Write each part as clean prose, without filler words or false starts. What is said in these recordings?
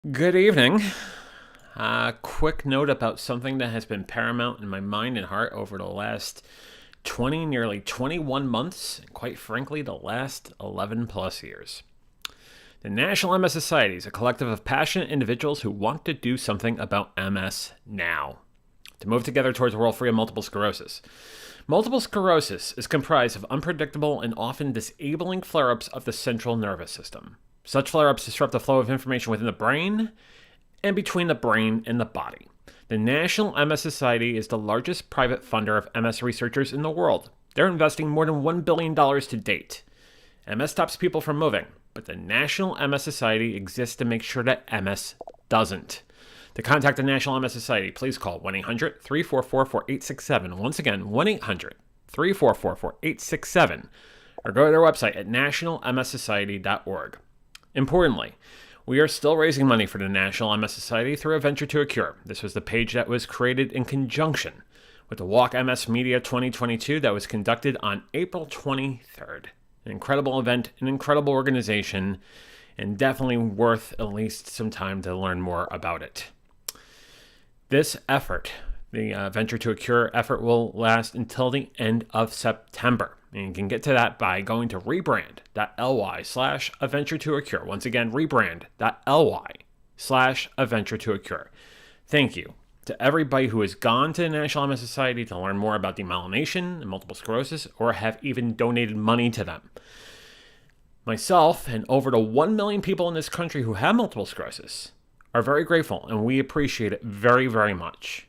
Good evening. Quick note about something that has been paramount in my mind and heart over the last nearly 21 months, and quite frankly, the last 11 plus years. The National MS Society is a collective of passionate individuals who want to do something about MS now, to move together towards a world free of multiple sclerosis. Multiple sclerosis is comprised of unpredictable and often disabling flare-ups of the central nervous system. Such flare-ups disrupt the flow of information within the brain and between the brain and the body. The National MS Society is the largest private funder of MS researchers in the world. They're investing more than $1 billion to date. MS stops people from moving, but the National MS Society exists to make sure that MS doesn't. To contact the National MS Society, please call 1-800-344-4867. Once again, 1-800-344-4867. Or go to their website at nationalmssociety.org. Importantly, we are still raising money for the National MS Society through A Venture to a Cure. This was the page that was created in conjunction with the Walk MS Media 2022 that was conducted on April 23rd. An incredible event, an incredible organization, and definitely worth at least some time to learn more about it. This effort, the Venture to a Cure effort, will last until the end of September. And you can get to that by going to rebrand.ly/A Venture to a Cure. Once again, rebrand.ly/A Venture to a Cure. Thank you to everybody who has gone to the National MS Society to learn more about demyelination and multiple sclerosis, or have even donated money to them. Myself and over the 1 million people in this country who have multiple sclerosis are very grateful, and we appreciate it very, very much.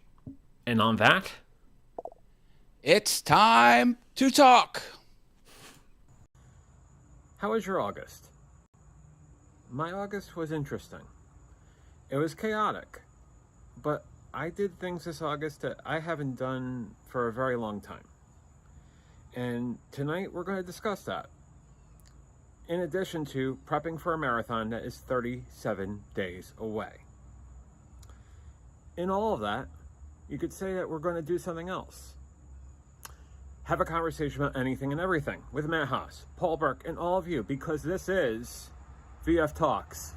And on that, it's time to talk. How was your August? My August was interesting. It was chaotic, but I did things this August that I haven't done for a very long time. And tonight we're going to discuss that. In addition to prepping for a marathon that is 37 days away. In all of that, you could say that we're going to do something else. Have a conversation about anything and everything with Matt Haas, Paul Burke, and all of you, because this is VF Talks.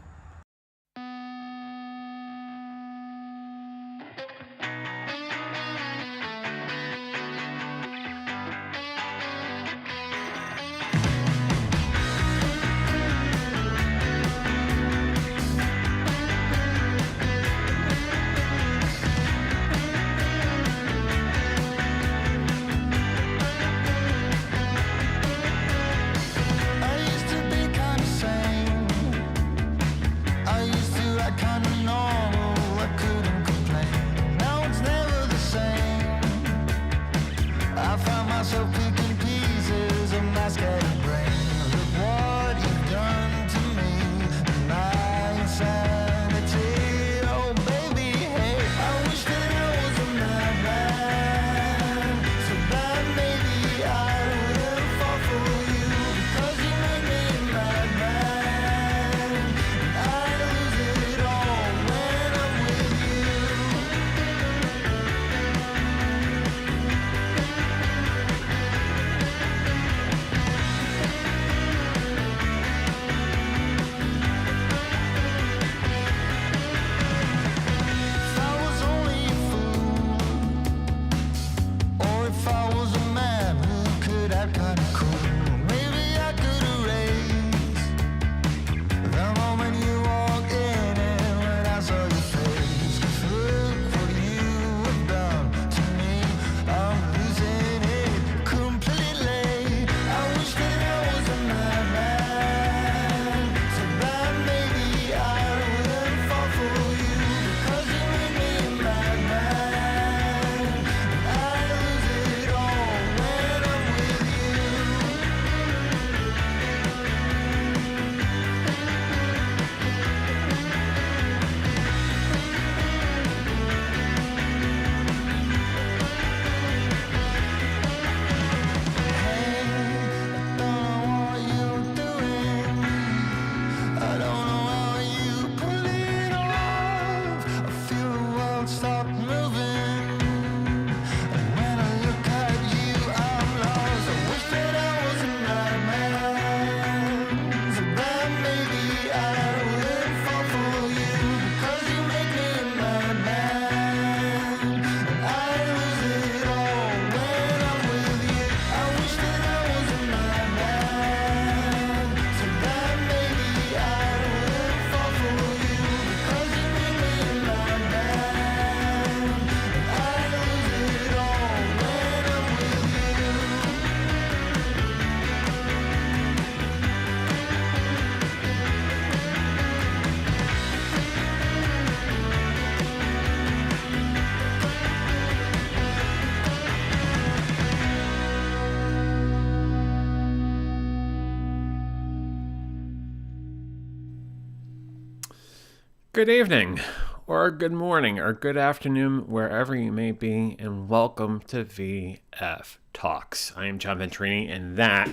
Good evening, or good morning, or good afternoon, wherever you may be, and welcome to VF Talks. I am John Ventrini, and that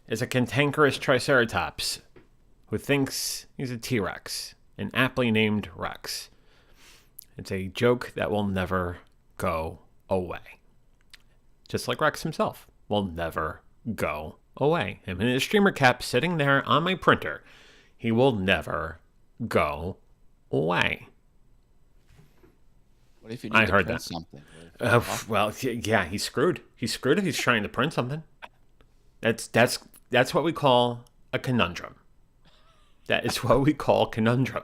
is a cantankerous Triceratops who thinks he's a T-Rex, an aptly named Rex. It's a joke that will never go away. Just like Rex himself will never go away. Him in his streamer cap sitting there on my printer, he will never go away. What if you need to heard print that. something? Well, yeah, he's screwed. He's screwed if he's trying to print something. That's what we call a conundrum. That is what we call conundrum.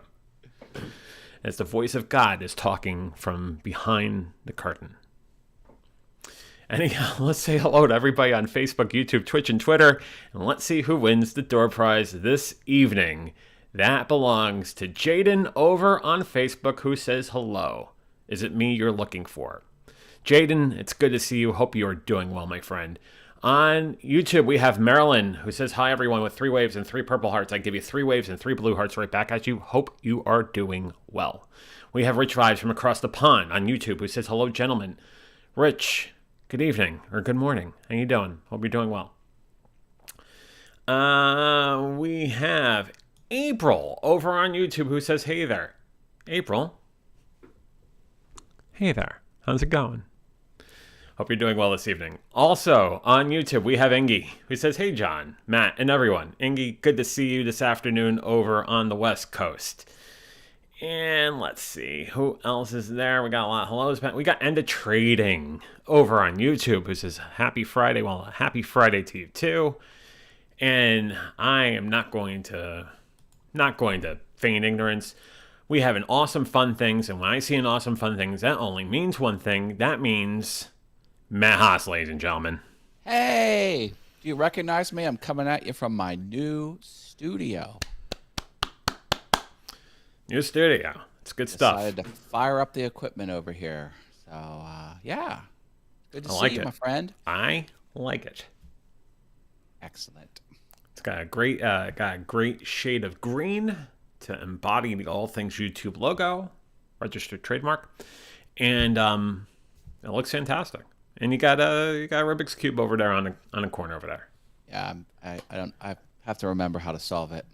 As the voice of God is talking from behind the curtain. Anyhow, let's say hello to everybody on Facebook, YouTube, Twitch, and Twitter, and let's see who wins the door prize this evening. That belongs to Jaden over on Facebook, who says hello. Is it me you're looking for? Jaden, it's good to see you. Hope you are doing well, my friend. On YouTube, we have Marilyn, who says, hi, everyone, with 3 waves and 3 purple hearts. I give you 3 waves and 3 blue hearts right back at you. Hope you are doing well. We have Rich Vibes from across the pond on YouTube, who says, hello, gentlemen. Rich, good evening or good morning. How you doing? Hope you're doing well. We have April over on YouTube, who says, hey there. April. Hey there. How's it going? Hope you're doing well this evening. Also, on YouTube, we have Ingy, who says, hey, John, Matt, and everyone. Ingy, good to see you this afternoon over on the West Coast. And let's see, who else is there? We got a lot of hellos. We got End of Trading over on YouTube, who says, happy Friday. Well, happy Friday to you, too. And I am not going to feign ignorance. We have an awesome fun things, and when I see an awesome fun things, that only means one thing. That means Matt Haas, ladies and gentlemen. Hey, do you recognize me? I'm coming at you from my new studio. New studio. It's good stuff. Decided to fire up the equipment over here. So, yeah. Good to see you, my friend. I like it. Excellent. It's got a great shade of green to embody the All Things YouTube logo, registered trademark, and it looks fantastic. And you got a Rubik's Cube over there on a corner over there. Yeah, I have to remember how to solve it.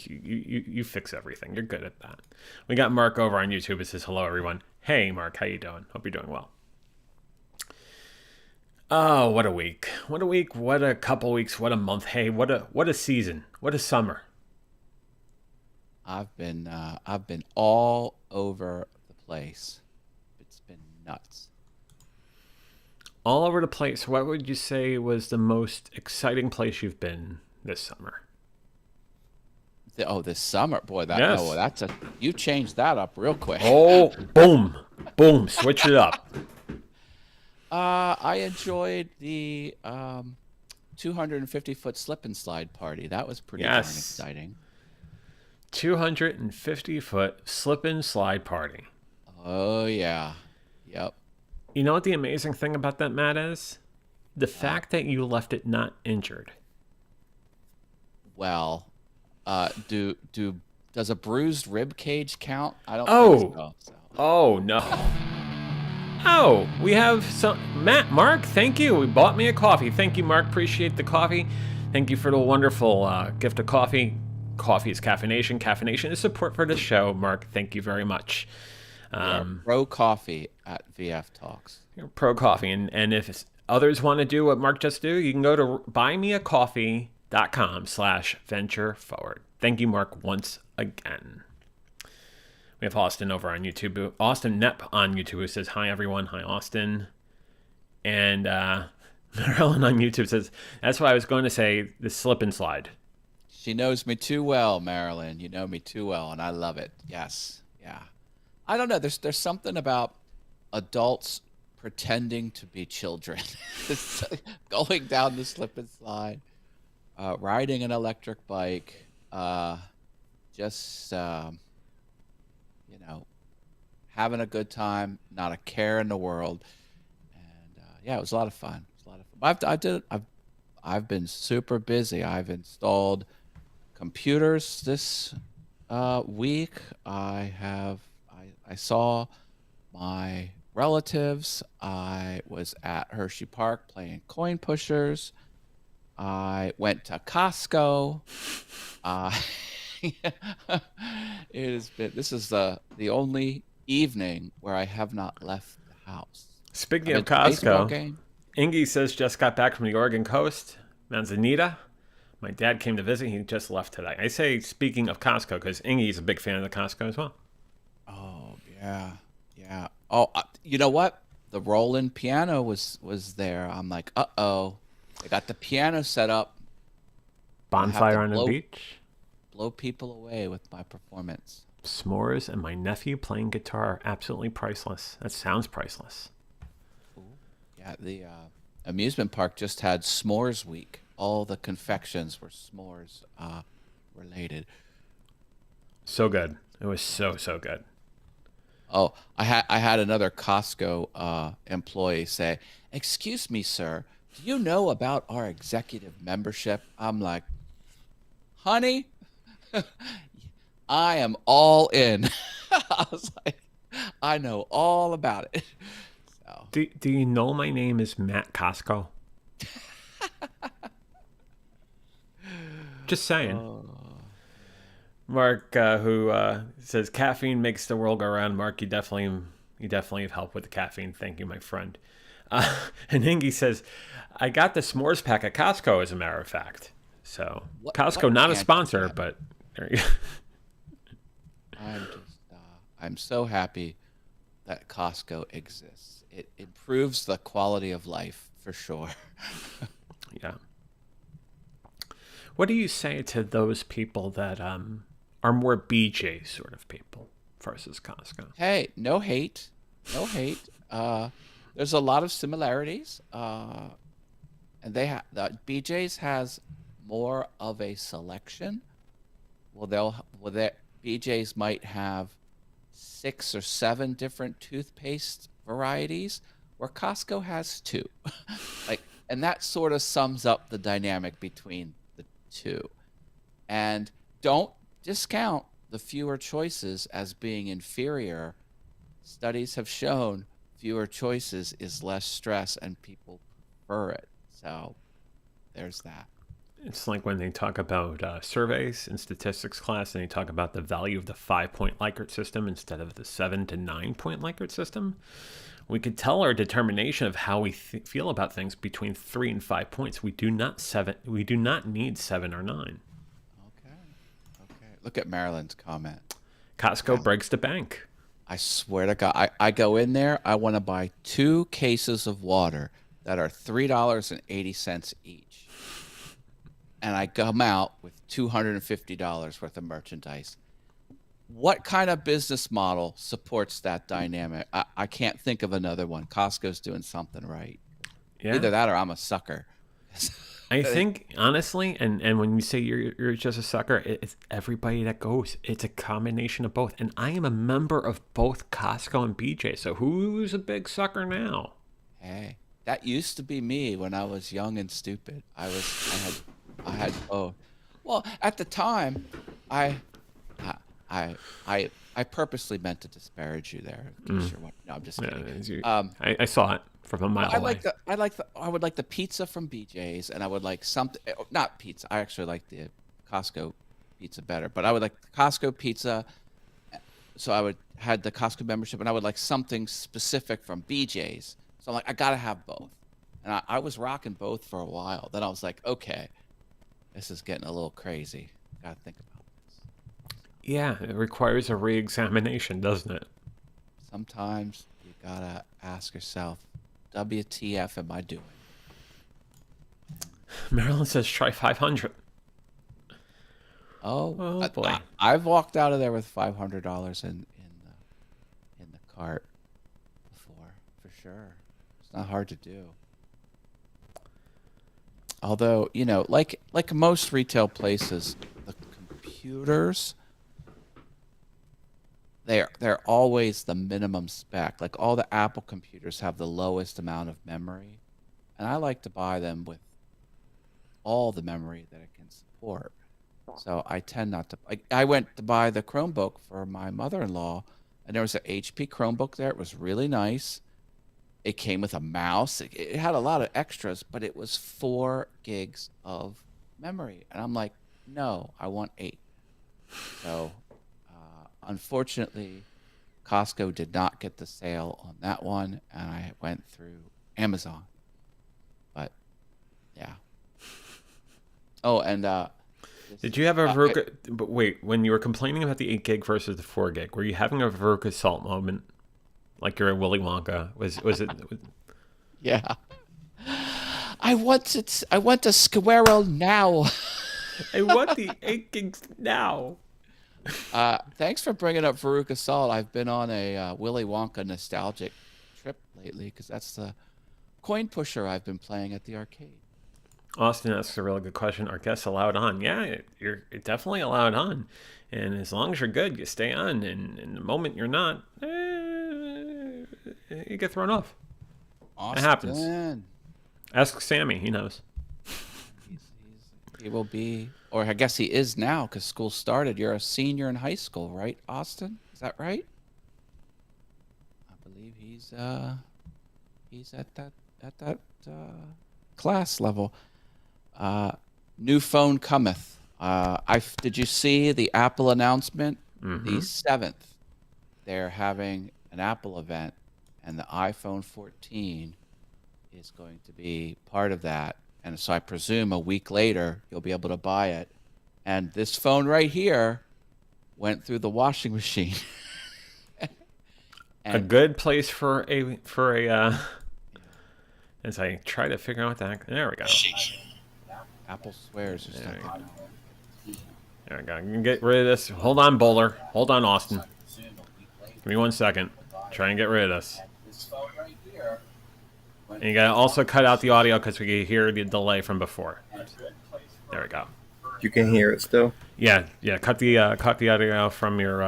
You fix everything. You're good at that. We got Mark over on YouTube. It says, hello, everyone. Hey, Mark. How you doing? Hope you're doing well. Oh, what a week. What a week. What a couple weeks. What a month. Hey, what a season. What a summer. I've been all over the place. It's been nuts. All over the place. What would you say was the most exciting place you've been this summer? This summer, boy, Yes. You changed that up real quick. Oh, boom, switch it up. I enjoyed the 250-foot slip and slide party. That was pretty darn exciting. 250-foot slip and slide party. Oh yeah, yep. You know what the amazing thing about that, Matt, is? The fact that you left it not injured. Well, does a bruised rib cage count? I don't think so. Oh no. Oh, we have some Mark, thank you. We bought me a coffee. Thank you, Mark. Appreciate the coffee. Thank you for the wonderful gift of coffee. Coffee is caffeination. Caffeination is support for the show. Mark, thank you very much. Pro coffee at VF Talks. Pro coffee. And if others want to do what Mark just do, you can go to buymeacoffee.com/venture forward. Thank you, Mark, once again. We have Austin over on YouTube. Austin Nepp on YouTube, who says, hi, everyone. Hi, Austin. And Marilyn on YouTube says, that's why I was going to say the slip and slide. She knows me too well, Marilyn. You know me too well, and I love it. Yes. Yeah. I don't know. There's something about adults pretending to be children. Going down the slip and slide, riding an electric bike, having a good time, not a care in the world. And yeah, it was a lot of fun. It was a lot of fun. I've been super busy. I've installed computers this week I saw my relatives. I was at Hershey Park playing coin pushers. I went to Costco. Uh, this is the only evening where I have not left the house. Speaking I've of been to a baseball Costco, game. Ingy says just got back from the Oregon coast. Manzanita. My dad came to visit. He just left today. I say speaking of Costco because Ingy is a big fan of the Costco as well. Oh yeah, yeah. Oh, you know what? The Roland piano was there. I'm like, uh-oh. They got the piano set up. Gonna have to Bonfire on the beach. blow people away with my performance. S'mores and my nephew playing guitar are absolutely priceless. That sounds priceless. Ooh. Yeah, the amusement park just had S'mores Week. All the confections were s'mores related. So good. It was so good. Oh, I had another Costco employee say, "Excuse me, sir, do you know about our executive membership?" I'm like, "Honey, I am all in." I was like, "I know all about it." So, Do you know my name is Matt Costco? Just saying. oh, Mark, who says caffeine makes the world go round. Mark, you definitely have helped with the caffeine. Thank you, my friend. And Ingy says, I got the s'mores pack at Costco, as a matter of fact. So what Costco, not a can't you sponsor, get? but there you go. I'm just, I'm so happy that Costco exists. It improves the quality of life for sure. Yeah. What do you say to those people that are more BJ sort of people versus Costco? Hey, no hate, no hate. There's a lot of similarities, and the BJ's has more of a selection. BJ's might have 6 or 7 different toothpaste varieties, where Costco has two. Like, and that sort of sums up the dynamic between the two. And don't discount the fewer choices as being inferior. Studies have shown fewer choices is less stress and people prefer it. So there's that. It's like when they talk about surveys in statistics class and they talk about the value of the 5 point Likert system instead of the 7 to 9 point Likert system. We could tell our determination of how we feel about things between 3 and 5 points. We do not seven. We do not need 7 or 9. Okay. Okay. Look at Marilyn's comment. Costco Wow. breaks the bank. I swear to God, I go in there, I want to buy 2 cases of water that are $3.80 each. And I come out with $250 worth of merchandise. What kind of business model supports that dynamic? I can't think of another one. Costco's doing something right. Yeah, Either that or I'm a sucker. I think honestly, and when you say you're just a sucker, it's everybody that goes. It's a combination of both, and I am a member of both Costco and BJ. So who's a big sucker now? Hey, that used to be me when I was young and stupid. I had both. Well, at the time, I I I purposely meant to disparage you there. In case you're no, I'm just Yeah, kidding. I saw it from a mile I away. like I would like the pizza from BJ's, and I would like something. Not pizza. I actually like the Costco pizza better, but I would like the Costco pizza. So I would had the Costco membership, and I would like something specific from BJ's. So I'm like, I gotta have both, and I was rocking both for a while. Then I was like, okay, this is getting a little crazy. Gotta think about this. Yeah, it requires a re-examination, doesn't it? Sometimes you gotta ask yourself, WTF am I doing? Marilyn says try 500. Oh, Oh boy. I've walked out of there with $500 in the cart before, for sure. It's not hard to do. Although, like most retail places, the computers, they're always the minimum spec. Like all the Apple computers have the lowest amount of memory, and I like to buy them with all the memory that it can support. So I tend not to. I went to buy the Chromebook for my mother-in-law, and there was an HP Chromebook there. It was really nice. It came with a mouse. It had a lot of extras, but it was 4 gigs of memory. And I'm like, no, I want 8. So unfortunately, Costco did not get the sale on that one, and I went through Amazon. But yeah. Oh, and Did you have a Veruca? But wait, when you were complaining about the 8 gig versus the 4 gig, were you having a Veruca Salt moment? Like you're a Willy Wonka? Was it? yeah. I want a Squirrel now. I want the 8 gigs now. Thanks for bringing up Veruca Salt. I've been on a Willy Wonka nostalgic trip lately because that's the coin pusher I've been playing at the arcade. Austin asks a really good question. Are guests allowed on? Yeah, you're definitely allowed on. And as long as you're good, you stay on. And in the moment you're not, you get thrown off. It happens. Austin. Ask Sammy. He knows. He will be, or I guess he is now because school started. You're a senior in high school, right, Austin? Is that right? I believe he's at that class level. New phone cometh. Did you see the Apple announcement? Mm-hmm. The 7th, they're having an Apple event, and the iPhone 14 is going to be part of that. And so I presume a week later you'll be able to buy it. And this phone right here went through the washing machine. A good place for a. As I try to figure out that. There we go. Apple swears or something. There we go. You can get rid of this. Hold on, Bowler. Hold on, Austin. Give me 1 second. Try and get rid of this. And you gotta also cut out the audio because we can hear the delay from before. There we go. You can hear it still. Yeah. Cut the audio from your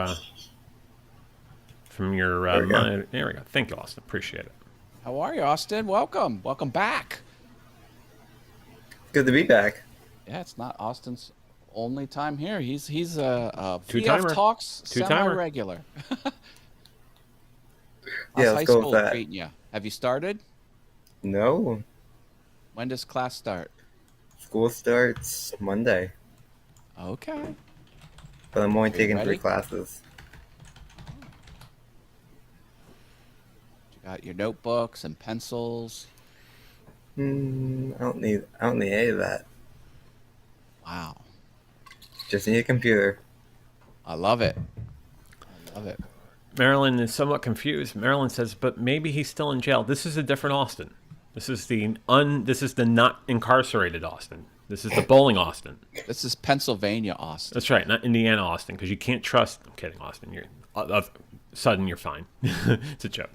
monitor. There we go. Thank you, Austin. Appreciate it. How are you, Austin? Welcome back. Good to be back. Yeah, it's not Austin's only time here. He's a Two-timer. VF Talks Two-timer. semi-regular. Yeah, How's let's high go with school that. treating you? Have you started? No, When does class start? school starts Monday, Okay. but I'm only Are you taking ready? 3 classes. You got your notebooks and pencils. I don't need any of that. Wow. Just need a computer. I love it. Marilyn is somewhat confused. Marilyn says, "But maybe he's still in jail." This is a different Austin. This is the not incarcerated Austin. This is the bowling Austin. This is Pennsylvania, Austin. That's right, not Indiana Austin, because you can't trust. I'm kidding, Austin. You're sudden. You're fine. It's a joke.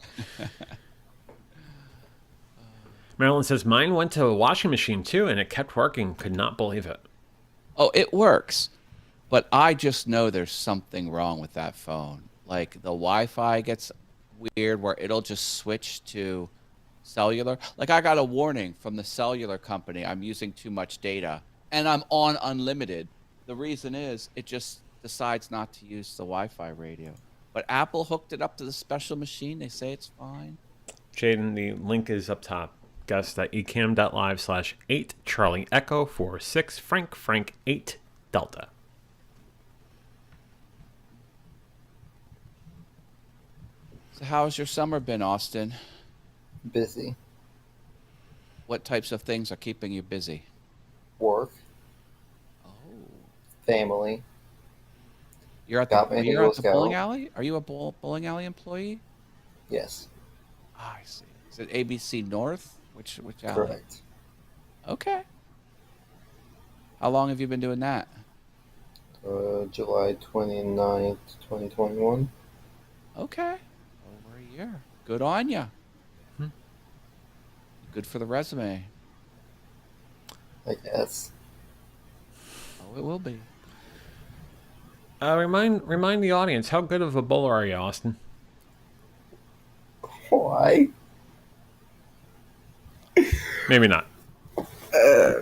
Marilyn says, "Mine went to a washing machine too, and it kept working. Could not believe it." Oh, it works. But I just know there's something wrong with that phone. Like the Wi-Fi gets weird where it'll just switch to cellular. Like I got a warning from the cellular company. I'm using too much data and I'm on unlimited. The reason is it just decides not to use the Wi-Fi radio. But Apple hooked it up to the special machine. They say it's fine. Jaden, the link is up top. Guest.ecam.live/8 Charlie Echo 46 Frank 8 Delta. So how's your summer been, Austin? Busy. What types of things are keeping you busy? Work. Oh. Family. You're at Got the many you're at Girl the bowling Scout. alley? Are you a bowling alley employee? Yes. Ah, I see. Is it ABC North? Which alley? Correct. Okay. How long have you been doing that? July 29th, 2021. Okay. Over a year. Good on ya. Good for the resume. I guess. Oh, it will be. Remind the audience, how good of a bowler are you, Austin? Why? Maybe not.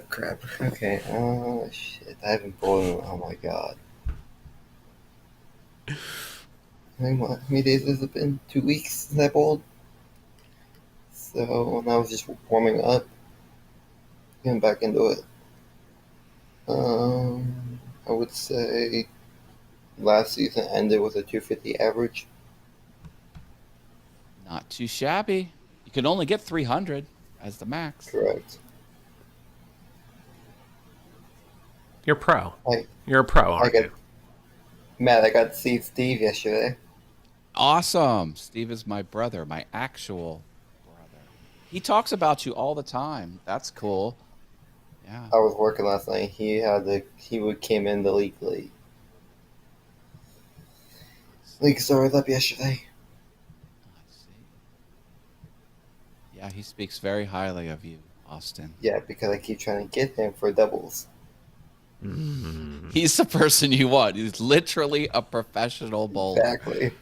Crap. Okay. Oh shit. I haven't bowled. Oh my god. How many days has it been? 2 weeks since I bowled. So when I was just warming up, getting back into it. I would say last season ended with a 250 average. Not too shabby. You can only get 300 as the max. Correct. You're pro. I You're a pro, I aren't got you? Matt. I got to see Steve yesterday. Awesome. Steve is my brother, my actual brother. He talks about you all the time. That's cool. Yeah. I was working last night. He came in the league late. League started up yesterday. I see. Yeah, he speaks very highly of you, Austin. Yeah, because I keep trying to get him for doubles. He's the person you want. He's literally a professional bowler. Exactly.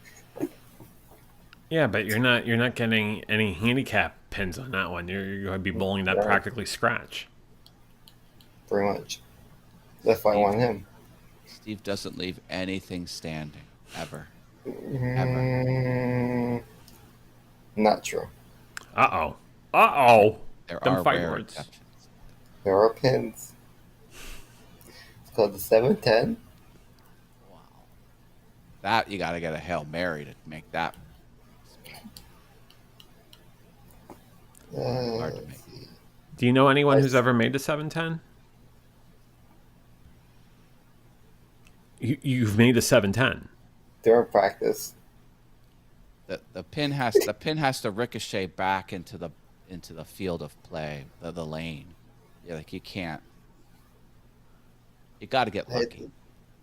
Yeah, but you're not getting any handicap pins on that one. You're going to be bowling that Yeah. practically scratch. Pretty much. That's why I want him. Steve doesn't leave anything standing, ever. Not true. Uh-oh. Uh-oh. There Them are fight rare words. exceptions. There are pins. It's called the 710. Wow. That, you got to get a Hail Mary to make that. Hard to make. Let's see. Do you know anyone who's ever made a 710? You've made a 710. During practice. The pin has to ricochet back into the field of play, the lane. Yeah, like you can't. You got to get lucky.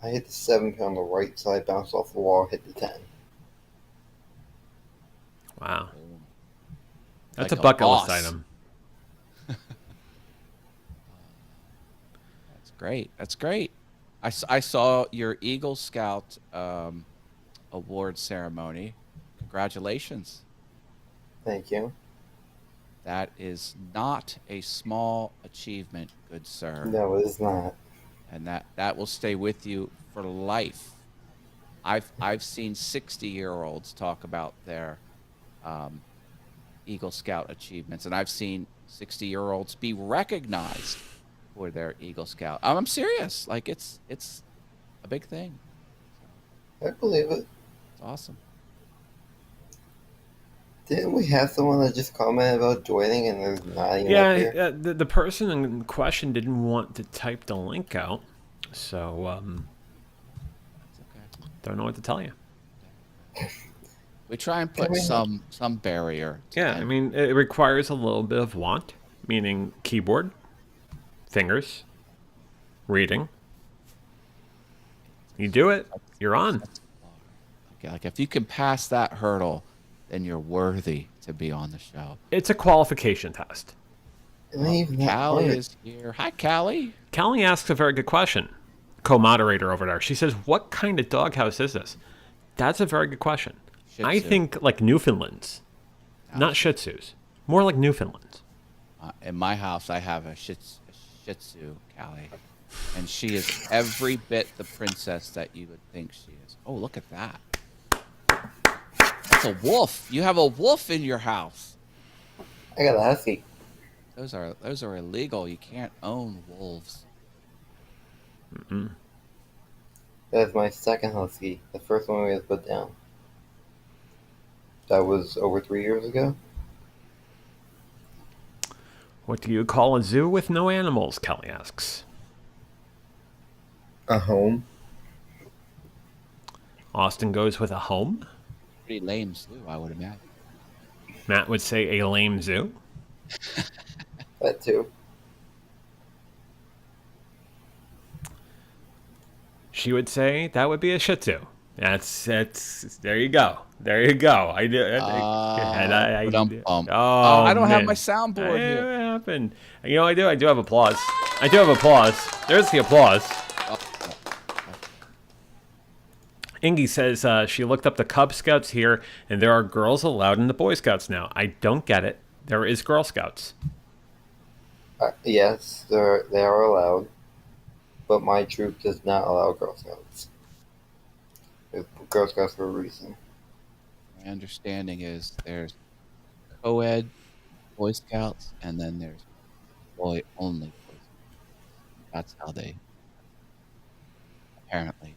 I hit the 7 on the right side, bounced off the wall, hit the 10. Wow. Boom. That's Like a a bucket list boss. item. That's great. That's great. I saw your Eagle Scout award ceremony. Congratulations. Thank you. That is not a small achievement, good sir. No, it is not. And that will stay with you for life. I've seen 60-year-olds talk about their Eagle Scout achievements, and I've seen 60-year-olds be recognized for their Eagle Scout. I'm serious. Like it's a big thing. I believe it. It's awesome. Didn't we have someone that just commented about joining and there's not even up here? Yeah, the person in question didn't want to type the link out, so It's okay. don't know what to tell you. We try and put some barrier. To Yeah, I mean, it requires a little bit of want, meaning keyboard, fingers, reading. You do it, you're on. Okay, like if you can pass that hurdle, then you're worthy to be on the show. It's a qualification test. It ain't even that Callie hard. is here. Hi, Callie. Callie asks a very good question. Co-moderator over there. She says, "What kind of doghouse is this?" That's a very good question. Shih I Tzu. think like Newfoundlands, not Shih Tzus. More like Newfoundlands. In my house, I have a Shih Tzu, Callie, and she is every bit the princess that you would think she is. Oh, look at that. That's a wolf. You have a wolf in your house. I got a husky. Those are illegal. You can't own wolves. That's my second husky. The first one we had put down. That was over 3 years ago. What do you call a zoo with no animals? Kelly asks. A home. Austin goes with a home. Pretty lame zoo, I would imagine. Matt would say a lame zoo. That too. She would say that would be a Shih Tzu. That's there you go. There you go. I did. Ba-dum-bum. Oh, I don't have man. my soundboard here. What happened? You know, I do. I do have applause. I do have applause. There's the applause. Ingy says she looked up the Cub Scouts here, and there are girls allowed in the Boy Scouts now. I don't get it. There is Girl Scouts. Yes, they are allowed, but my troop does not allow Girl Scouts. It's Girl Scouts for a reason. My understanding is there's co-ed Boy Scouts, and then there's boy-only Boy Scouts. That's how they apparently,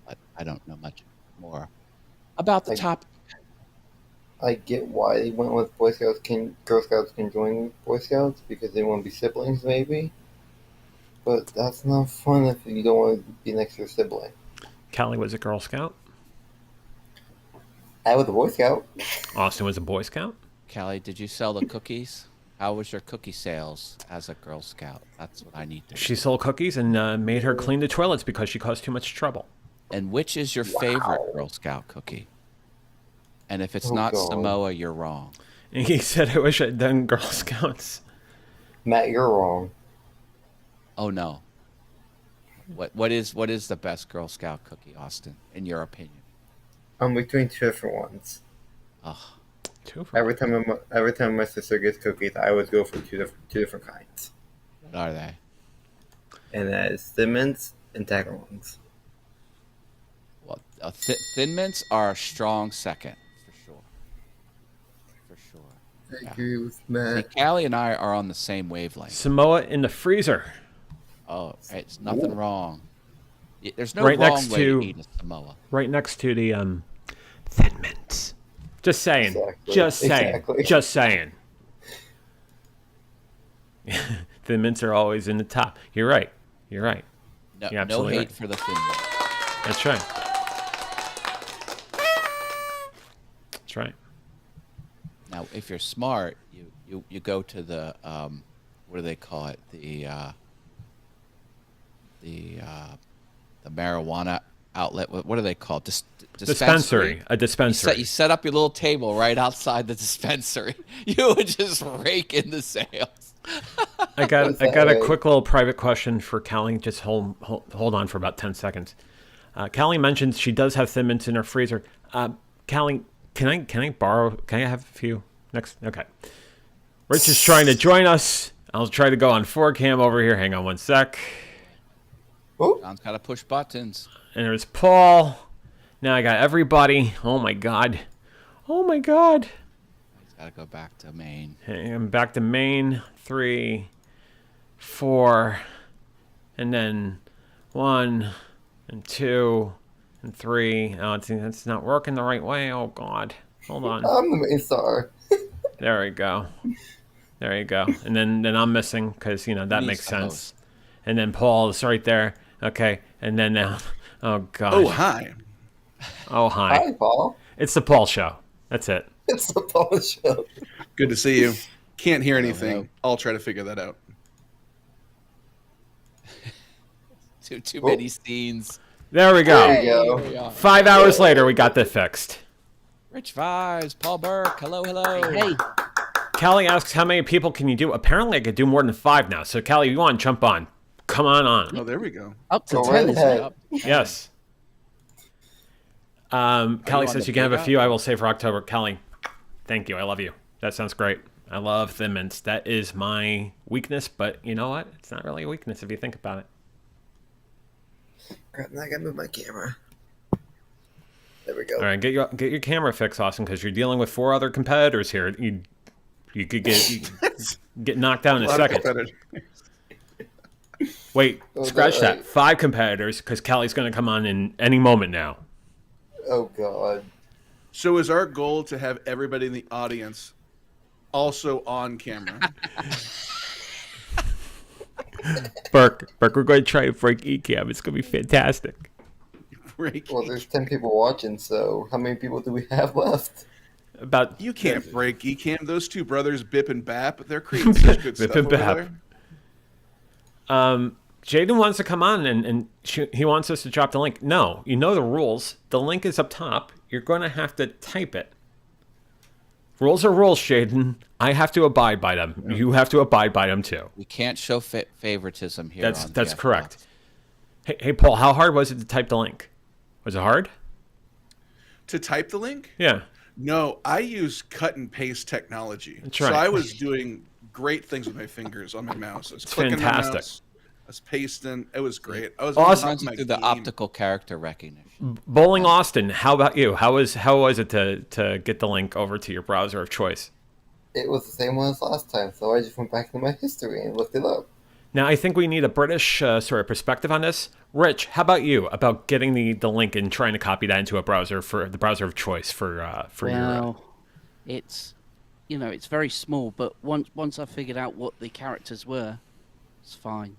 but I don't know much more about the I, topic. I get why they went with Girl Scouts can join Boy Scouts because they want to be siblings, maybe. But that's not fun if you don't want to be next to your sibling. Callie was a Girl Scout. I was a Boy Scout. Austin was a Boy Scout. Callie, did you sell the cookies? How was your cookie sales as a Girl Scout? That's what I need to know. She sold cookies and made her clean the toilets because she caused too much trouble. And which is your favorite Girl Scout cookie? And if it's not God. Samoa, you're wrong. And he said, I wish I'd done Girl Scouts. Matt, you're wrong. Oh no. What is the best Girl Scout cookie, Austin, in your opinion? I'm between two different ones. Ugh. Every time my sister gets cookies, I always go for two different kinds. What are they? And that is Thin Mints and Tagalongs. Well, Thin Mints are a strong second, for sure. For sure. I Yeah. agree with See, Matt. Callie and I are on the same wavelength. Samoa in the freezer. Oh, it's nothing wrong. There's no Right wrong next way to- to eat a Samoa. Right next to the Thin Mints. Just saying. Exactly. Just saying. Exactly. Just saying. Thin Mints are always in the top. You're right. You're right. No, You're no absolutely hate right. for the Thin Mints. That's right. That's right. Now, if you're smart, you go to the what do they call it? The marijuana outlet. What are they called? Dispensary. A dispensary. You set up your little table right outside the dispensary. You would just rake in the sales. I got What's a that? quick little private question for Callie. Just hold on for about 10 seconds. Callie mentioned she does have Thin Mints in her freezer. Callie, can I have a few next? Okay. Rich is trying to join us. I'll try to go on 4cam over here. Hang on one sec. Oh, John's got to push buttons. And there's Paul. Now I got everybody. Oh my god. Oh my god. He's got to go back to Maine. Hey, I'm back to main. 3, 4, and then 1 and 2 and 3. Oh, it's not working the right way. Oh god. Hold on. I'm the main star. There we go. There you go. And then I'm missing because that He's makes the sense. host. And then Paul is right there. Okay. And then now. Oh god. Oh, hi. Oh hi. Hi, Paul. It's the Paul show. That's it. It's the Paul show. Good to see you. Can't hear anything. hello. I'll try to figure that out. Too many scenes. There we go. There you go. Here we are. 5 hours later, we got that fixed. Rich Vibes, Paul Burke. Hello, hello. Hey, Callie asks, how many people can you do? Apparently, I could do more than 5 now. So, Callie, you want to jump on? Come on. Oh, there we go. up to Go 10 right is ahead. up. Yes. Callie on says the you can have a big few. app? I will save for October. Callie, thank you. I love you. That sounds great. I love Thin Mints. That is my weakness, but you know what? It's not really a weakness if you think about it. Crap, now I gotta move my camera. There we go. All right, get your camera fixed, Austin, because you're dealing with 4 other competitors here. You could get knocked out in a lot of second. competitors. Wait, Oh, scratch that- that. 5 competitors, because Callie's going to come on in any moment now. Oh god. So is our goal to have everybody in the audience also on camera? Burke, we're going to try to break ECAM. It's going to be fantastic. Break. Well, there's 10 people watching, so how many people do we have left? About You can't break Ecam. Those two brothers, Bip and Bap, they're creating such good Bip stuff and over Bap. there. Jaden wants to come on and he wants us to drop the link. No, you know the rules. The link is up top. You're going to have to type it. Rules are rules, Jaden. I have to abide by them. You have to abide by them too. We can't show favoritism here. That's on that's the correct. Hey, Paul, how hard was it to type the link? Was it hard? To type the link? Yeah. No, I use cut and paste technology. That's So right. I was doing great things with my fingers on my mouse. I was It's clicking fantastic. my mouse. I was pasting. It was great. I was Awesome. Runs you my through the game. optical character recognition. Bowling Austin, how about you? How was it to get the link over to your browser of choice? It was the same one as last time, so I just went back to my history and looked it up. Now, I think we need a British sort of perspective on this. Rich, how about you? About getting the link and trying to copy that into a browser for the browser of choice for your. Well, it's it's very small, but once I figured out what the characters were, it's fine.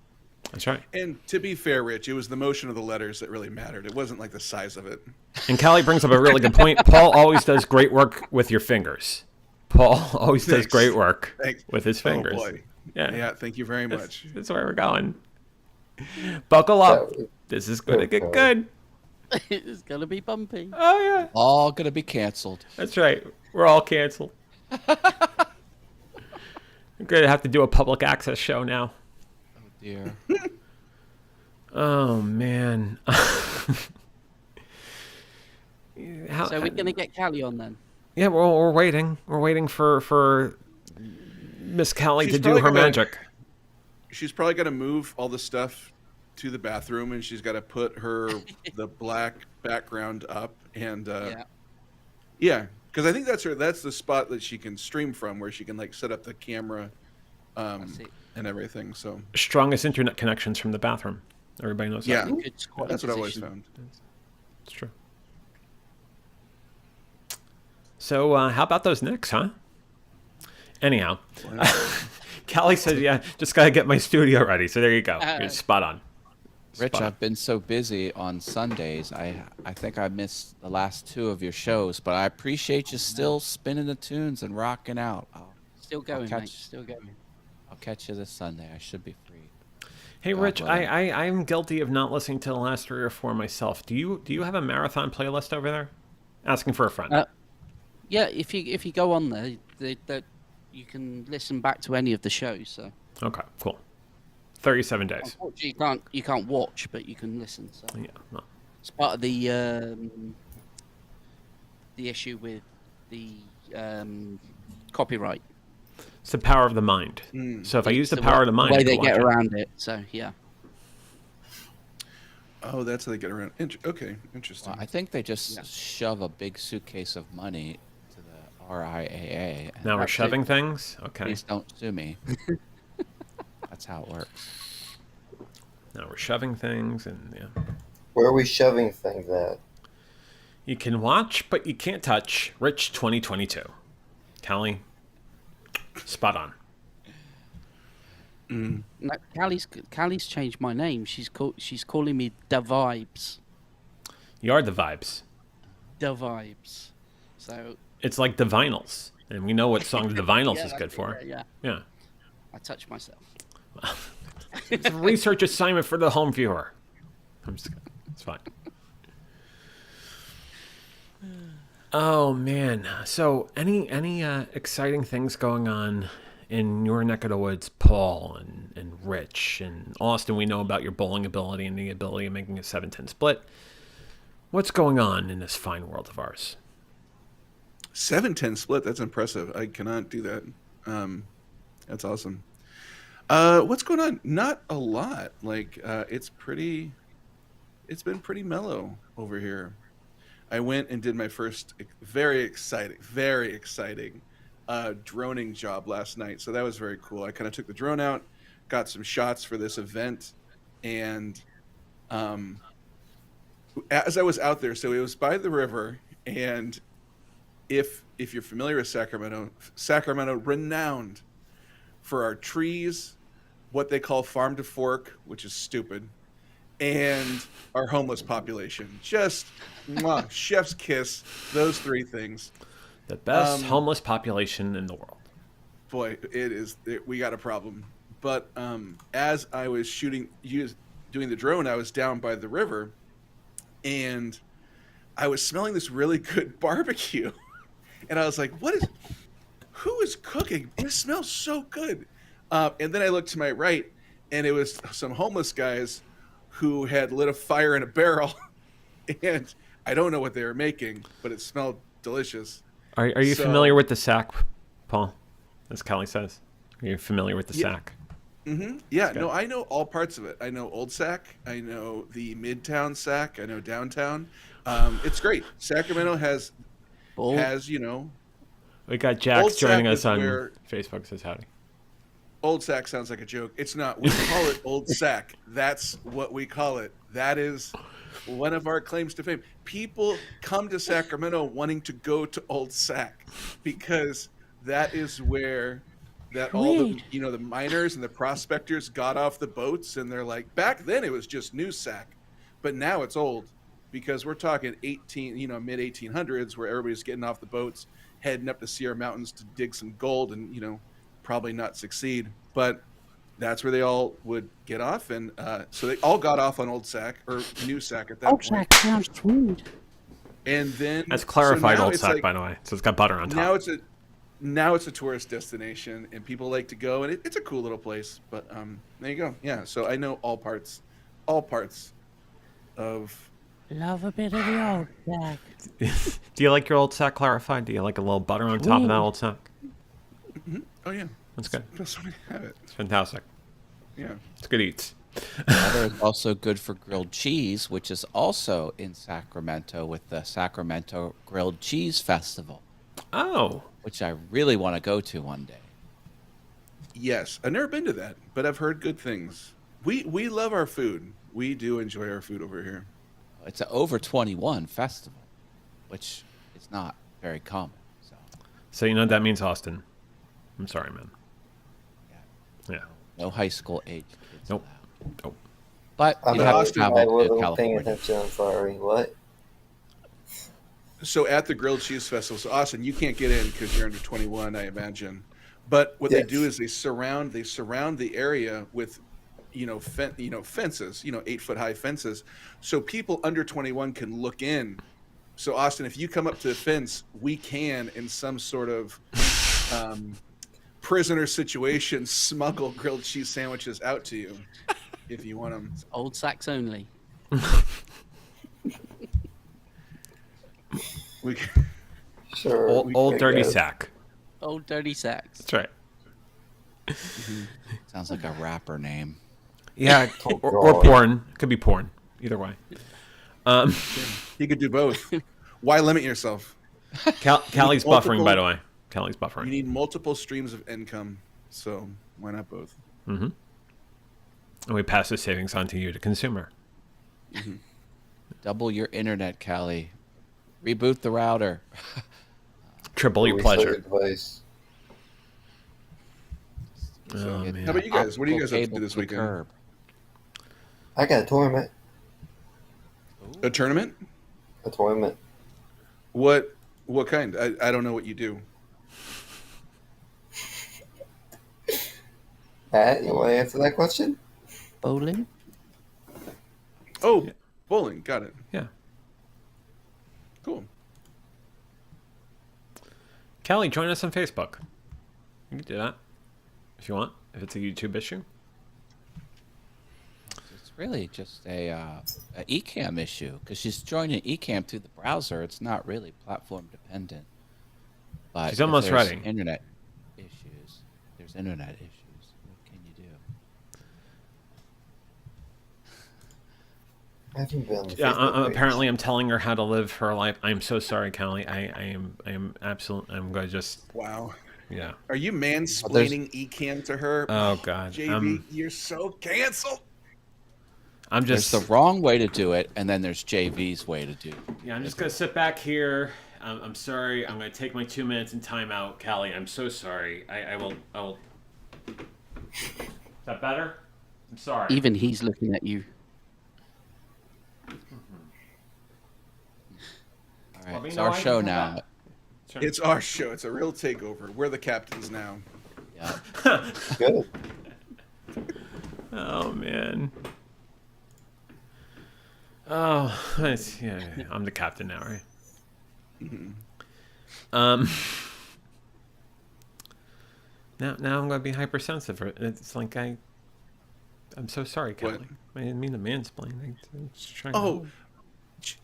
That's right. And to be fair, Rich, it was the motion of the letters that really mattered. It wasn't like the size of it. And Callie brings up a really good point. Paul always does great work with your fingers. Paul always does Thanks. great work Thanks. with his fingers. Oh boy. Yeah. Yeah. Thank you very much. That's where we're going. Buckle up. That was- This is going to get Oh, good. It's gonna be bumpy. Oh, yeah. All gonna be canceled. That's right. We're all canceled. We're going to have to do a public access show now. Oh dear. Oh, man. So we're gonna get Callie on then. Yeah, we're waiting. We're waiting for Miss Callie She's to do probably her gonna- magic. She's probably going to move all the stuff to the bathroom, and she's got to put the black background up. And yeah, because I think that's the spot that she can stream from, where she can like set up the camera That's it. and everything. So Strongest internet connections from the bathroom. Everybody knows Yeah. that. Good squat that's what I always position. found. It's true. So how about those Knicks, huh? Anyhow, Callie says, yeah, just got to get my studio ready. So there you go. You're spot on. Rich, Spot on. I've been so busy on Sundays. I think I missed the last two of your shows, but I appreciate you still spinning the tunes and rocking out. Still going, catch- mate. Still going. I'll catch you this Sunday. I should be free. Hey, God Rich, willing. I'm guilty of not listening to the last 3 or 4 myself. Do you have a marathon playlist over there? Asking for a friend. Yeah, if you go on there, you can listen back to any of the shows. So Okay, cool. 37 days. unfortunately, you can't watch, but you can listen. So Yeah. Well, it's part of the issue with the copyright. it's the power of the mind. So if I use the power of the mind, way I they can get watch it. around it. So yeah. Oh, that's how they get around. Okay, interesting. Well, I think they just Yeah. shove a big suitcase of money to the RIAA. And Now we're That's shoving it. things. Okay. please don't sue me. That's how it works. Now we're shoving things, and yeah. Where are we shoving things at? You can watch, but you can't touch. Rich 2022. Callie, spot on. No, Callie's changed my name. She's calling me Da Vibes. You are the vibes. Da Vibes. So It's like the vinyls, and we know what song the vinyls yeah, is that's good it, for. Yeah, Yeah. I touch myself. It's a research assignment for the home viewer. I'm just kidding. It's fine. Oh man. So any exciting things going on in your neck of the woods, Paul and Rich and Austin? We know about your bowling ability and the ability of making a 7-10 split. What's going on in this fine world of ours? 7-10 split. That's impressive. I cannot do that. That's awesome. What's going on? Not a lot. Like it's been pretty mellow over here. I went and did my first very exciting droning job last night. So that was very cool. I kind of took the drone out, got some shots for this event, and as I was out there, so it was by the river, and if you're familiar with Sacramento renowned for our trees, what they call farm to fork, which is stupid, and our homeless population. Just chef's kiss, those 3 things. The best homeless population in the world. Boy, we got a problem. But as I was doing the drone, I was down by the river, and I was smelling this really good barbecue. And I was like, who is cooking? It smells so good. And then I looked to my right, and it was some homeless guys who had lit a fire in a barrel. And I don't know what they were making, but it smelled delicious. Are you So- familiar with the sack, Paul? As Callie says. Are you familiar with the Yeah. Sac? Yeah, good. no, I know all parts of it. I know Old Sac. I know the Midtown Sac. I know downtown. It's great. Sacramento Ball. has We got Jax Old joining Sac us is on where Facebook. Says howdy. Old Sac sounds like a joke. It's not. We call it Old Sac. That's what we call it. That is one of our claims to fame. People come to Sacramento wanting to go to Old Sac because that is where that all the Weird. the miners and the prospectors got off the boats, and they're like, back then it was just New Sac, but now it's old because we're talking mid 1800s, where everybody's getting off the boats, heading up the Sierra Mountains to dig some gold, and probably not succeed, but that's where they all would get off, and so they all got off on Old Sac or New Sac at that Old point. Jack sounds weird. And then That's clarified now Old it's Sac, like by the way. So it's got butter on now top. it's a tourist destination, and people like to go, and it's a cool little place. But there you go. Yeah, so I know all parts of. Love a bit of the Old Jack. Do you like your Old Sac clarified? Do you like a little butter on top of that Weird. Old Sac? Oh yeah, That's good. somebody have it. It's fantastic. Yeah. It's good eats. Butter is also good for grilled cheese, which is also in Sacramento with the Sacramento Grilled Cheese Festival, Oh, which I really want to go to one day. Yes, I've never been to that, but I've heard good things. We love our food. We do enjoy our food over here. It's an over 21 festival, which is not very common. so you know what that means, Austin? I'm sorry, man. Yeah. No high school age kids Nope. allowed. Nope. But I'm you have to Austin, I travel to wasn't paying California. attention. I'm sorry. What? So at the Grilled Cheese Festival, so Austin, you can't get in because you're under 21, I imagine. But what they do is they surround the area with, fences, 8-foot high fences, so people under 21 can look in. So Austin, if you come up to the fence, we can, in some sort of prisoner situation, smuggle grilled cheese sandwiches out to you if you want them. Old Sacks only. We can, Sure. Old I dirty guess. Sac. Old Dirty Sacks. That's right. Sounds like a rapper name. Yeah, Oh, or God. porn. Could be porn. Either way. you could do both. Why limit yourself? Callie's multiple- buffering, by the way. Callie's You buffering. need multiple streams of income, so why not both? And we pass the savings on to you, the consumer. Double your internet, Callie. Reboot the router. Triple your We saw pleasure. advice. Oh, Get man. How about you guys? What are you guys up to cable this the weekend? curb. I got a tournament. A tournament? A tournament. What kind? I don't know what you do. Pat, you want to answer that question? Bowling. Oh, Yeah. bowling. Got it. Yeah. Cool. Callie, join us on Facebook. You can do that if you want, if it's a YouTube issue. It's really just a Ecamm issue because she's joining Ecamm through the browser. It's not really platform dependent. But She's if almost there's ready. Internet issues. There's internet issues. What can you do? I haven't been on the Yeah, Facebook page. apparently I'm telling her how to live her life. I'm so sorry, Callie. I am absolutely. I'm going to just. Wow. Yeah. Are you mansplaining Ecamm to her? Oh God. JB, you're so canceled. I'm just. There's the wrong way to do it, and then there's JV's way to do it. Yeah, I'm just gonna sit back here. I'm sorry. I'm gonna take my 2 minutes in timeout, Callie. I'm so sorry. I will. Is that better? I'm sorry. Even he's looking at you. All right, Well, we it's know our I can show come now. back. It's our show. It's a real takeover. We're the captains now. Yeah. Good. Oh man. Oh, yeah. I'm the captain now, right? Now I'm gonna be hypersensitive. It's like I'm so sorry, Kelly. What? I didn't mean to mansplain. I'm just trying Oh, to...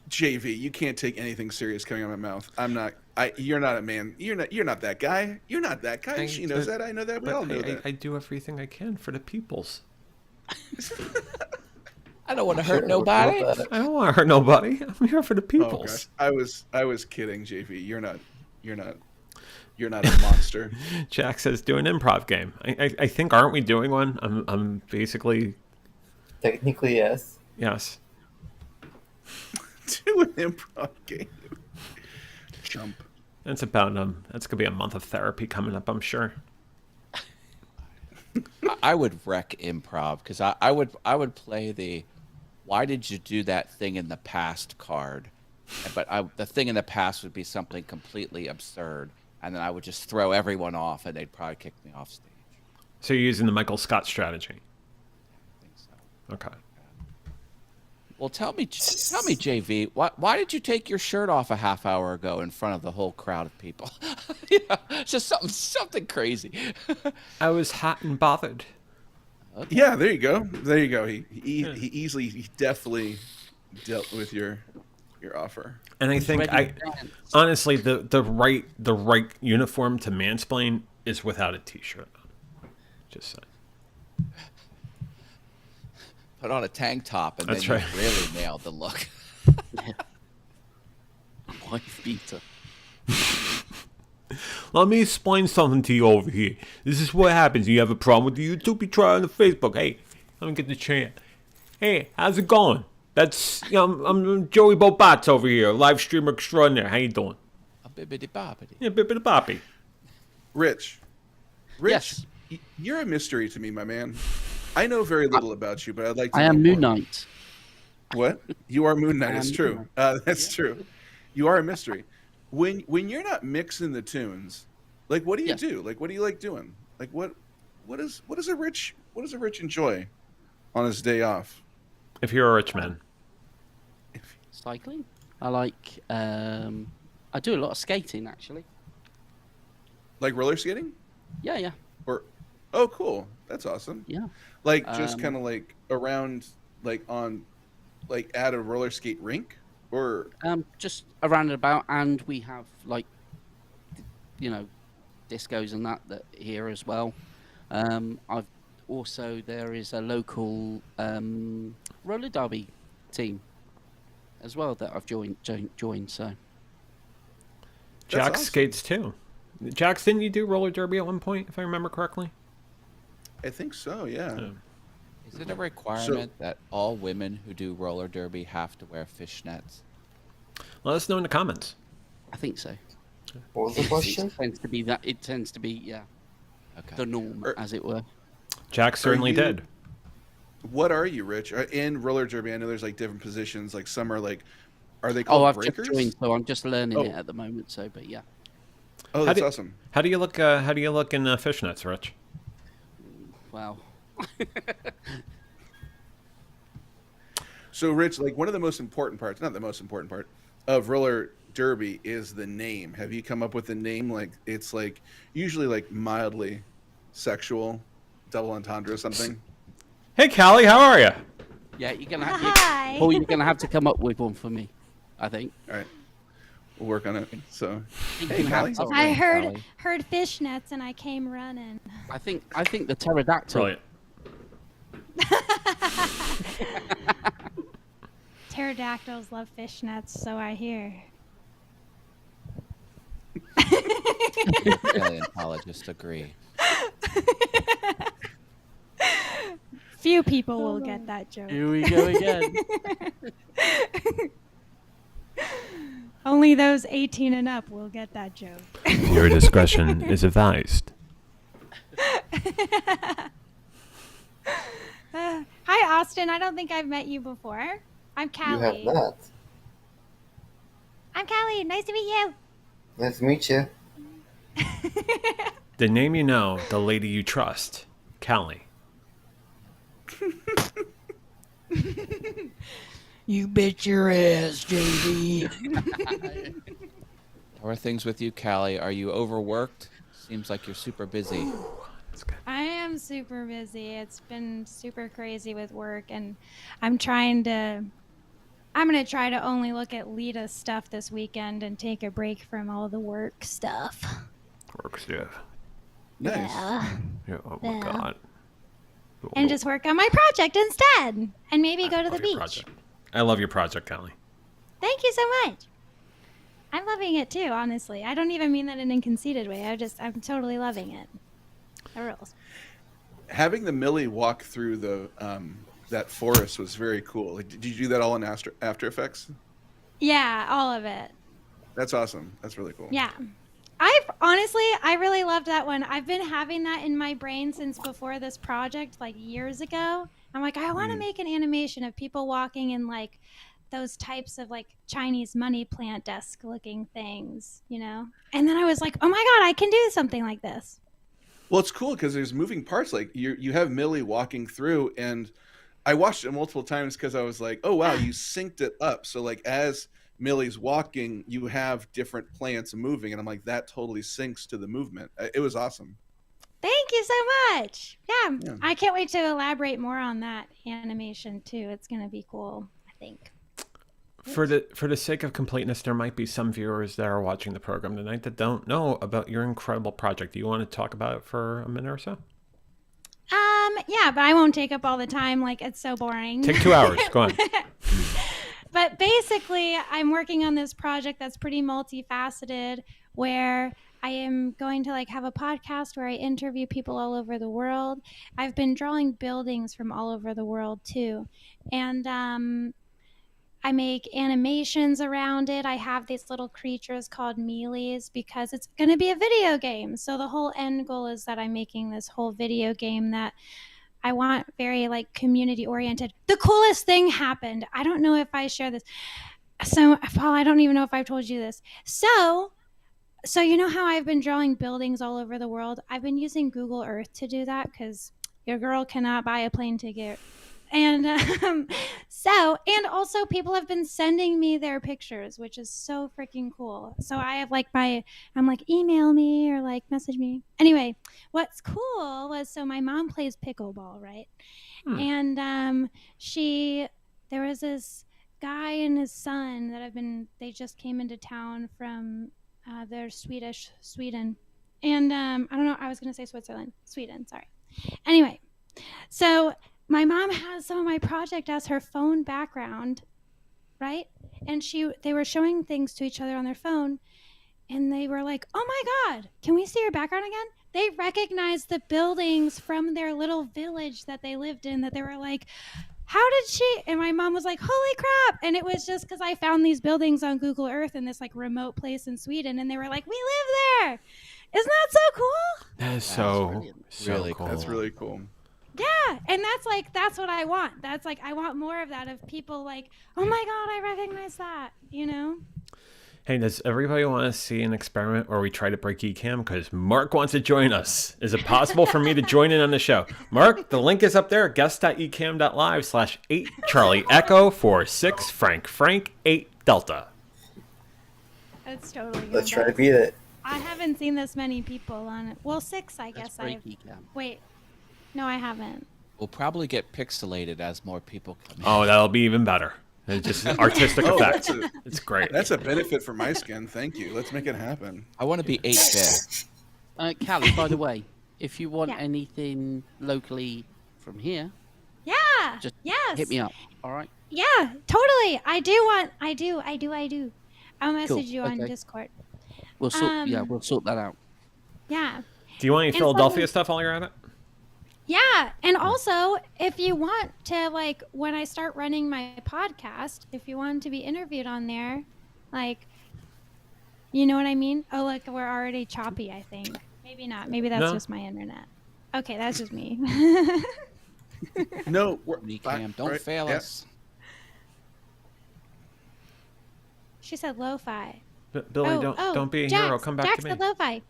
JV, you can't take anything serious coming out of my mouth. I'm not. You're not a man. You're not that guy. You're not that guy. She knows that. I know that. We all know that. I do everything I can for the peoples. I don't want to Sure, hurt we'll go nobody. with that. I don't want to hurt nobody. I'm here for the Oh peoples. gosh, I was kidding, JV. You're not a monster. Jack says, do an improv game. I think, aren't we doing one? I'm basically, Technically, yes. yes. Do an improv game. Jump. That's about, that's going to be a month of therapy coming up, I'm sure. I would wreck improv because I would play the why did you do that thing in the past card, but the thing in the past would be something completely absurd, and then I would just throw everyone off, and they'd probably kick me off stage. So you're using the Michael Scott strategy. I think so. Okay. Well, tell me, JV, why did you take your shirt off a half hour ago in front of the whole crowd of people? It's just something crazy. I was hot and bothered. Okay. Yeah, there you go. There you go. He definitely dealt with your offer. And I think honestly the right uniform to mansplain is without a t-shirt on. Just saying. Put on a tank top, and That's then right. you really nailed the look. Wife beater. Let me explain something to you over here. This is what happens. You have a problem with the YouTube, you try on the Facebook. Hey, let me get the chant. Hey, how's it going? That's I'm Joey Bobats over here, live streamer extraordinaire. How you doing? A bibbidi bobbidi. Yeah, bippity boppy. Rich, Yes. you're a mystery to me, my man. I know very little about you, but I'd like to. I know am more. Moon Knight. What? You are Moon Knight. I It's am true. Moon That's true. You are a mystery. When you're not mixing the tunes, like what do you Yes. do? Like what do you like doing? Like what does a rich enjoy on his day off? If you're a rich man. Cycling. I like. I do a lot of skating actually. Like roller skating? Yeah. Or oh, cool. That's awesome. Yeah. Like just Um, kind of like around, like on, like at a roller skate rink, or Just around and about, and we have like, discos and that here as well. I've also there is a local roller derby team as well that I've joined. So Jax awesome. skates too. Jax, didn't you do roller derby at one point, if I remember correctly? I think so. Yeah. Yeah. Is it a requirement that all women who do roller derby have to wear fishnets? Let us know in the comments. I think so. What was the question? It tends to be that. It tends to be Okay. the norm, Or- as it were. Jax certainly you- did. What are you, Rich? In roller derby, I know there's like different positions. Like some are like, are they called Oh, I've breakers? just joined, so I'm just learning Oh. it at the moment. So, but yeah. Oh, How that's do- awesome. How do you look? How do you look in fishnets, Rich? Wow. So, Rich, like one of the most important parts, not the most important part, of roller derby is the name. Have you come up with a name? Like it's like usually like mildly sexual, double entendre or something. Hey, Callie, how are you? Yeah, you're gonna Hi. Paul, you're gonna have to come up with one for me. I think. All right, we'll work on it. So, You Hey, can have Callie. something. I heard Callie. heard fishnets and I came running. I think the pterodactyl. Brilliant. Pterodactyls love fishnets, so I hear. Paleontologists agree. Few people will get that joke. Here we go again. Only those 18 and up will get that joke. Your discretion is advised. Hi, Austin. I don't think I've met you before. I'm You have Callie. not. I'm Callie. Nice to meet you. Nice to meet you. The name you know, the lady you trust, Callie. You bet your ass, JV. How are things with you, Callie? Are you overworked? Seems like you're super busy. That's good. I am super busy. It's been super crazy with work, and I'm trying to I'm going to try to only look at Lita's stuff this weekend and take a break from all the work stuff. Work stuff. Nice. Yeah. Yeah, oh my Yeah. God. And just work on my project instead. And maybe go to the Love your beach. project. I love your project, Callie. Thank you so much. I'm loving it too, honestly. I don't even mean that in a conceited way. I'm totally loving it. The rules. Having the Millie walk through the that forest was very cool. Like, did you do that all in After Effects? Yeah, all of it. That's awesome. That's really cool. Yeah. I really loved that one. I've been having that in my brain since before this project, like years ago. I'm like, I want to make an animation of people walking in like those types of like Chinese money plant desk looking things, you know? And then I was like, oh my God, I can do something like this. Well, it's cool because there's moving parts. Like you have Millie walking through, and I watched it multiple times because I was like, oh wow, you synced it up. So like as Millie's walking, you have different plants moving, and I'm like, that totally syncs to the movement. It was awesome. Thank you so much. Yeah. Yeah. I can't wait to elaborate more on that animation too. It's going to be cool, I think. For the sake of completeness, there might be some viewers that are watching the program tonight that don't know about your incredible project. Do you want to talk about it for a minute or so? Yeah, but I won't take up all the time. Like, it's so boring. Take 2 hours. Go on. But basically, I'm working on this project that's pretty multifaceted, where I am going to like have a podcast where I interview people all over the world. I've been drawing buildings from all over the world too, and I make animations around it. I have these little creatures called mealies because it's going to be a video game. So the whole end goal is that I'm making this whole video game that I want very like community oriented. The coolest thing happened. I don't know if I share this. So Paul, I don't even know if I've told you this. So you know how I've been drawing buildings all over the world? I've been using Google Earth to do that because your girl cannot buy a plane ticket. And and also people have been sending me their pictures, which is so freaking cool. So I have like I'm like, email me or like message me. Anyway, what's cool was, so my mom plays pickleball, right? And there was this guy and his son that they just came into town from, they're Sweden. And I don't know, I was going to say Sweden, sorry. Anyway, so my mom has some of my project as her phone background, right? And they were showing things to each other on their phone, and they were like, oh my God, can we see your background again? They recognized the buildings from their little village that they lived in, that they were like, how did she? And my mom was like, holy crap. And it was just because I found these buildings on Google Earth in this like remote place in Sweden, and they were like, we live there. Isn't that so cool? That is so really cool. That's really cool. Yeah, and that's what I want. That's like, I want more of that, of people like, oh my God, I recognize that, you know? Hey, does everybody want to see an experiment where we try to break eCam? Because Mark wants to join us. Is it possible for me to join in on the show? Mark, the link is up there, guest.ecam.live/8 Charlie Echo 46 Frank 8 Delta. That's totally good. Let's try to beat it. I haven't seen this many people on it. Well, 6, I guess. Wait. No, I haven't. We'll probably get pixelated as more people come in. Oh, that'll be even better. It's just artistic effect. It's great. That's a benefit for my skin. Thank you. Let's make it happen. I want to be 8-bit. Callie, by the way, if you want Yeah. anything locally from here, Yeah. just yes. hit me up. All right. Yeah, totally. I do. I'll message you on okay. Discord. We'll sort that out. Yeah. Do you want any And Philadelphia someone- stuff while you're at it? Yeah, and also, if you want to, like, when I start running my podcast, if you want to be interviewed on there, like, you know what I mean? Oh, look, we're already choppy, I think. Maybe not. Maybe that's No. just my internet. Okay, that's just me. No, we're Cam, don't right, fail yeah. us. She said lo-fi. Billy, don't be a Jax, hero. Come back Jax to me. said lo-fi.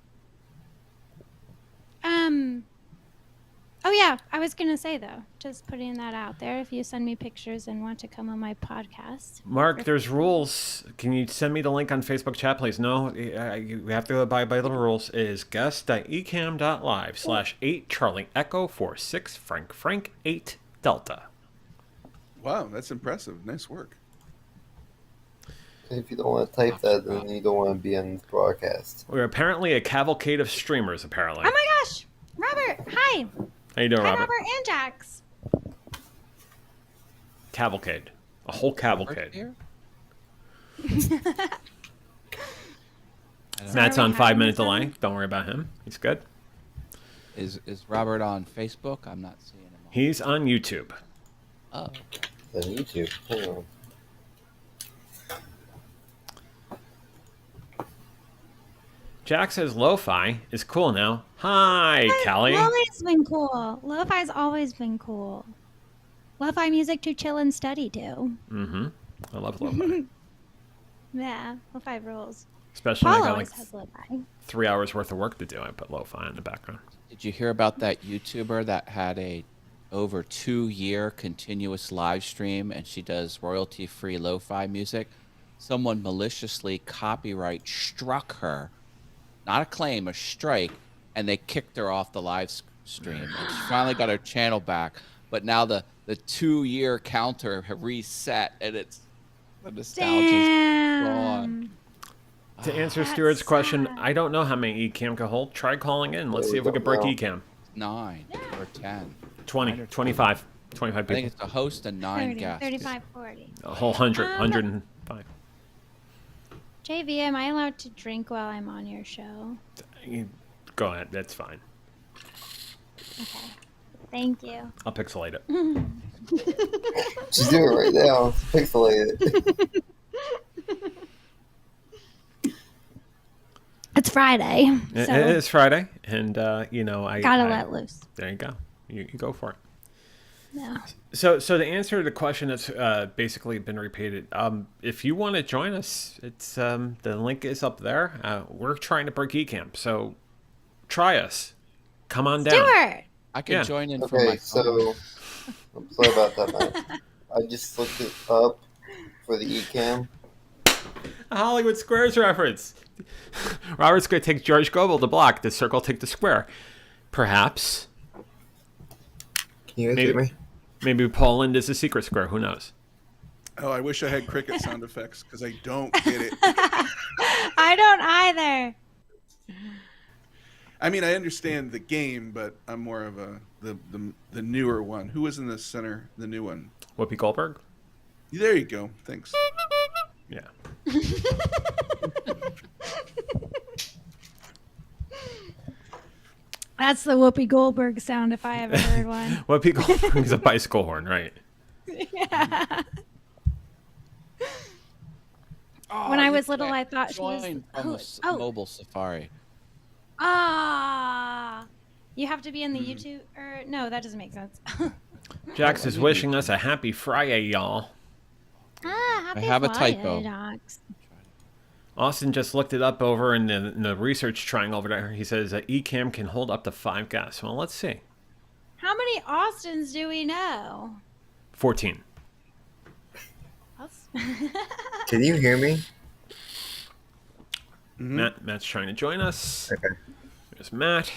Oh yeah, I was gonna say though, just putting that out there. If you send me pictures and want to come on my podcast, Mark, there's rules. Can you send me the link on Facebook chat, please? No, we have to abide by the rules. It is guest.ecam.live/8 Charlie Echo 46 Frank 8 Delta. Wow, that's impressive. Nice work. If you don't want to type that, then you don't want to be on this broadcast. We're apparently a cavalcade of streamers, apparently. Oh my gosh, Robert! Hi. How you doing, Hi, Robert? Robert and Jax. Cavalcade. A whole cavalcade. Here? Matt's on Sorry, 5 minute having delay. Don't worry about him. He's good. Is Robert on Facebook? I'm not seeing him. He's on YouTube. Oh. On YouTube. Hang on. Jack says lo-fi is cool now. Hi, Callie. Always been cool. Lo-fi's always been cool. Lo-fi music to chill and study to. Mm-hmm. I love lo-fi. Yeah, lo-fi rules. Especially when I Paul got always like has lo-fi. 3 hours worth of work to do. I put lo-fi in the background. Did you hear about that YouTuber that had a over 2-year continuous live stream, and she does royalty-free lo-fi music? Someone maliciously copyright struck her, not a claim, a strike, and they kicked her off the live stream. And she finally got her channel back, but now the 2-year counter have reset, and it's the nostalgia's gone. To answer That's Stuart's question, sad. I don't know how many eCam can hold. Try calling in. Let's see if we can break eCam. 9 or 10. 20, 25. 25 I think people. it's a host and 9 30, guests. 35, 40. A whole 100. 105. JV, am I allowed to drink while I'm on your show? Go ahead. That's fine. Okay. Thank you. I'll pixelate it. Just do it right now. Pixelate it. It's Friday, It so is Friday, and I gotta let loose. There you go. You go for it. No. So to answer the question that's basically been repeated, if you want to join us, it's the link is up there. We're trying to break eCamp, so try us. Come on down. Stuart! I can Yeah. join in from my Okay, phone. so I'm sorry about that, man. I just looked it up for the eCam. A Hollywood Squares reference. Robert's going to take George Gobel to block. The circle take the square. Perhaps. Can you guys hear me? Maybe Poland is a secret square. Who knows? Oh, I wish I had cricket sound effects because I don't get it. I don't either. I mean, I understand the game, but I'm more of the newer one. Who was in the center? The new one. Whoopi Goldberg? There you go. Thanks. Yeah. That's the Whoopi Goldberg sound if I ever heard one. Whoopi Goldberg is a bicycle horn, right? Yeah. Oh, When I you was little, can't I thought she was. join from Oh, the oh. mobile Safari. Ah. You have to be in the YouTube. Or no, that doesn't make sense. Jax is wishing us a happy Friday, y'all. Happy have a Friday, typo. dogs. Austin just looked it up over in the research triangle over there. He says that eCam can hold up to 5 guests. Well, let's see. How many Austins do we know? 14. That's- Can you hear me? Matt's trying to join us. Okay. There's Matt.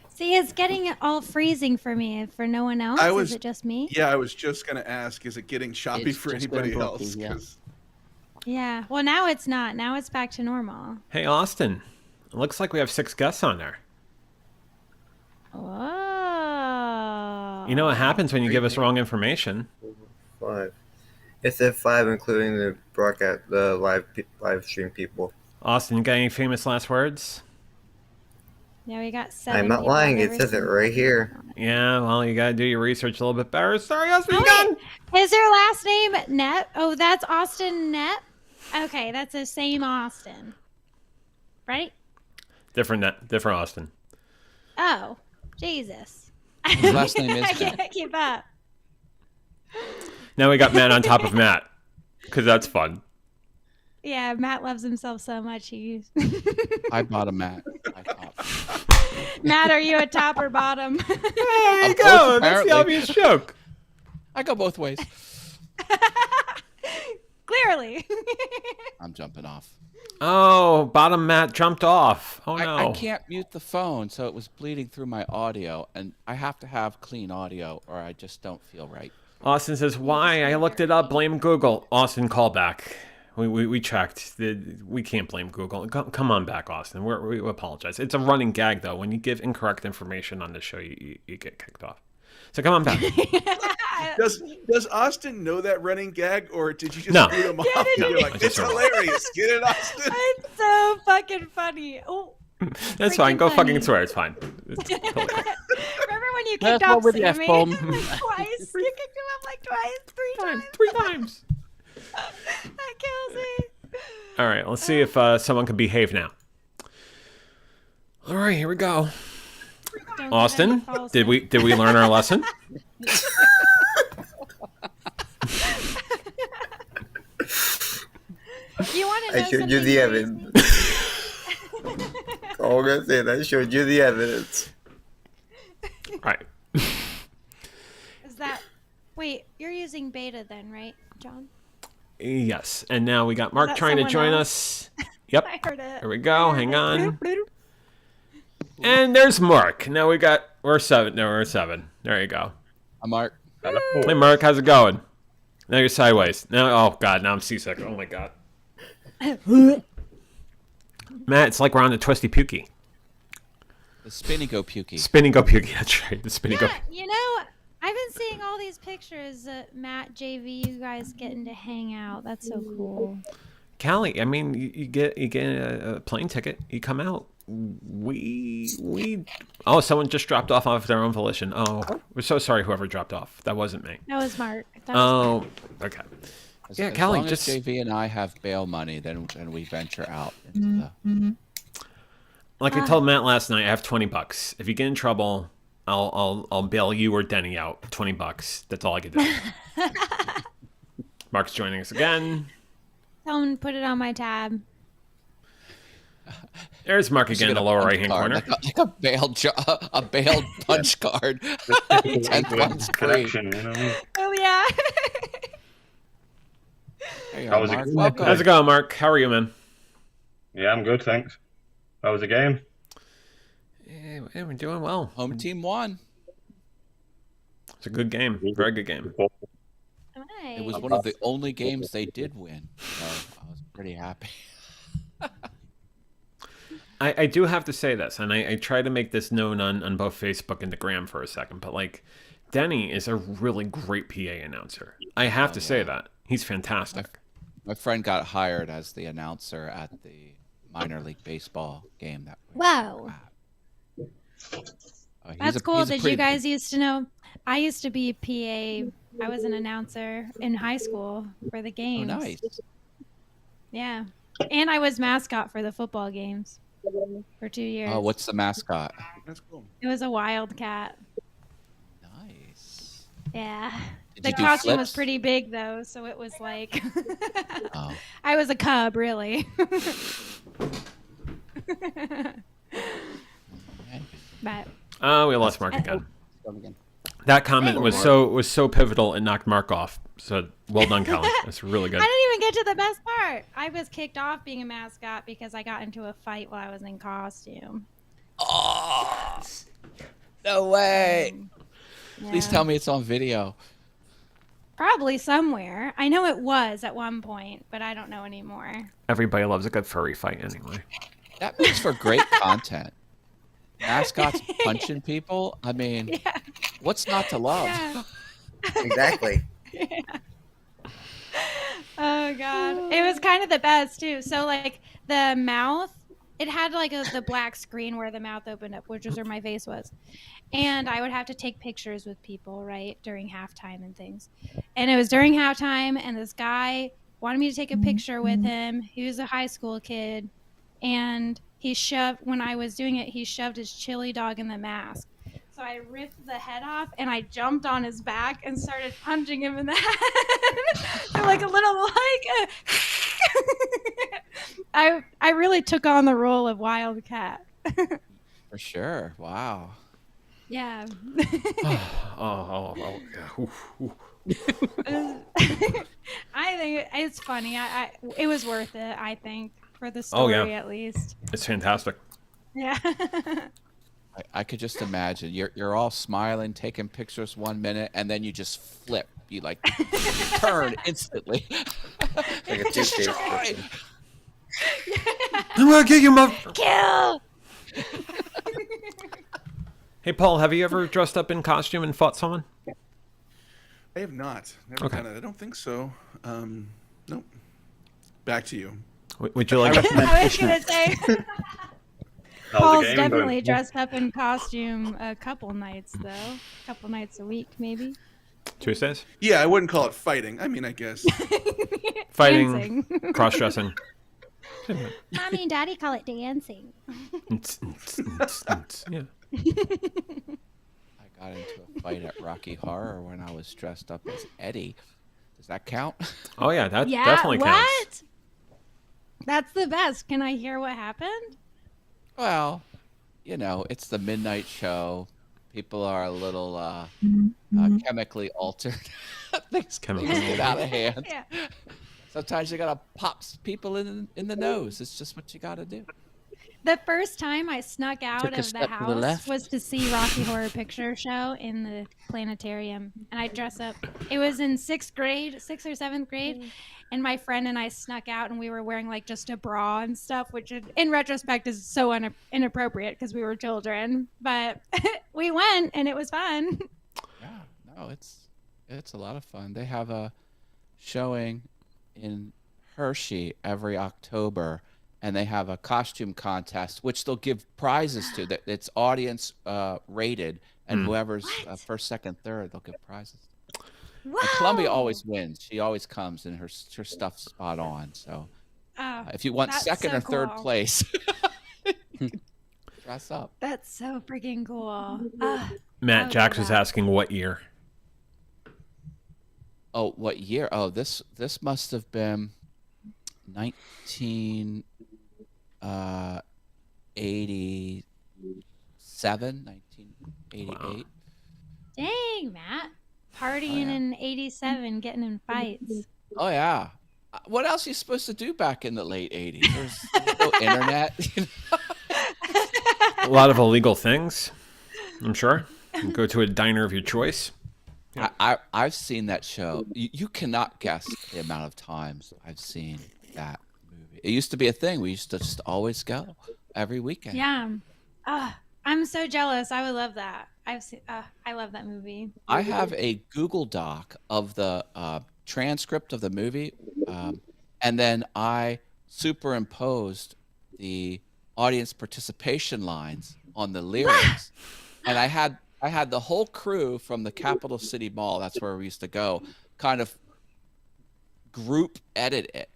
See, it's getting all freezing for me. For no one else, is it just me? Yeah, I was just gonna ask, is it getting choppy It's for just anybody going else? blocky, yeah. 'Cause Yeah. Well, now it's not. Now it's back to normal. Hey, Austin. It looks like we have 6 guests on there. Whoa. You know what happens when you give us wrong information? 5. It said 5, including the broadcast, the live stream people. Austin, you got any famous last words? Yeah, we got 7. I'm not people lying. I've It ever says it seen. right here. Yeah, well, you got to do your research a little bit better. Sorry, Austin. Oh, wait. Is their last name Net? Oh, that's Austin Net? Okay, that's the same Austin. Right? Different Austin. Oh, Jesus. His last name is I Net. can't keep up. Now we got Matt on top of Matt. Because that's fun. Yeah, Matt loves himself so much. He's I bought a mat. I thought. Matt, are you a top or bottom? There I'm you both, go. That's the apparently. obvious joke. I go both ways. Clearly. I'm jumping off. Oh, bottom Matt jumped off. Oh, no. I can't mute the phone, so it was bleeding through my audio, and I have to have clean audio, or I just don't feel right. Austin says, why? I looked it up. Blame Google. Austin, call back. We checked. We can't blame Google. Come on back, Austin. We apologize. It's a running gag, though. When you give incorrect information on the show, you get kicked off. So come on back. Does Austin know that running gag, or did you just No. boot him off? No. You're like, it's hilarious. Get it, Austin? It's so fucking funny. Oh, That's fine. Go freaking fucking funny. swear. It's fine. It's hilarious. remember when you That's kicked what off with the Sammy? F-bomb. Like twice. You kicked him up like twice, three times. 3 times. That kills me. All right. Let's see if someone can behave now. All right. Here we go. Don't give Austin, any false did we learn our lesson? You want to know I showed something you the crazy? evidence. All I'm gonna say, I showed you the evidence. All right. Is that? Wait, you're using beta then, right, John? Yes. And now we got Mark that trying to someone join else? us. Yep. I heard it. Here we go. Hang on. And there's Mark. Now we're 7. No, we're 7. There you go. I'm Mark. Hey, Mark, how's it going? Now you're sideways. Now, oh God, now I'm seasick. Oh my God. Matt, it's like we're on the Twisty Pukey. The spinny go pukey. Spinning Go Pukey. That's right. The Spinning Go. Yeah, you know, I've been seeing all these pictures that Matt, JV, you guys getting to hang out. That's so cool. Callie, I mean, you get a plane ticket. You come out. Oh, someone just dropped off of their own volition. Oh, we're so sorry. Whoever dropped off. That wasn't me. That was Mark. That was Mark. Oh, okay. As Callie, long just as JV and I have bail money, then we venture out into the. like I told Matt last night. I have $20. If you get in trouble, I'll bail you or Denny out. $20. That's all I can do. Mark's joining us again. Someone put it on my tab. There's Mark Should again in get the a lower punch right hand card, corner. like a bailed punch card. 10 bucks free. Connection, you know what I mean? Oh yeah. There you How are, was it Mark. going? Welcome. How's it going, Mark? How are you, man? Yeah, I'm good, thanks. How was the game? Yeah, we're doing well. Home team won. It's a good game. Very good game. Nice. It was one of the only games they did win. So I was pretty happy. I do have to say this, and I try to make this known on both Facebook and the Gram for a second, but like, Denny is a really great PA announcer. I have to say that. He's fantastic. My friend got hired as the announcer at the minor league baseball game that we Wow. were at. That's cool. Did you guys used to know? I used to be PA. I was an announcer in high school for the Oh, games. nice. Yeah. And I was mascot for the football games for 2 years. Oh, what's the mascot? That's cool. It was a wildcat. Nice. Yeah. Did The you do costume was flips? pretty big though, so it was like Oh. I was a cub, really. But We lost Mark again. Come again. That comment was so pivotal. It knocked Mark off. So well done, Colin. That's really good. I didn't even get to the best part. I was kicked off being a mascot because I got into a fight while I was in costume. Oh, no way. Please Yeah. tell me it's on video. Probably somewhere. I know it was at one point, but I don't know anymore. Everybody loves a good furry fight anyway. That makes for great content. Mascots punching people. I mean, Yeah. what's not to love? Yeah. Exactly. Oh god, it was kind of the best too. So like the mouth, it had like the black screen where the mouth opened up, which was where my face was, and I would have to take pictures with people right during halftime and things. And it was during halftime, and this guy wanted me to take a picture with him. He was a high school kid, and when I was doing it, he shoved his chili dog in the mask. So I ripped the head off and I jumped on his back and started punching him in the head. Like a little like I really took on the role of Wildcat. For sure. Wow. Yeah. Oh, yeah. Oof, oof. I think it's funny. It was worth it, I think, for the Oh, story yeah. at least. It's fantastic. Yeah. I could just imagine you're all smiling, taking pictures 1 minute, and then you just flip. You like turn instantly. Like a toothpaste. Destroy! I'm gonna get you, Kill. Hey, Paul, have you ever dressed up in costume and fought someone? I have not. Never Okay. done it. I don't think so. Nope. Back to you. Would you like? I was gonna say How's the Paul's game definitely going? dressed up in costume a couple nights though, a couple nights a week maybe. Tuesdays? Yeah, I wouldn't call it fighting. I mean, I guess. Fighting, Dancing. cross-dressing. Mommy and Daddy call it dancing. Yeah. I got into a fight at Rocky Horror when I was dressed up as Eddie. Does that count? Oh yeah, that Yeah, definitely what? counts. That's the best. Can I hear what happened? Well, it's the midnight show. People are a little chemically altered. Things Chemically get out of hand. Yeah. Sometimes you gotta pop people in the nose. It's just what you gotta do. The first time I snuck out Took a of the step to the house left. was to see Rocky Horror Picture Show in the planetarium, and I dress up. It was in sixth or 7th grade, and my friend and I snuck out, and we were wearing like just a bra and stuff, which in retrospect is so inappropriate because we were children. But we went, and it was fun. Yeah, no, it's a lot of fun. They have a showing in Hershey every October, and they have a costume contest, which they'll give prizes to. That it's audience rated, and whoever's first, second, third, they'll give prizes. Wow. And Columbia always wins. She always comes, and her stuff's spot on. So Oh, if you want that's second so or third cool. place, you can dress up. That's so freaking cool. Matt would Jax love was that. asking what year. Oh, what year? Oh, this must have been 1987, 1988. Dang, Matt. Partying yeah. in 87, getting in fights. Oh yeah. What else are you supposed to do back in the late 80s? There's no internet. A lot of illegal things, I'm sure. You go to a diner of your choice. I've seen that show. You cannot guess the amount of times I've seen that movie. It used to be a thing. We used to just always go every weekend. Yeah. I'm so jealous. I would love that. I love that movie. I have a Google Doc of the transcript of the movie, and then I superimposed the audience participation lines on the lyrics, and I had the whole crew from the Capital City Mall. That's where we used to go. Kind of group edit it,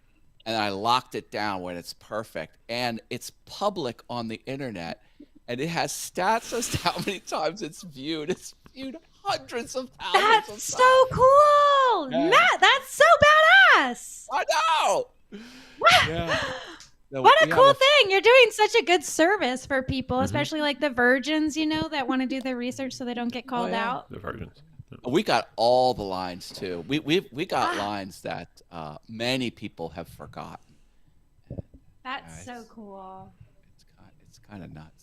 and I locked it down when it's perfect, and it's public on the internet. And it has stats as to how many times it's viewed. It's viewed hundreds of thousands of That's times. so cool. Yeah. Matt, that's so badass. I know. Yeah. No, What a we cool have thing. You're doing such a good service for people, especially like the virgins, that want to do their research so they don't get called yeah. out. The virgins. We got all the lines too. We got lines that many people have forgotten. That's so Nice. cool. It's kind of nuts.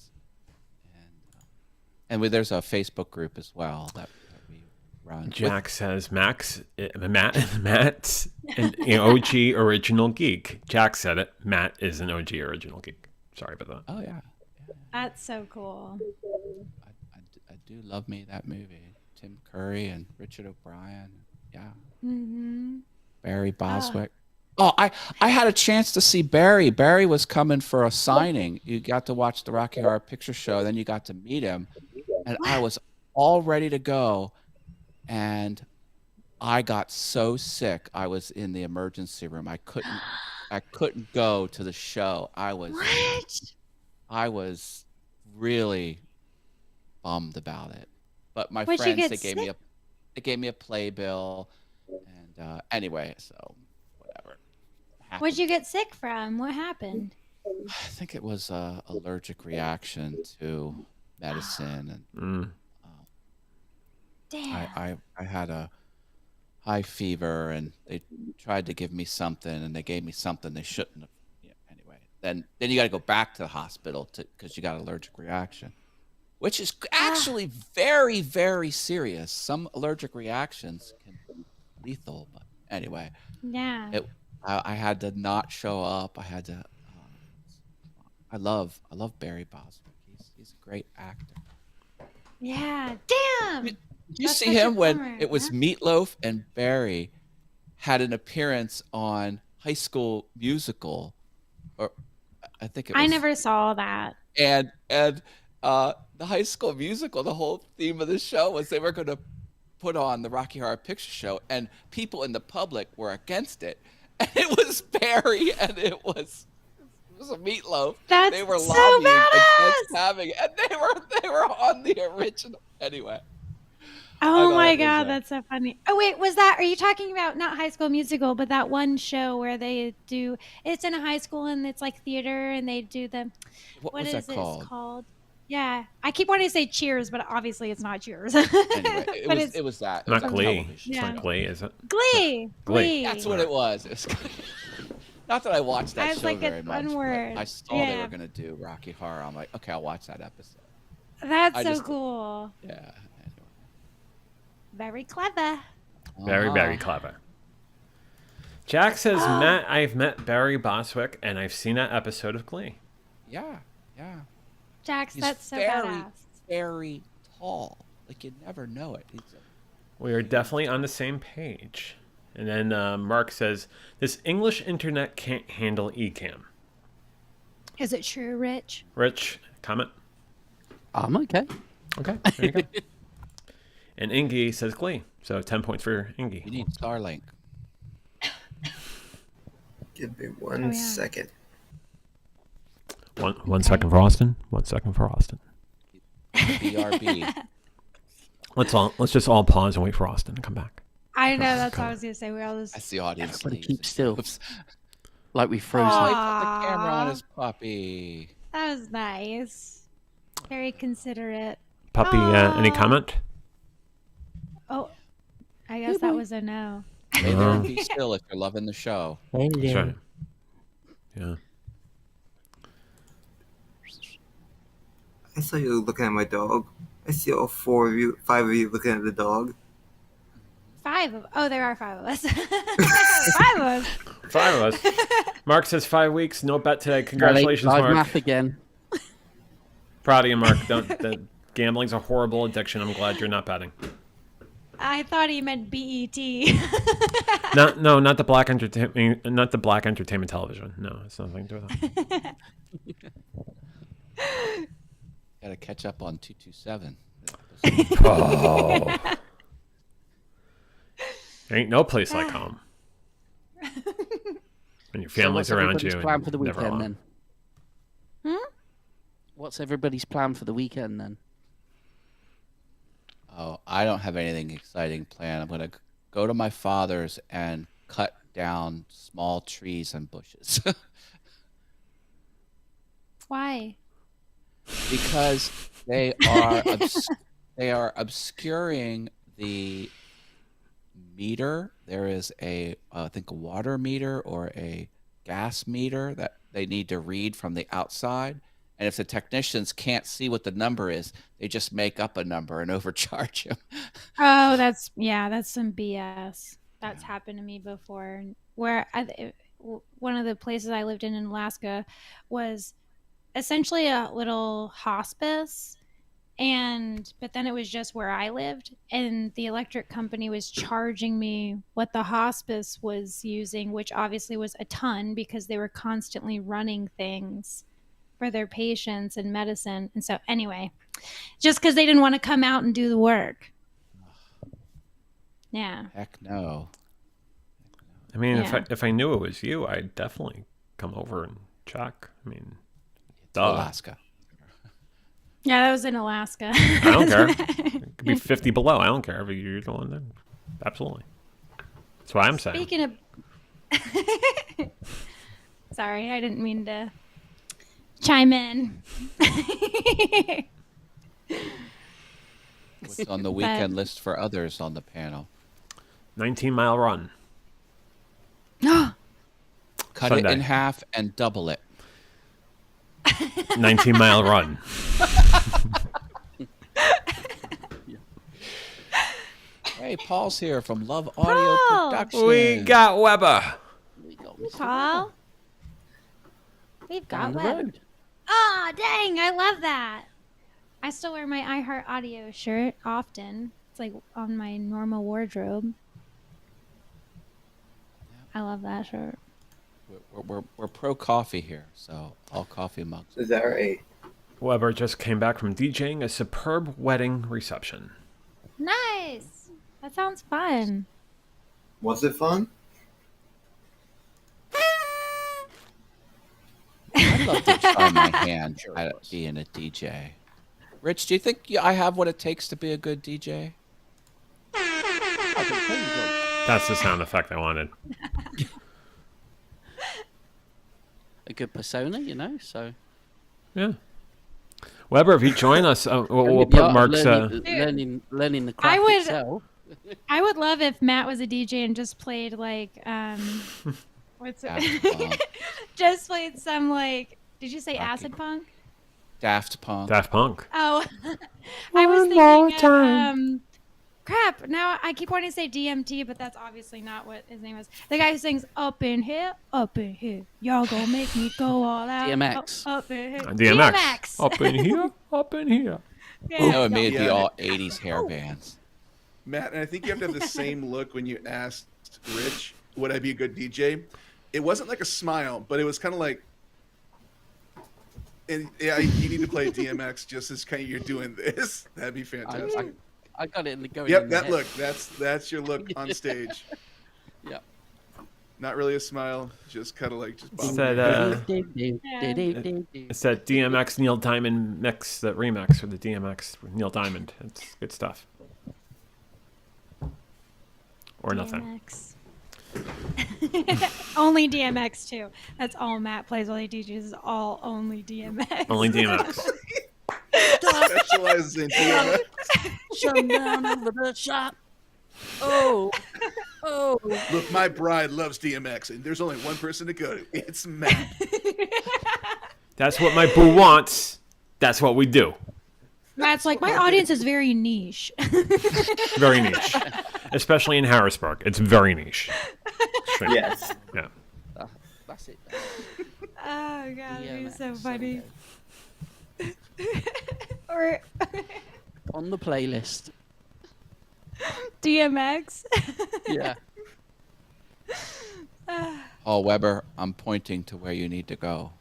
And there's a Facebook group as well that we run. Jack says Matt's an OG original geek. Jack said it. Matt is an OG original geek. Sorry about that. Oh yeah. That's so cool. I do love me that movie. Tim Curry and Richard O'Brien. Yeah. Mm-hmm. Barry Boswick. Oh, I had a chance to see Barry. Barry was coming for a signing. You got to watch the Rocky Horror Picture Show, then you got to meet him. And I was all ready to go. And I got so sick. I was in the emergency room. I couldn't go to the show. I was really bummed about it. But my What'd you friends, get they gave me a playbill. And anyway, so whatever. What'd you get sick from? What happened? I think it was a allergic reaction to medicine, and Damn. I had a high fever, and they tried to give me something, and they gave me something they shouldn't have. Yeah, anyway, then you got to go back to the hospital because you got an allergic reaction. which is actually very, very serious. Some allergic reactions can be lethal. But anyway, Yeah. I had to not show up. I had to. I love Barry Bostwick. He's a great actor. Yeah. Damn. You That's see such a him when bummer, it was huh? Meatloaf and Barry had an appearance on High School Musical, or I think it was. I never saw that. And the High School Musical, the whole theme of the show was they were going to put on the Rocky Horror Picture Show, and people in the public were against it. And it was Barry, and it was a Meatloaf. That's They were so lobbying against badass. having it, and they were on the original anyway. Oh thought my it was, god, that's so funny. Oh wait, are you talking about not High School Musical, but that one show where it's in a high school and it's like theater and they do What what was is that it called? called? Yeah, I keep wanting to say Cheers, but obviously it's not Cheers. Anyway, But it's it was that. It Not was a Glee. television It's Yeah. not Glee, is it? Glee. Glee. That's what it was. It was not that I watched that I was show like, very it's much. one But word. I saw they Yeah. were going to do Rocky Horror. I'm like, okay, I'll watch that episode. That's I so just- cool. Yeah. Anyway. Very clever. Very, very Uh-huh. clever. Jack says, Matt, I've met Barry Bostwick and I've seen that episode of Glee. Yeah. Yeah. Jax, He's that's so very, badass. very tall. Like you'd never know it. We are definitely on the same page. And then Mark says, this English internet can't handle eCam. Is it true, Rich? Rich, comment? I'm okay. Okay, there you go. And Ingy says Glee. So 10 points for You Ingy. need Starlink. Give me one yeah. second. One second for Austin. 1 second for Austin. BRB. Let's just all pause and wait for Austin to come back. I know, that's what I was going to say. We all just... That's the audience. Everybody leaves keep and still. goes. Like we froze. Oh, them. he put the camera on Aw. his puppy. That was nice. Very considerate. Puppy, any Aw. comment? Oh, I guess that was a no. Stay there and be still if you're loving the show. That's right. Yeah. I saw you looking at my dog. I see all 5 of you looking at the dog. There are 5 of us. 5 of us. 5 of us. Mark says 5 weeks. No bet today. Congratulations, Live Mark. math again. Proud of you, Mark. Gambling's a horrible addiction. I'm glad you're not betting. I thought he meant BET. Not the black entertainment. Not the black entertainment television. No, it's nothing to do with that. Got to catch up on 227. Oh. There ain't no place like home. When your family's So what's around you. everybody's and plan for the never weekend alone. then? What's everybody's plan for the weekend then? Oh, I don't have anything exciting planned. I'm going to go to my father's and cut down small trees and bushes. Why? Because they are obscuring the meter. There is I think a water meter or a gas meter that they need to read from the outside. And if the technicians can't see what the number is, they just make up a number and overcharge him. Oh, that's some BS. That's happened to me before. Where one of the places I lived in Alaska was essentially a little hospice, but then it was just where I lived, and the electric company was charging me what the hospice was using, which obviously was a ton because they were constantly running things for their patients and medicine. And so anyway, just because they didn't want to come out and do the work. Yeah. Heck no. I mean, Yeah. if I knew it was you, I'd definitely come over and check. I mean, To Alaska. Yeah, that was in Alaska. I don't care. It could be 50 below. I don't care if you're the one there. Absolutely. That's what I'm saying. Speaking of... Sorry, I didn't mean to chime in. What's on the weekend list for others on the panel? 19-mile run. Cut Sunday. it in half and double it. 19-mile run. Hey, Paul's here from Love Audio Paul! Production. We got Weber. We got Mr. Paul. We've down got the web. road. Oh, dang. I love that. I still wear my iHeart Audio shirt often. It's like on my normal wardrobe. I love that shirt. We're pro coffee here, so all coffee mugs. Is that right? Weber just came back from DJing a superb wedding reception. Nice. That sounds fun. Was it fun? I'd love to try my hand at being a DJ. Rich, do you think I have what it takes to be a good DJ? That's the sound effect I wanted. A good persona, you know. So Yeah. Weber, if you join us, we'll put Mark's. learning the craft would- itself. I would love if Matt was a DJ and just played like what's Daft it? Punk. Just played some like. Did you say acid punk? Daft Punk. Daft Punk. Oh, I was One more thinking time. of crap. Now I keep wanting to say DMT, but that's obviously not what his name is. The guy who sings "Up in Here, Up in Here, y'all gonna make me go all out." DMX. Up in here. DMX. Up in here, up in here. Yeah. You know, immediately Yeah. all 80s hair bands. Matt, and I think you have to have the same look when you asked Rich, would I be a good DJ? It wasn't like a smile, but it was kind of like, and yeah, you need to play DMX just as kind of you're doing this. That'd be fantastic. I got it in the going. Yep, in the that head. look. That's your look on stage. Yep. Not really a smile, just kind of like just It's bobbing. that, it's that DMX Neil Diamond mix, that remix for the DMX with Neil Diamond. It's good stuff. Or nothing. DMX. Only DMX too. That's all Matt plays while he DJs. Is all only DMX. Only DMX. Specializes in DMX. Shut down over the shop. Oh. Look, my bride loves DMX, and there's only one person to go to. It's Matt. That's what my boo wants. That's what we do. Matt's like, my audience is very niche. Very niche. Especially in Harrisburg. It's very niche. Sure. Yes. Yeah. That's it. Oh god, it'd be DMX, so funny. okay. Or On the playlist. DMX. Yeah. Paul Weber, I'm pointing to where you need to go.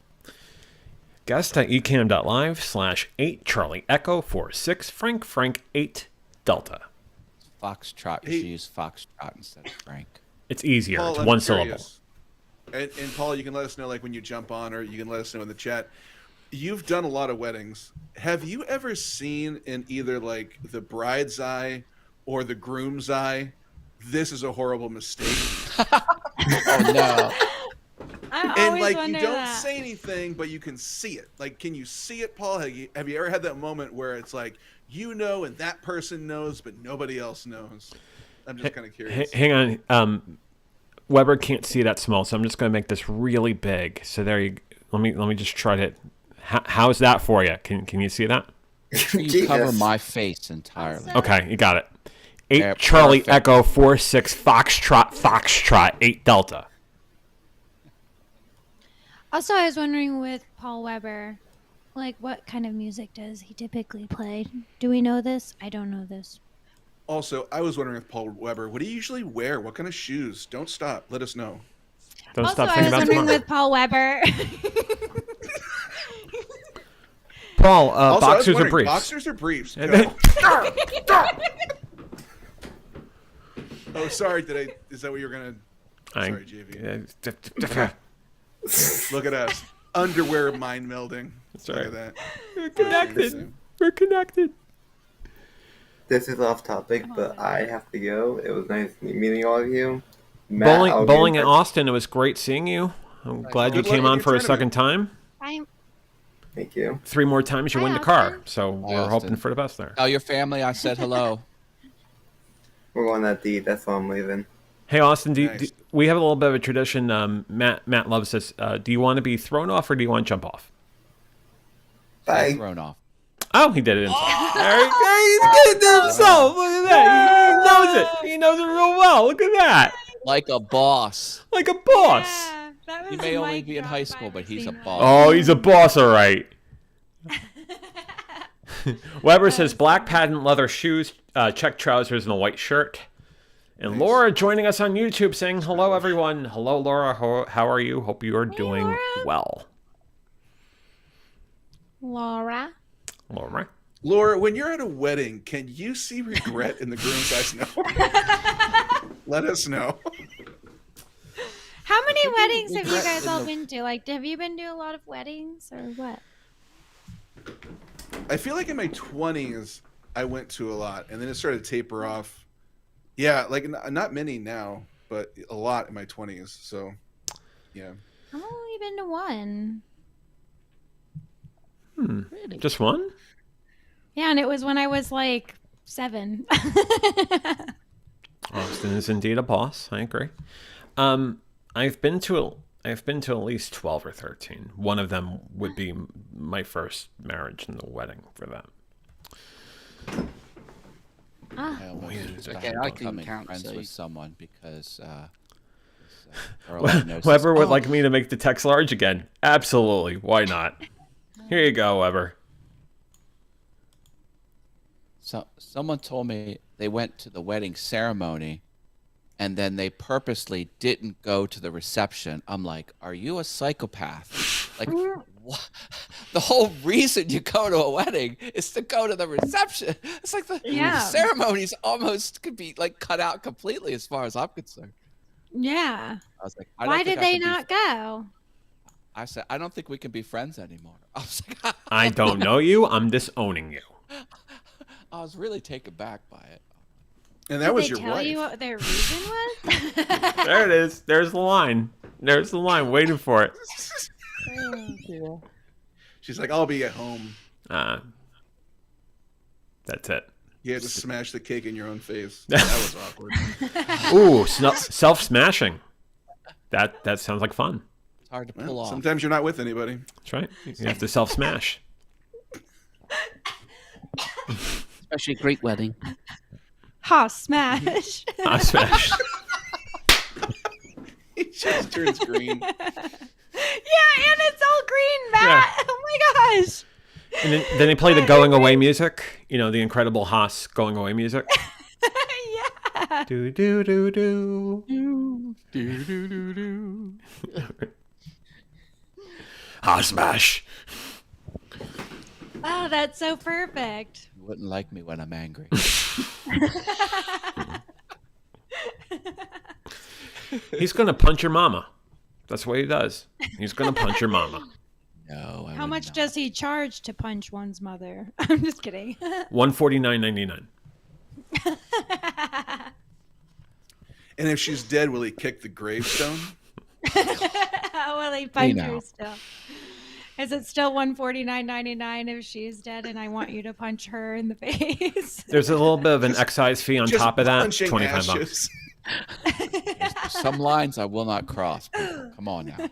Guest at ecam.live/8 Charlie Echo 46 Frank 8 Delta. Foxtrot. You Hey. should use Foxtrot instead of Frank. It's easier. Paul, It's I'm one curious. syllable. And Paul, you can let us know like when you jump on, or you can let us know in the chat. You've done a lot of weddings. Have you ever seen in either like the bride's eye or the groom's eye, this is a horrible mistake? Oh, no. I And always like you wonder don't that. say anything, but you can see it. Like, can you see it, Paul? Have you ever had that moment where it's like you know and that person knows, but nobody else knows? I'm just kind of curious. Hang on. Weber can't see that small, so I'm just going to make this really big. So there you. Let me just try to. How's that for you? Can you see that? You cover Jesus. my face entirely. Also- Okay, you got it. 8 Yeah, Charlie perfect. Echo 46 Foxtrot 8 Delta. Also, I was wondering with Paul Weber, like what kind of music does he typically play? Do we know this? I don't know this. Also, I was wondering with Paul Weber, what do you usually wear? What kind of shoes? Don't stop. Let us know. Don't Also, stop I thinking was about wondering tomorrow. with Paul Weber. Paul, Also, I was boxers or wondering, briefs? Boxers or briefs? Then- Oh, sorry. Is that what you're gonna? I- Sorry, JV. Look at us. Underwear mind melding. That's Look right. at that. We're connected. We're connected. This is off topic, but I have to go. It was nice meeting all of you. Matt, I'll get Bowling in in touch- Austin. It was great seeing you. I'm glad you Good luck came in on your for a tournament. second time. I'm 3 more times you Hi, win the car. Austin. So we're Austin. hoping for the best there. Tell your family I said hello. We're going that deep. That's why I'm leaving. Hey Austin, Nice. we have a little bit of a tradition. Matt loves this. Do you want to be thrown off or do you want to jump off? Bye. Thrown off. Oh, he did it himself. There he's getting himself. Look at that. knows it. He knows it real well. Look at that. Like a boss. Like a boss. Yeah, that was He may a only mic be in drop high if school, I've but ever he's a seen one. boss. Oh, he's a boss, all right. Weber says black patent leather shoes, check trousers, and a white shirt. And Nice. Laura joining us on YouTube saying, hello, everyone. Hello, Laura. How are you? Hope you are doing Laura. well. Laura. Laura. Laura, when you're at a wedding, can you see regret in the groom's eyes? No. Let us know. How many weddings have you regret guys in all the- been to? Like, have you been to a lot of weddings or what? I feel like in my 20s, I went to a lot, and then it started to taper off. Yeah, like not many now, but a lot in my 20s. So, yeah. I've only been to one. Really? Just one? Yeah, and it was when I was like 7. Austin is indeed a boss. I agree. I've been to at least 12 or 13. One of them would be my first marriage and the wedding for them. I almost used Okay, to I can becoming count, friends so with you- someone because girl I know says, Weber would "Oh, like me to make the text large again. Absolutely. Why not? Here you go, Weber. So someone told me they went to the wedding ceremony and then they purposely didn't go to the reception. I'm like, are you a psychopath? Like, what? The whole reason you go to a wedding is to go to the reception. It's like the Yeah. ceremonies almost could be like cut out completely as far as I'm concerned. Yeah. I was like, I don't Why think did I they can be- not go? I said, I don't think we can be friends anymore. I was like, I don't know you. I'm disowning you. I was really taken back by it. And that Did was they your tell wife. you what their reason was? There it is. There's the line. There's the line. Waiting for it. She's like, I'll be at home. That's it. You had to smash the cake in your own face. That was awkward. Ooh, self-smashing. That sounds like fun. It's hard to pull Well, off. sometimes you're not with anybody. That's right. You have to self-smash. Especially a Greek wedding. Ha, smash. I smash. He just turns green. Yeah, and it's all green, Matt. Yeah. Oh my gosh. And then they play the going away music. You know, the incredible Haas going away music. Yeah. Do do do do. Haas smash. Oh, that's so perfect. You wouldn't like me when I'm angry. He's gonna punch your mama. That's what he does. He's gonna punch your mama. No, I How would much not. does he charge to punch one's mother? I'm just kidding. $149.99. And if she's dead, will he kick the gravestone? Will he punch know. her still? Is it still $149.99 if she's dead and I want you to punch her in the face? There's a little bit of an excise fee on Just top of that. punching $25. ashes. There's some lines I will not cross. People. Come on now.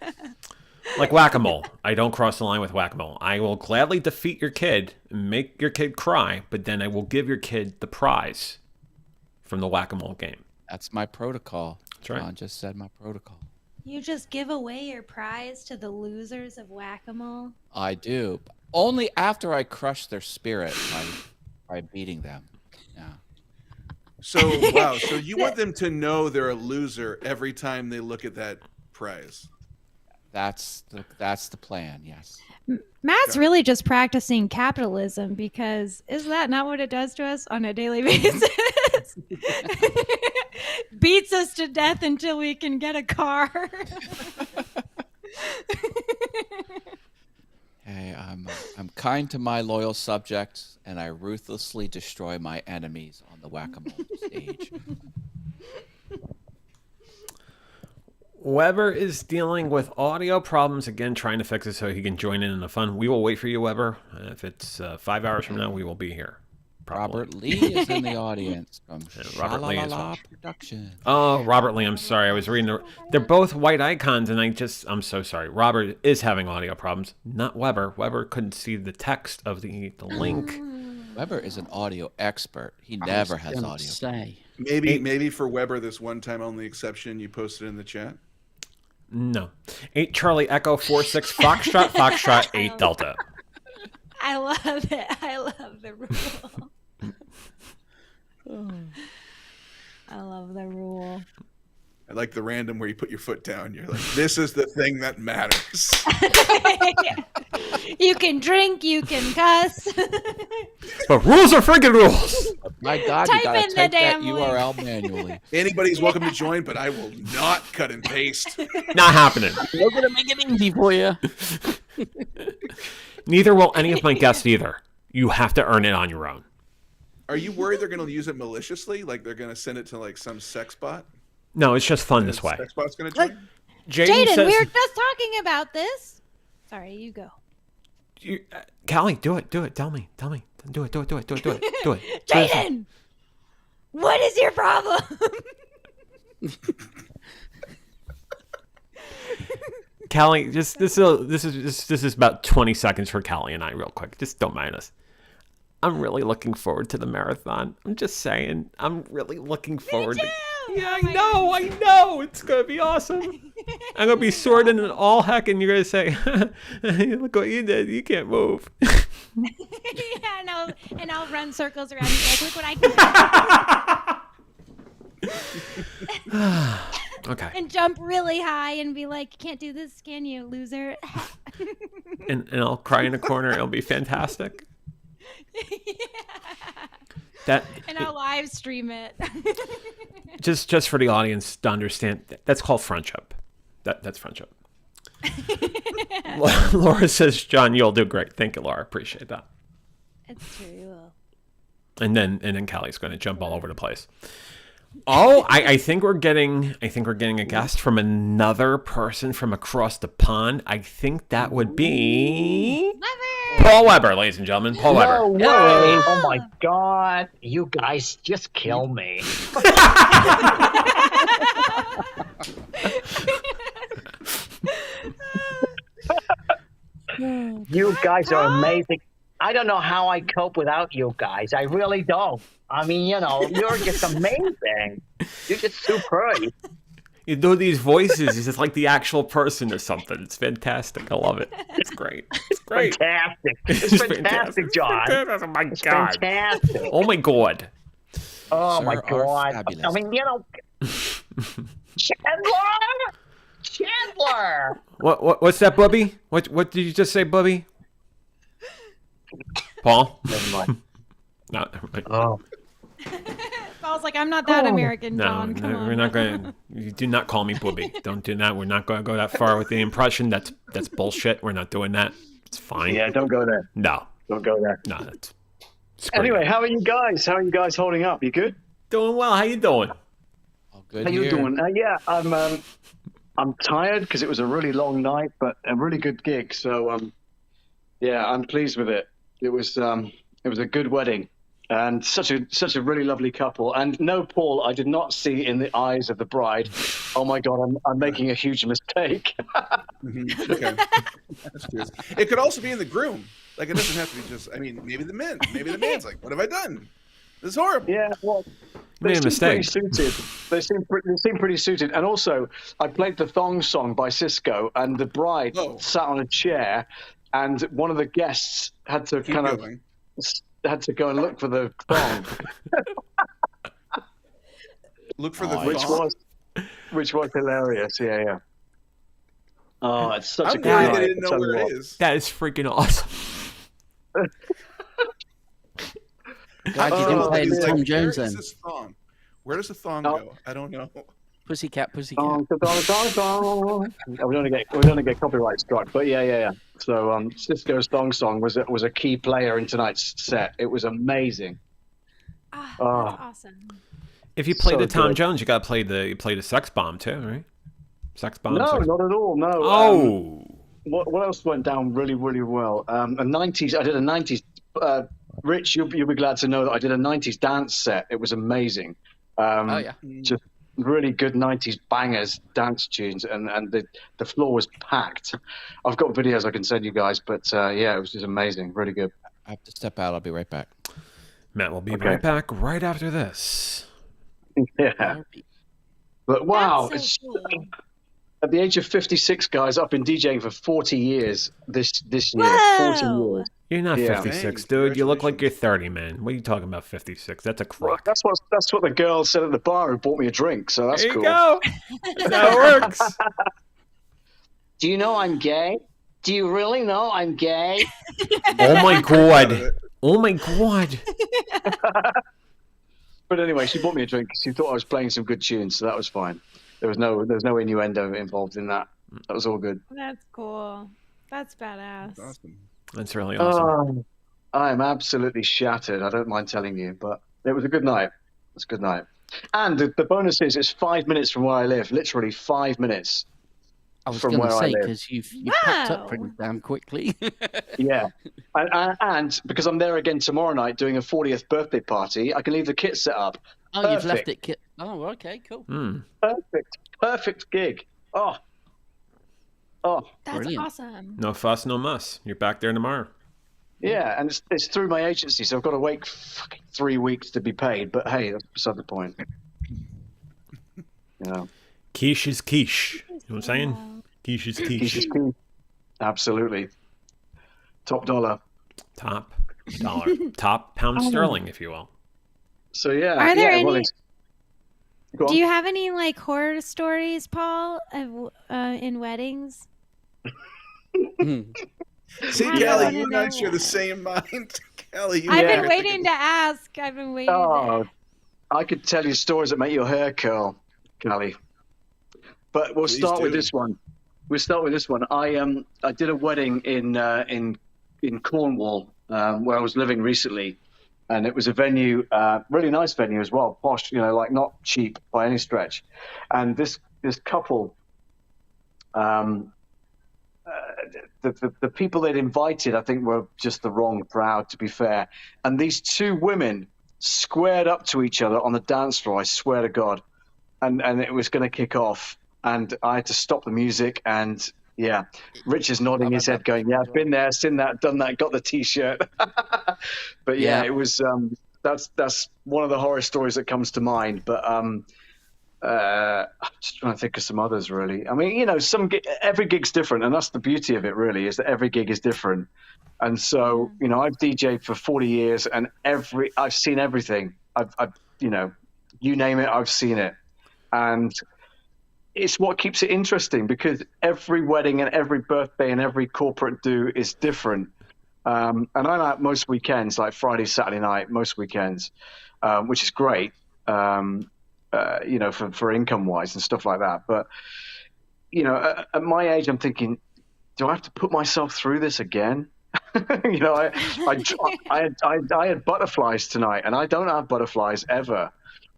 Like whack-a-mole. I don't cross the line with whack-a-mole. I will gladly defeat your kid and make your kid cry, but then I will give your kid the prize from the whack-a-mole game. That's my protocol. That's right. John just said my protocol. You just give away your prize to the losers of whack-a-mole? I do. Only after I crush their spirit by beating them. Yeah. So, wow. So you want them to know they're a loser every time they look at that prize. That's the plan, yes. Matt's really just practicing capitalism because isn't that not what it does to us on a daily basis? Beats us to death until we can get a car. Hey, I'm kind to my loyal subjects, and I ruthlessly destroy my enemies on the whack-a-mole stage. Weber is dealing with audio problems again, trying to fix it so he can join in the fun. We will wait for you, Weber. If it's 5 hours from now, we will be here. Probably. Robert Lee is in the audience from Robert Lee as Sha-la-la-la well. Production. Oh, Robert Lee, I'm sorry. I was reading they're both white icons, and I'm so sorry. Robert is having audio problems, not Weber. Weber couldn't see the text of the link. Weber is an audio expert. He I never was has gonna audio. Say. Maybe for Weber, this one-time only exception you posted in the chat. No. 8 Charlie Echo 46 Foxtrot Foxtrot 8 Delta. I love it. I love the rule. I love the rule. I like the random where you put your foot down. You're like, this is the thing that matters. You can drink, you can cuss. But rules are freaking rules. My God, Type you gotta in the type that damn link. URL manually. Anybody's welcome to join, but I will not cut and paste. Not happening. We're gonna make it easy for you. Neither will any of my guests either. You have to earn it on your own. Are you worried they're going to use it maliciously? Like they're going to send it to like some sex bot? No, it's just fun this way. Sex bot's going to join? Jaden Jaden, says, we were just talking about this. Sorry, you go. Callie, do it. Tell me. Do it. Jaden, what is your problem? Callie, just this is about 20 seconds for Callie and I, real quick. Just don't mind us. I'm really looking forward to the marathon. I'm just saying. I'm really looking forward to. Yeah, I know. It's gonna be awesome. I'm gonna be sorting it all heck, and you're gonna say, "Look what you did. You can't move." Yeah, and I'll run circles around you like, look what I can do. Okay. And jump really high and be like, can't do this, can you, loser? And I'll cry in a corner. It'll be fantastic. That And I'll live stream it. just for the audience to understand, that's called friendship. That's friendship. Laura says, John, you'll do great. Thank you, Laura. Appreciate that. It's true, you will. And then Callie's going to jump all over the place. Oh, I think we're getting a guest from another person from across the pond. I think that would be Paul Weber, ladies and gentlemen. Paul Weber. No way! Oh my God! You guys just kill me. You guys are amazing. I don't know how I cope without you guys. I really don't. I mean, you're just amazing. You're just superb. You do these voices. It's just like the actual person or something. It's fantastic. I love it. It's great. It's great. Fantastic. It's fantastic, John. Oh my It's God. fantastic. Oh my God. Oh Sir, my are God. fabulous. I mean, Chandler! What's that, Bubby? What did you just say, Bubby? Paul? Never mind. No, never mind. Oh. Paul's like, I'm not that American, No, John. Come on. we're not going to. You do not call me Bubby. Don't do that. We're not going to go that far with the impression. That's bullshit. We're not doing that. It's fine. Yeah, don't go there. No. Don't go there. No, that's. Screw Anyway, it. how are you guys? How are you guys holding up? You good? Doing well. How you doing? All good How you here. doing? Yeah, I'm tired because it was a really long night, but a really good gig. So yeah, I'm pleased with it. It was a good wedding, and such a really lovely couple. And no, Paul, I did not see in the eyes of the bride, oh my God, I'm making a huge mistake. Mhm. Okay. That's true. It could also be in the groom. Like it doesn't have to be just. I mean, maybe the men. Maybe the man's like, "What have I done? This is horrible." Yeah, well, You made a mistake. They seem pretty suited. And also, I played the thong song by Cisco, and the bride sat on a chair, and one of the guests had to Keep going. had to go and look for the thong, Look for the Nice. thong. which was hilarious. Yeah. Oh, it's such a I'm good glad night. they didn't know Tell you where what. it is. That is freaking awesome. Glad you didn't didn't play play the this. Tom Where Jones is then. this thong? Where does the thong Oh. go? I don't know. Pussycat. Dong, dong, dong, dong. We're gonna get copyright struck, but yeah. So Cisco's thong song was a key player in tonight's set. It was amazing. Ah, Oh. that's awesome. If you play So the Tom good. Jones, you got to play the sex bomb too, right? Sex bomb. No, sex... not at all. No. Oh. What else went down really, really well? A 90s. I did a 90s. Rich, you'll be glad to know that I did a 90s dance set. It was amazing. Oh yeah. Just really good 90s bangers, dance tunes, and the floor was packed. I've got videos I can send you guys, but yeah, it was just amazing. Really good. I have to step out. I'll be right back. Matt will be Okay. right back right after this. Yeah. But wow, That's it's so cool. at the age of 56, guys. I've been DJing for 40 years this year. 40 Whoa! years. You're not Yeah. 56, Dang, dude. You look like you're congratulations. 30, man. What are you talking about, 56? That's a Well, crock. that's what the girl said at the bar who bought me a drink. So that's There you cool. go. That's how it works. Do you know I'm gay? Do you really know I'm gay? Oh my Out of god. it. Oh my god. But anyway, she bought me a drink. She thought I was playing some good tunes, so that was fine. There was no innuendo involved in that. That was all good. That's cool. That's badass. That's awesome. That's really awesome. I am absolutely shattered. I don't mind telling you, but it was a good night. It was a good night. And the bonus is it's 5 minutes from where I live. Literally 5 minutes. I was From going to where I say, live. because you've packed up pretty Wow. damn quickly. Yeah. And because I'm there again tomorrow night doing a 40th birthday party, I can leave the kit set up. Oh, you've left Perfect. it. Oh, okay, cool. Hmm. Perfect gig. Oh. That's Brilliant. awesome. No fuss, no muss. You're back there tomorrow. Yeah, and it's through my agency, so I've got to wait fucking 3 weeks to be paid. But hey, that's beside the point. You know, Quiche is quiche. You know what I'm saying? Quiche is quiche quiche. is key. Absolutely. Top dollar. Top dollar. Top pound sterling, if you will. So yeah. Are there yeah, well, any- it's- Go on. Do you have any like horror stories, Paul, of, in weddings? Hmm. See, I Callie, wanna you and I know share the that. same mind. Callie, you I've Yeah. been waiting to ask. I've been waiting. Oh, I could tell you stories that make your hair curl, Callie. But we'll Please start with do. this one. We'll start with this one. I did a wedding in Cornwall where I was living recently, and it was a venue, really nice venue as well, posh, like not cheap by any stretch. And this couple, the people they'd invited, I think, were just the wrong crowd, to be fair. And these two women squared up to each other on the dance floor, I swear to God. And it was going to kick off. And I had to stop the music. And yeah, Rich is nodding his head, going, "Yeah, I've been there, seen that, done that, got the T-shirt." But yeah, Yeah. it was. That's one of the horror stories that comes to mind. But I'm just trying to think of some others, really. I mean, every gig's different, and that's the beauty of it, really, is that every gig is different. And so, I've DJed for 40 years, and I've seen everything. I've you name it, I've seen it, and it's what keeps it interesting, because every wedding and every birthday and every corporate do is different. And I'm out most weekends, like Friday, Saturday night, most weekends, which is great. For income wise and stuff like that. But, at my age, I'm thinking, do I have to put myself through this again? I had butterflies tonight, and I don't have butterflies ever.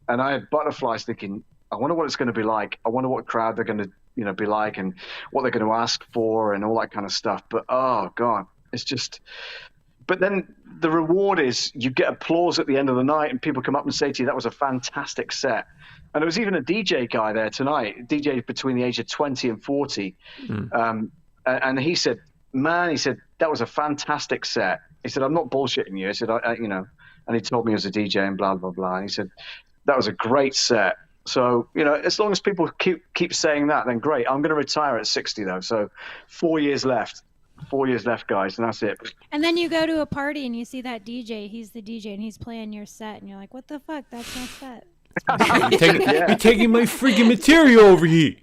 And I had butterflies thinking, I wonder what it's going to be like. I wonder what crowd they're going to, be like, and what they're going to ask for, and all that kind of stuff. But, oh God, it's just. But then the reward is you get applause at the end of the night, and people come up and say to you, "That was a fantastic set." And there was even a DJ guy there tonight, DJ between the age of 20 and 40. And he said, "Man," he said, "that was a fantastic set." He said, "I'm not bullshitting you." I said, and he told me he was a DJ and blah, blah, blah. And he said, "That was a great set." So, as long as people keep saying that, then great. I'm going to retire at 60, though. So 4 years left. 4 years left, guys, and that's it. And then you go to a party and you see that DJ. He's the DJ and he's playing your set, and you're like, "What the fuck? That's my set." You're taking my freaking material over here.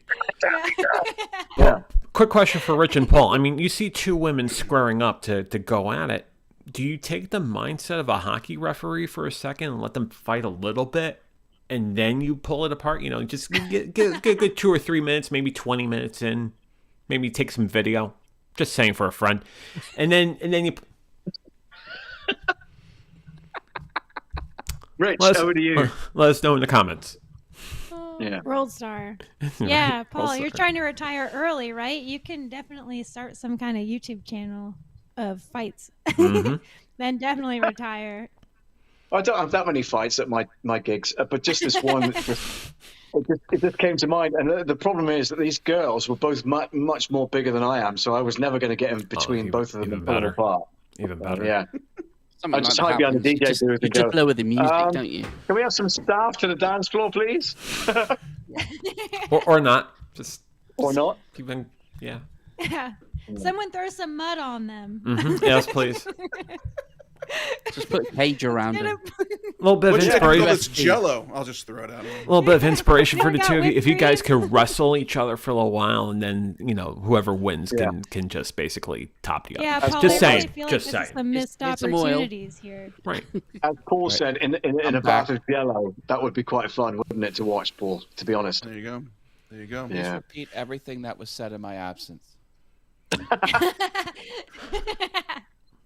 Yeah. Quick question for Rich and Paul. I mean, you see two women squaring up to go at it. Do you take the mindset of a hockey referee for a second and let them fight a little bit, and then you pull it apart? Just get a good 2 or 3 minutes, maybe 20 minutes in, maybe take some video. Just saying for a friend, and then you. Rich, Let us, over to you. let us know in the comments. Yeah. World star. Yeah, Paul, World you're star. trying to retire early, right? You can definitely start some kind of YouTube channel of fights. Mhm. Then definitely retire. I don't have that many fights at my gigs, but just this one. It just came to mind, and the problem is that these girls were both much more bigger than I am, so I was never going to get in between both of them even and pull them better. apart. Even better. Yeah. Something I like just that hide behind the happens. DJ booth You and just go, lower the music, don't you? Can we have some staff to the dance floor, please? or not. Just Or not? keeping, yeah. Yeah. Someone throw some mud on them. Yes, please. Just put a cage around Get them. a- A little bit of What should I call inspiration. this Jello? I'll just throw it out. A little bit of inspiration for We the got two of you. whipped If you guys cream. could wrestle each other for a little while, and then whoever wins Yeah. can just basically top you up. Yeah, Paul, Just I really saying. feel like Just this is saying. some missed Get some oil. opportunities here. Right. As Paul said, in I'm a back. bath of Jello, that would be quite fun, wouldn't it, to watch, Paul, to be honest? There you go. There you go. Yeah. Just repeat everything that was said in my absence.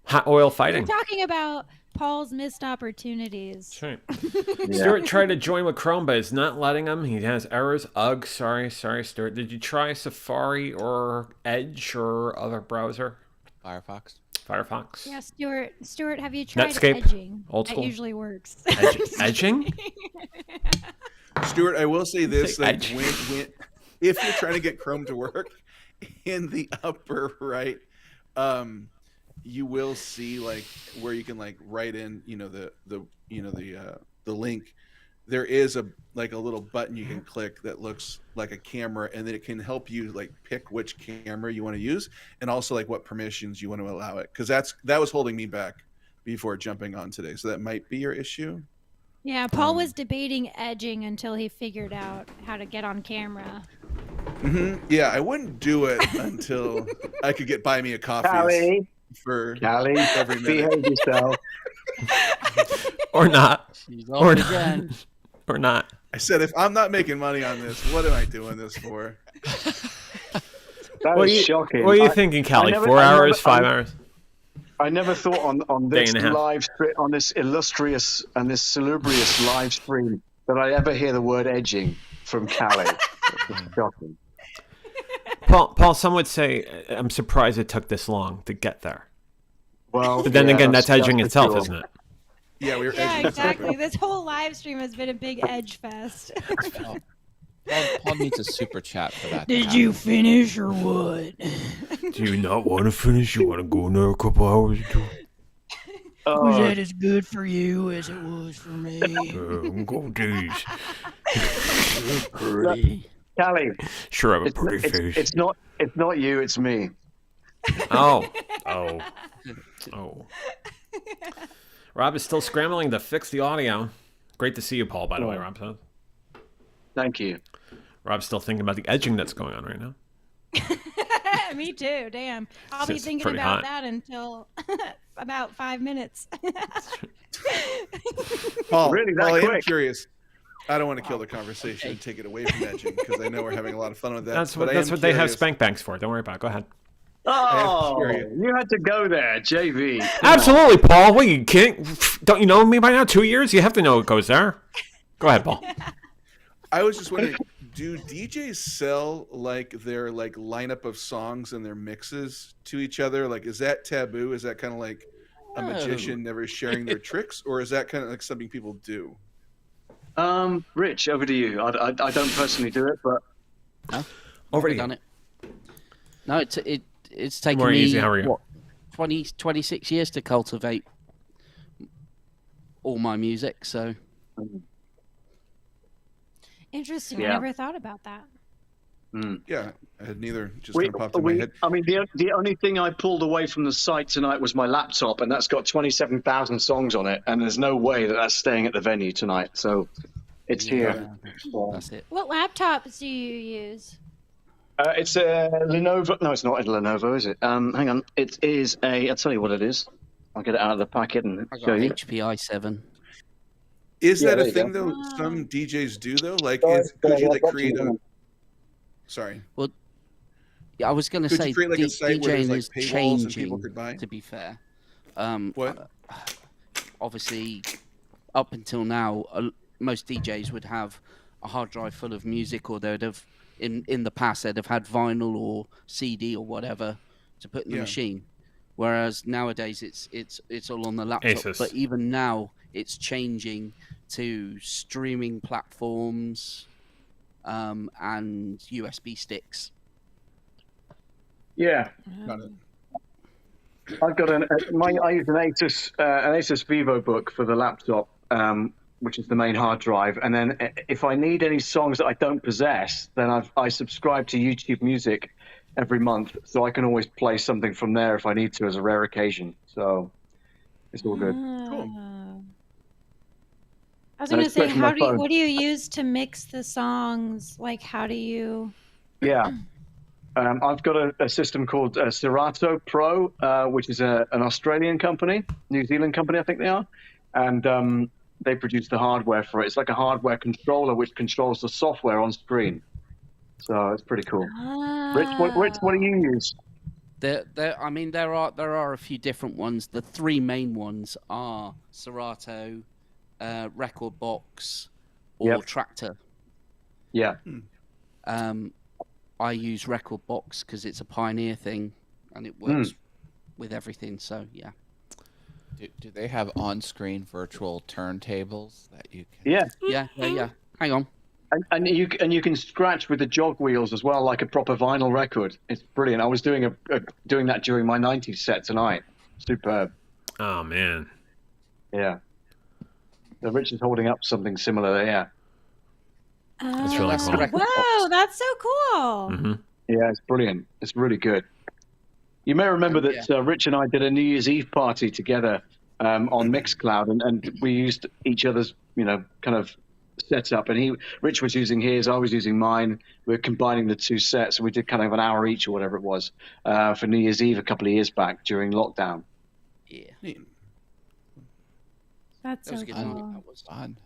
Hot oil We're fighting. talking about Paul's missed opportunities. That's right. Stuart tried to join with Chrome, but it's not letting him. He has errors. Ugh, sorry, Stuart. Did you try Safari or Edge or other browser? Firefox. Firefox? Yeah, Stuart, have you tried Netscape? edging? Old school? That usually works. Edging? Stuart, I will say this: Say like, edge. if you're trying to get Chrome to work, in the upper right, you will see like where you can like write in, the link. There is a little button you can click that looks like a camera, and then it can help you like pick which camera you want to use, and also like what permissions you want to allow it, because that was holding me back before jumping on today. So that might be your issue. Yeah, Paul was debating edging until he figured out how to get on camera. Yeah, I wouldn't do it until I could get buy me a coffee Callie, for Callie, every minute. behave yourself. Or not. She's Or off not. again. Or not. I said, if I'm not making money on this, what am I doing this for? That What are is you, shocking. what are you thinking, Callie? never- 4 I never- hours? 5 hours? I never thought on Day this and a half. live stream, on this illustrious and this salubrious live stream, that I ever hear the word edging from Callie. It's shocking. Paul, some would say, I'm surprised it took this long to get there. Well, But then yeah, again, that's edging for itself, sure. isn't it? Yeah, we were Yeah, edging. exactly. This whole live stream has been a big edge fest. Paul needs a super chat for that. Did you finish or what? Do you not want to finish? You want to go another couple hours? as good for you as it was for me? Go days. Pretty. Callie, Sure, I have a pretty face. it's not you, it's me. Oh. Rob is still scrambling to fix the audio. Great to see you, Paul, by the way, Rob says. Thank you. Rob's still thinking about the edging that's going on right now. Me too. Damn. I'll be It's thinking pretty about hot. that until about 5 minutes. Paul, Really, that Paul, I am quick? curious. I don't want to kill the conversation and take it away from edging, because I know we're having a lot of fun with that. That's but what I am they have curious. spank banks for. Don't worry about it. Go ahead. Oh, curious. you had to go there, JV. Absolutely, Paul. What, you can't? Don't you know me by now? 2 years? You have to know what goes there. Go ahead, Paul. I was just wondering, do DJs sell like their like lineup of songs and their mixes to each other? Like, is that taboo? Is that kind of like a magician never sharing their tricks, or is that kind of like something people do? Rich, over to you. I don't personally do it, but Over to Never you. done it. No, it's taken More me easy, how are you? what 26 years to cultivate all my music. So Interesting. Yeah. I never thought about that. Yeah, I had neither. Just kind of popped in my head. I mean, the only thing I pulled away from the site tonight was my laptop, and that's got 27,000 songs on it, and there's no way that that's staying at the venue tonight. So it's here. that's it. What laptops do you use? It's a Lenovo. No, it's not a Lenovo, is it? Hang on. It is a. I'll tell you what it is. I'll get it out of the packet and I show got an you. HP i7. Is Yeah, that there a you thing go. though? Some DJs do though. Like, Sorry, could you I've like got create you. a? Sorry. Yeah, I was going to Could say you create like a site where there's DJing like is paywalls and people changing. could buy? To be fair, What? obviously, up until now, most DJs would have a hard drive full of music, or they'd have in the past they'd have had vinyl or CD or whatever to put in the Yeah. machine. Whereas nowadays it's all on the laptop. Asus. But even now it's changing to streaming platforms and USB sticks. Yeah. Got it. I've got I use an Asus Vivo book for the laptop, which is the main hard drive. And then if I need any songs that I don't possess, then I subscribe to YouTube Music every month, so I can always play something from there if I need to as a rare occasion. So it's all good. Cool. I was And going to it's say, great for my phone. what do you use to mix the songs? Like, how do you? Yeah. I've got a system called Serato Pro, which is an Australian company, New Zealand company, I think they are. And they produce the hardware for it. It's like a hardware controller which controls the software on screen. So it's pretty cool. Rich, what do you use? There are a few different ones. The three main ones are Serato, Record Box, or Tractor. Yeah. I use Record Box because it's a Pioneer thing, and it works with everything. So yeah. Do they have on-screen virtual turntables that you can? Yeah. Hang on. And you can scratch with the jog wheels as well, like a proper vinyl record. It's brilliant. I was doing that during my 90s set tonight. Superb. Oh man. Yeah. So Rich is holding up something similar there. Yeah. That's really cool. Wow, that's so cool. Mm-hmm. Yeah, it's brilliant. It's really good. You may remember that Rich and I did a New Year's Eve party together on Mixcloud, and we used each other's, kind of setup. And Rich was using his, I was using mine. We were combining the two sets, and we did kind of an hour each or whatever it was for New Year's Eve a couple of years back during lockdown. Yeah. That's so cool. That was fun.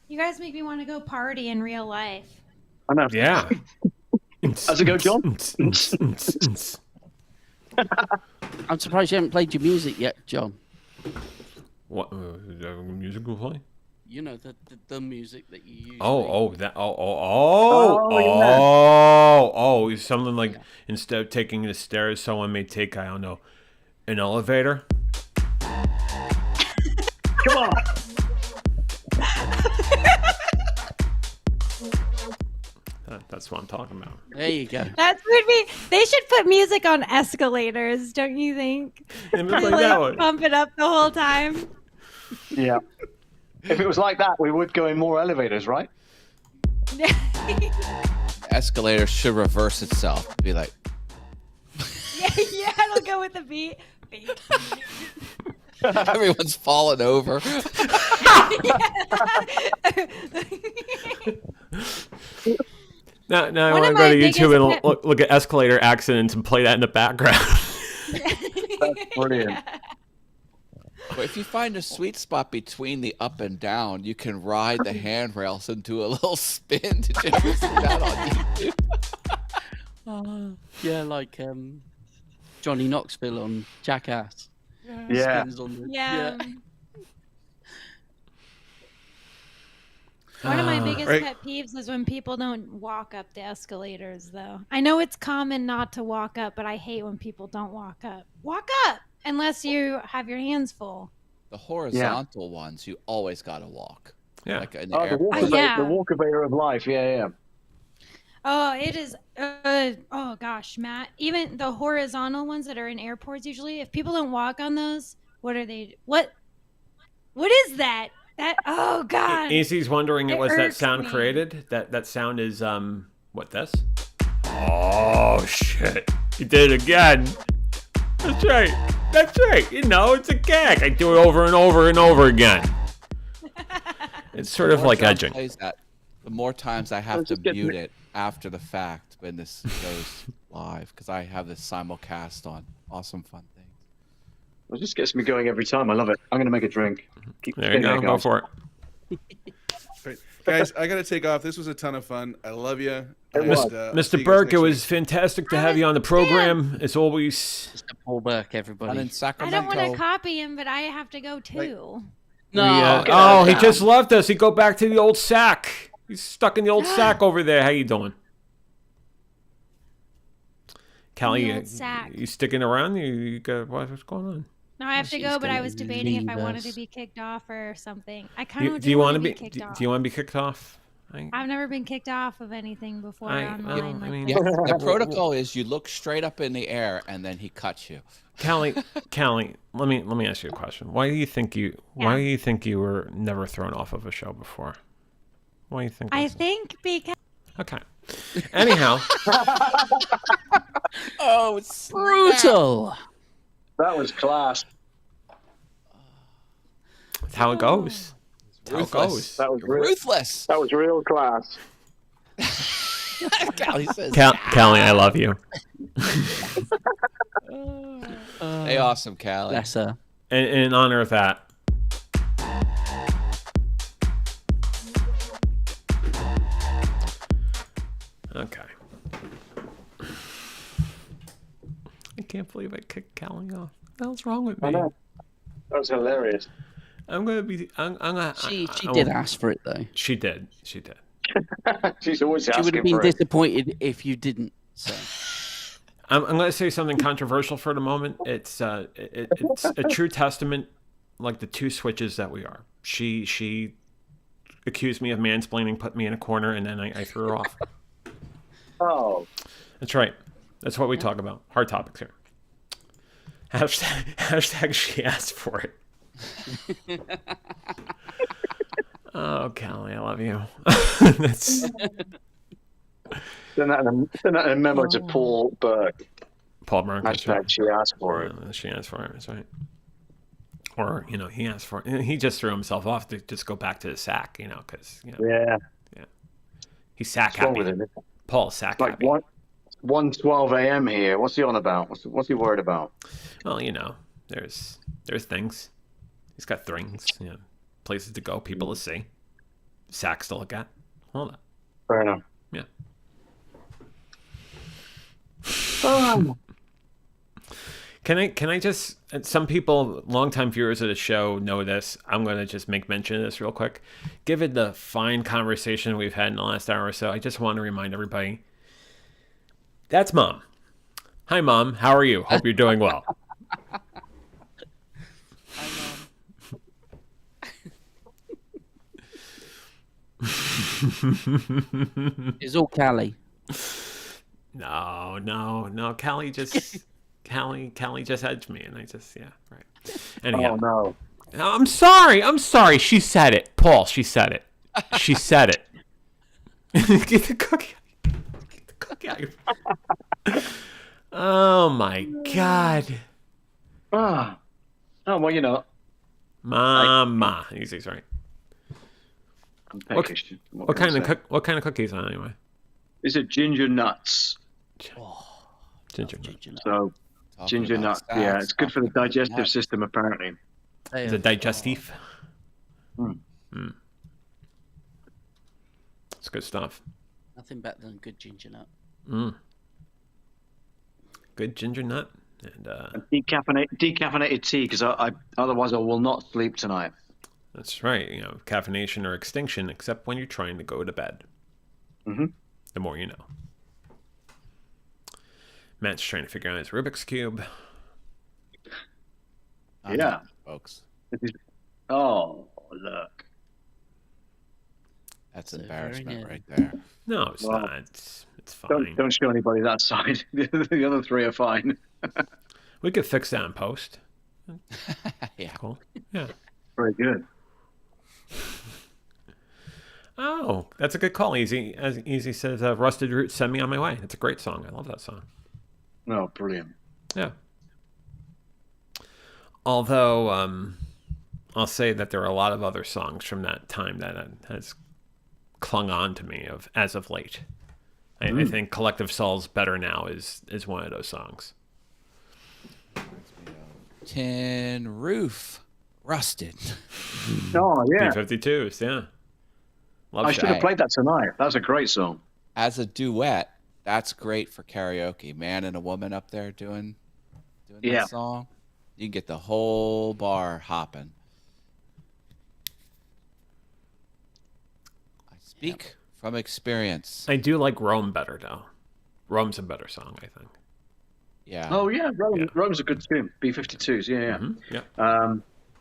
You guys make me want to go party in real life. I know. Yeah. How's it go, John? I'm surprised you haven't played your music yet, John. What music will play? You know the music that you use. Something like instead of taking the stairs, someone may take, I don't know, an elevator. Come on. That's what I'm talking about. There you go. That would be. They should put music on escalators, don't you think? Pump it up the whole time. Yeah. If it was like that, we would go in more elevators, right? Escalator should reverse itself. Be like, yeah, it'll go with the beat. everyone's falling over. Now I want to go to YouTube and look at escalator accidents and play that in the background. That's brilliant. But if you find a sweet spot between the up and down, you can ride the handrails and do a little spin. Did you ever see that on YouTube? Yeah, like Johnny Knoxville on Jackass. Yeah. Spins on the, Yeah. One of my biggest pet peeves is when people don't walk up the escalators, though. I know it's common not to walk up, but I hate when people don't walk up. Walk up! Unless you have your hands full. The horizontal ones, you always got to walk. Yeah. Like in The walk-avator of life. Yeah. Oh, it is. Oh, gosh, Matt. Even the horizontal ones that are in airports usually, if people don't walk on those, what are they? What is that? Oh God! Easy's wondering was that sound me. created? That sound is what this? Oh shit! He did it again. That's right. It's a gag. I do it over and over and over again. It's sort of like edging. The more times I have to mute it after the fact when this goes live, because I have this simulcast on Awesome Fun Things. It just gets me going every time. I love it. I'm going to make a drink. There you go. Go for it. Right. Guys, I got to take off. This was a ton of fun. I love you. Mr. Burke, it was fantastic to have you on the program. As always. Mr. Paul Burke, everybody. In I Sacramento. don't want to copy him, but I have to go too. No. He just left us. He go back to the old sack. He's stuck in the old sack over there. How you doing? Callie, you sticking around? You got what's going on? No, I have to go, but I was debating if I wanted to be kicked off or something. I kind of do you want to be kicked off. Do you want to be kicked off? I've never been kicked off of anything before online. I mean, Yeah, the protocol is you look straight up in the air and then he cuts you. Callie, let me ask you a question. Why do you think you were never thrown off of a show before? Why do you think? I think because. Okay. Anyhow. Oh, it's Brutal. That was class. That's how it goes. That's how it goes. That was ruthless. That was real class. Callie says, Callie, I love you. Hey, awesome, Callie. Bless her. And in honor of that, okay. I can't believe I kicked Callie off. What the hell's wrong with me? I know. That was hilarious. I'm gonna. She did ask for it though. She did. She's always She would asking have been for it. disappointed if you didn't. So I'm going to say something controversial for the moment. It's it's a true testament, like the two switches that we are. She accused me of mansplaining, put me in a corner, and then I threw her off. Oh. That's right. That's what we talk about. Hard topics here. Hashtag she asked for it. Oh, Callie, I love you. That's... Send that in a memo to Paul Burke. Paul Burke. Hashtag she asked for it. She asked for it. That's right. Or, he asked for it. He just threw himself off to just go back to the sack, because, Yeah. He's sack What's wrong happy. with him? Paul's sack Like happy. 1:12 a.m. here. What's he on about? What's he worried about? Well, there's things. He's got things, places to go, people to see, sacks to look at. All that. Fair enough. Yeah. Can I just, some people, longtime viewers of the show know this. I'm going to just make mention of this real quick. Given the fine conversation we've had in the last hour or so, I just want to remind everybody, that's Mom. Hi, Mom. How are you? Hope you're doing well. it's all Callie. No. Callie just edged me, and I just right. Anyhow. Oh no. I'm sorry. She said it, Paul. She said it. Get the cookie. Get the cookie out. Oh my God. Oh well, Mama. He's right. I'm peckish. What kind of cookies are anyway? Is it ginger nuts? Ginger nuts. So ginger nuts. Yeah, it's good for the digestive system apparently. Is it digestive? It's good stuff. Nothing better than good ginger nut. Good ginger nut and decaffeinated tea because I otherwise I will not sleep tonight. That's right. Caffeination or extinction, except when you're trying to go to bed. Mm-hmm. The more you know. Matt's trying to figure out his Rubik's Cube. Yeah, folks. Oh, look. That's embarrassment right there. No, it's not. It's fine. Don't show anybody that side. The other three are fine. We could fix that in post. Yeah. Cool. Yeah. Very good. Oh, that's a good call. Easy says, Rusted Roots, Send Me On My Way. It's a great song. I love that song. Oh, brilliant. Yeah. Although, I'll say that there are a lot of other songs from that time that has clung on to me as of late. I think Collective Soul's Better Now is one of those songs. Tin Roof, Rusted. Oh, yeah. B-52s, yeah. I should have played that tonight. That was a great song. As a duet, that's great for karaoke. Man and a woman up there doing that song. You can get the whole bar hopping. I speak from experience. I do like Rome better, though. Rome's a better song, I think. Yeah. Oh, yeah. Rome's a good tune. B-52s, yeah. Mm-hmm. Yeah.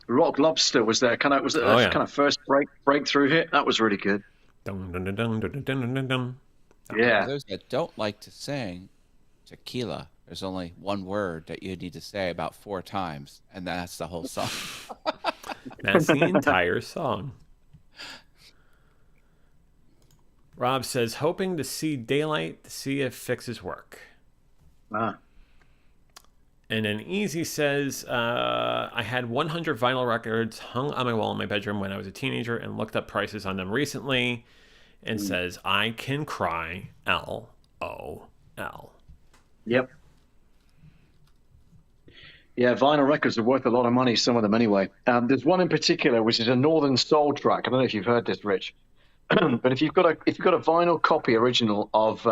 Rock Lobster was their kind of first breakthrough hit. That was really good. Dun, dun, dun, dun, dun, dun, dun, dun, dun. For Yeah. those that don't like to sing tequila, there's only one word that you need to say about 4 times, and that's the whole song. That's the entire song. Rob says, hoping to see daylight to see if fixes work. Ah. And then Easy says, I had 100 vinyl records hung on my wall in my bedroom when I was a teenager and looked up prices on them recently and says, I can cry, LOL. Yep. Yeah, vinyl records are worth a lot of money, some of them anyway. There's one in particular, which is a Northern Soul track. I don't know if you've heard this, Rich. But if you've got a vinyl copy original of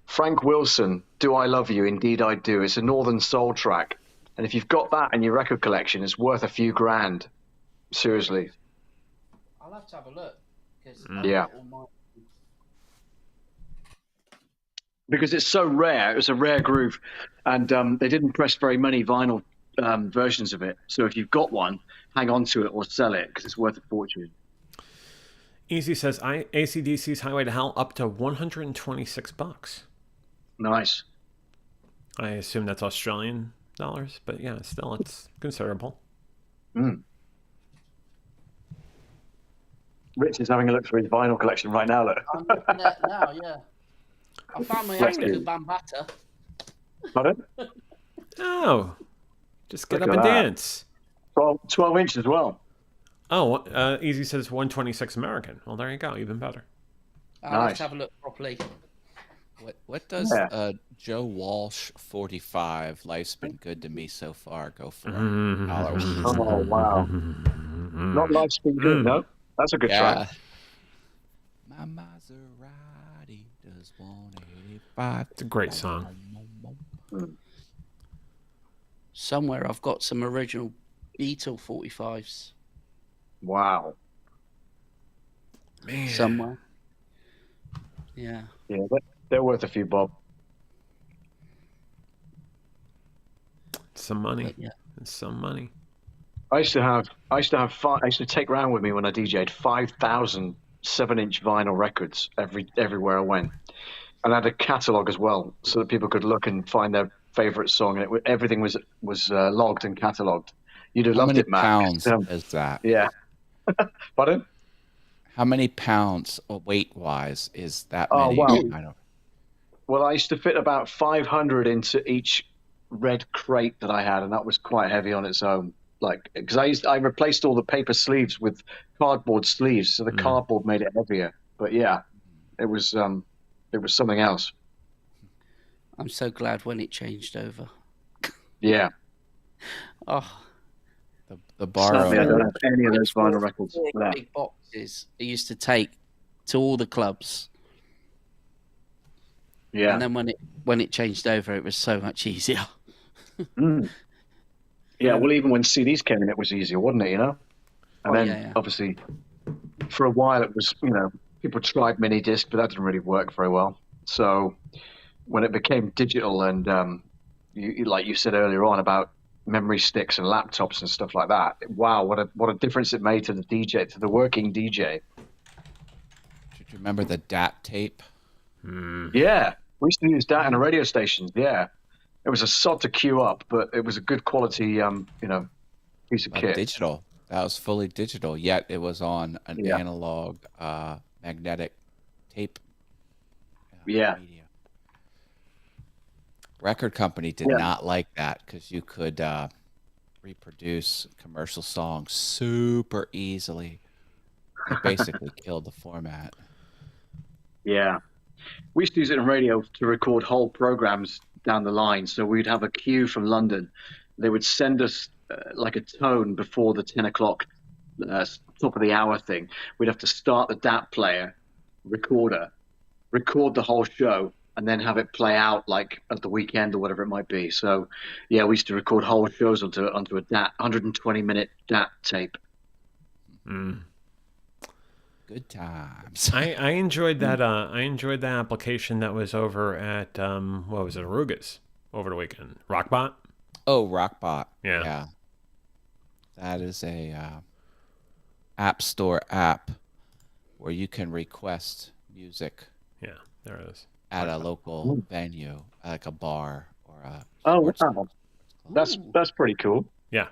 Frank Wilson, Do I Love You? Indeed I Do. It's a Northern Soul track. And if you've got that in your record collection, it's worth a few grand. Seriously. I'll have to have a look. Yeah. Because it's so rare. It was a rare groove. And they didn't press very many vinyl versions of it. So if you've got one, hang on to it or sell it because it's worth a fortune. Easy says, AC/DC's Highway to Hell up to $126. Nice. I assume that's Australian dollars, but yeah, still, it's considerable. Rich is having a look through his vinyl collection right now. Look. I'm looking at it now, yeah. I found my African Bambata. Pardon? Oh, just get Look up at and that. dance. 12 inches as well. Oh, Easy says 126 American. Well, there you go, even better. I'll have Nice. to have a look properly. What does Yeah. Joe Walsh 45? Life's been good to me so far. Go for it. Oh, wow. Not Life's Been Good, no? That's a good track. My Maserati does 185. It's a great song. Somewhere I've got some original Beatle 45s. Wow. Man. Somewhere. Yeah. Yeah, they're worth a few bob. Some money. Yeah. It's some money. I used to take around with me when I DJ'd 5,000 7-inch vinyl records everywhere I went, and I had a catalog as well, so that people could look and find their favorite song, and everything was logged and cataloged. You'd have How loved many it, Matt. pounds is that? Yeah. Pardon? How many pounds weight-wise is that Oh, many? wow. I don't. Well, I used to fit about 500 into each red crate that I had, and that was quite heavy on its own. Like, because I replaced all the paper sleeves with cardboard sleeves, so the cardboard made it heavier. But yeah, it was something else. I'm so glad when it changed over. Yeah. Oh, The borrow. Sadly, I don't have any of those vinyl records. big, Yeah. big boxes I used to take to all the clubs. Yeah. And then when it changed over, it was so much easier. Yeah, well, even when CDs came in, it was easier, wasn't it, you know? And then, yeah. obviously, for a while, it was, people tried mini disc, but that didn't really work very well. So when it became digital and, like you said earlier on about memory sticks and laptops and stuff like that, wow, what a difference it made to the DJ, to the working DJ. Do you remember the DAT tape? Yeah, we used to use that in a radio station, yeah. It was a sod to queue up, but it was a good quality, piece of kit. Digital. That was fully digital, yet it was on an analog magnetic tape. Yeah. Media. Record company did not like that because you could reproduce commercial songs super easily. They basically killed the format. Yeah. We used to use it in radio to record whole programs down the line. So we'd have a cue from London. They would send us like a tone before the 10 o'clock top of the hour thing. We'd have to start the DAT player, record the whole show, and then have it play out like at the weekend or whatever it might be. So, yeah, we used to record whole shows onto a DAT, 120-minute DAT tape. Good times. I enjoyed that. I enjoyed that application that was over at what was it, Arugas over the weekend. Rockbot. Oh, Rockbot. Yeah. That is a app store app where you can request music Yeah, there it is. at a local venue, like a bar or a Oh, sports wow. That's pretty cool. Yeah.